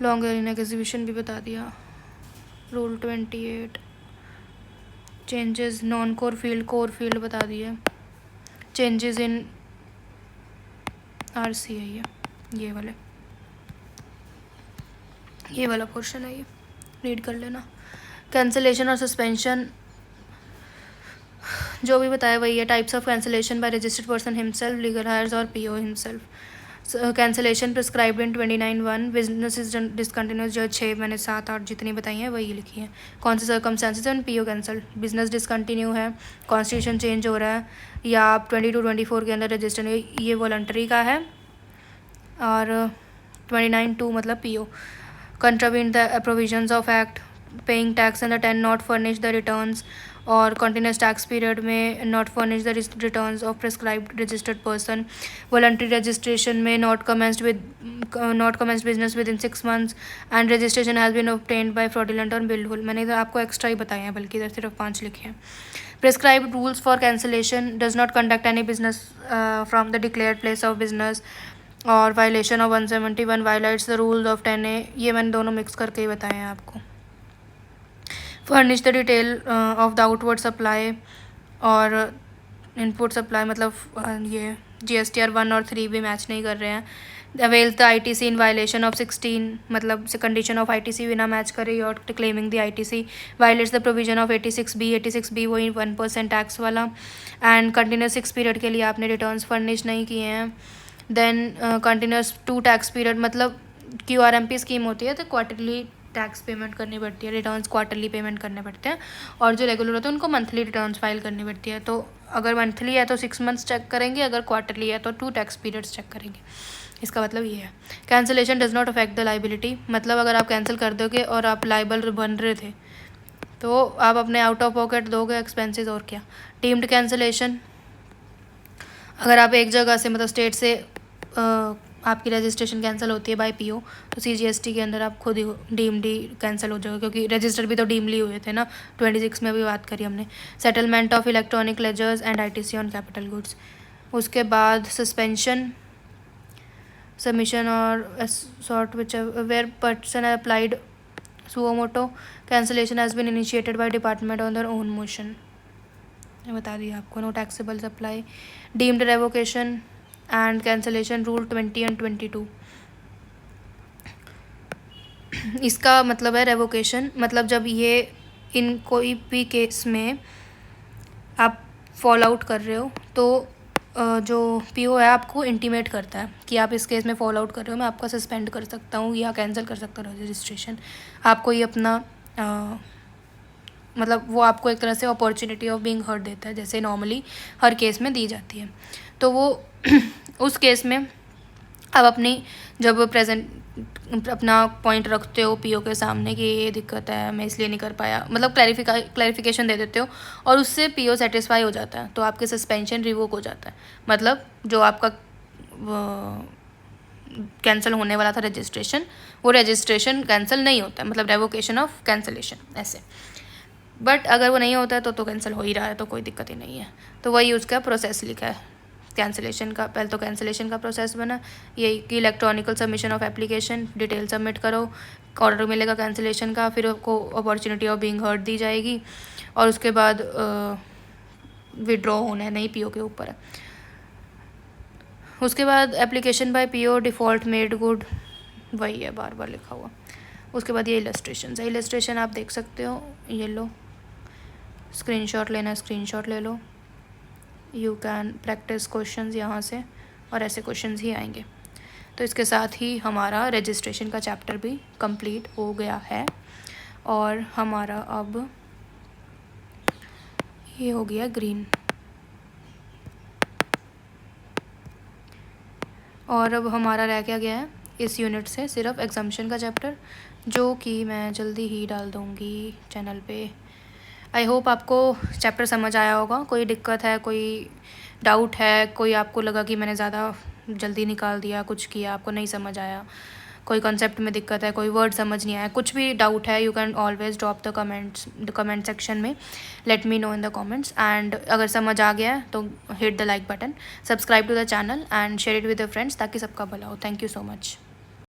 लॉन्ग एरिना एग्जीबिशन भी बता दिया. Rule 28 changes non core field, core field बता दिए. चेंजेस इन RC है ये वाला पोर्शन है, ये रीड कर लेना. कैंसिलेशन और सस्पेंशन जो भी बताया वही है. Types of cancellation by registered person himself, legal heirs और PO himself. Cancellation prescribed in 29(1), business is discontinues, जो 6 मैंने 7 8 जितनी बताई हैं वही लिखी है. कौन से circumstances and PO cancel. Business discontinue है, कॉन्स्टिट्यूशन चेंज हो रहा है, या आप 22-24 के अंदर रजिस्टर, ये वॉलंटरी का है. और 29(2) मतलब PO. Contravene the provisions of act, paying tax and the 10 not furnish the returns, और कंटिन्यूस टैक्स पीरियड में not furnish the returns of prescribed registered person. Voluntary registration में not commenced business within 6 months, and registration has been obtained by fraudulent और wilful. मैंने इधर आपको extra ही बताए हैं, बल्कि इधर सिर्फ 5 लिखे हैं. Prescribed rules for cancellation, does not conduct any business from the declared place of business, और violation of 171 violates the rules of 10A. ये मैंने दोनों मिक्स करके ही बताए हैं आपको. Furnish the detail of the outward supply और इनपुट सप्लाई, मतलब ये GSTR 1 और 3 भी मैच नहीं कर रहे हैं. Avail the ITC in violation of 16, मतलब कंडीशन ऑफ ITC बिना मैच करे और claiming the ITC. Violets the provision of 86B वही 1% टैक्स वाला. एंड कंटिन्यूस 6 पीरियड के लिए आपने रिटर्न्स फर्निश नहीं किए हैं. देन कंटिन्यूस 2 टैक्स पीरियड, मतलब QRMP स्कीम होती है तो क्वार्टरली टैक्स पेमेंट करनी पड़ती है, रिटर्न्स क्वार्टरली पेमेंट करने पड़ते हैं. और जो रेगुलर होते हैं उनको मंथली रिटर्न्स फाइल करनी पड़ती है. तो अगर मंथली है तो 6 मंथ्स चेक करेंगे, अगर क्वार्टरली है तो 2 टैक्स पीरियड्स चेक करेंगे. इसका मतलब ये है. Cancellation does not affect the liability, मतलब अगर आप कैंसिल कर दोगे और आप लाइबल बन रहे थे तो आप अपने आउट ऑफ पॉकेट दोगे एक्सपेंसेस, और क्या. डीम्ड कैंसिलेशन, अगर आप एक जगह से, मतलब स्टेट से आपकी रजिस्ट्रेशन कैंसिल होती है बाय PO, तो CGST के अंदर आप खुद ही डीम्ड कैंसिल हो जाएगा, क्योंकि रजिस्टर भी तो डीमली हुए थे ना. 26 में भी बात करी हमने. Settlement of electronic ledgers and ITC on capital goods. उसके बाद सस्पेंशन, सबमिशन और sort which where person applied suo motu. Cancellation has been initiated by department on their own motion. बता दिया आपको. No taxable supply. Deemed revocation and cancellation rule 20 and 22. इसका मतलब है revocation, मतलब जब ये इन कोई भी केस में आप फॉल आउट कर रहे हो तो जो PO है आपको इंटीमेट करता है कि आप इस केस में फॉल आउट कर रहे हो, मैं आपका सस्पेंड कर सकता हूँ या कैंसिल कर सकता हूँ रजिस्ट्रेशन. आपको ये अपना मतलब वो आपको एक तरह से अपॉर्चुनिटी ऑफ बीइंग हर्ड देता है, जैसे नॉर्मली हर केस में दी जाती है. तो वो उस केस में आप अपनी जब प्रेजेंट अपना पॉइंट रखते हो PO के सामने कि ये दिक्कत है, मैं इसलिए नहीं कर पाया, मतलब क्लैरिफिकेशन दे देते हो, और उससे PO सेटिस्फाई हो जाता है तो आपके सस्पेंशन रिवोक हो जाता है. मतलब जो आपका कैंसिल होने वाला था रजिस्ट्रेशन, वो रजिस्ट्रेशन कैंसिल नहीं होता है, मतलब रेवोकेशन ऑफ कैंसिलेशन ऐसे. बट अगर वो नहीं होता है तो कैंसिल हो ही रहा है, तो कोई दिक्कत ही नहीं है. तो वही उसका प्रोसेस लिखा है. कैंसिलेशन का, पहले तो कैंसिलेशन का प्रोसेस बना, यही कि electronical submission of application, detail submit करो, ऑर्डर मिलेगा कैंसिलेशन का, फिर आपको अपॉर्चुनिटी ऑफ बीइंग हर्ड दी जाएगी, और उसके बाद विड्रॉ होना है, नहीं पीओ के ऊपर है। उसके बाद application by PO default made good, वही है बार बार लिखा हुआ। उसके बाद ये इलस्ट्रेशन है, इलस्ट्रेशन आप देख सकते हो, ये लो, स्क्रीनशॉट लेना है स्क्रीनशॉट ले लो, यू कैन प्रैक्टिस क्वेश्चंस यहाँ से, और ऐसे क्वेश्चंस ही आएंगे। तो इसके साथ ही हमारा रजिस्ट्रेशन का चैप्टर भी कंप्लीट हो गया है, और हमारा अब ये हो गया ग्रीन। और अब हमारा रह क्या गया है इस यूनिट से, सिर्फ एग्जाम्पशन का चैप्टर, जो कि मैं जल्दी ही डाल दूँगी चैनल पे। आई होप आपको चैप्टर समझ आया होगा। कोई दिक्कत है, कोई डाउट है, कोई आपको लगा कि मैंने ज़्यादा जल्दी निकाल दिया, कुछ किया, आपको नहीं समझ आया, कोई कॉन्सेप्ट में दिक्कत है, कोई वर्ड समझ नहीं आया, कुछ भी डाउट है, you can always drop the comment section में, let me know in the comments. And अगर समझ आ गया है तो hit the like button, subscribe to the channel and share it with your friends, ताकि सबका भला हो। Thank you so much.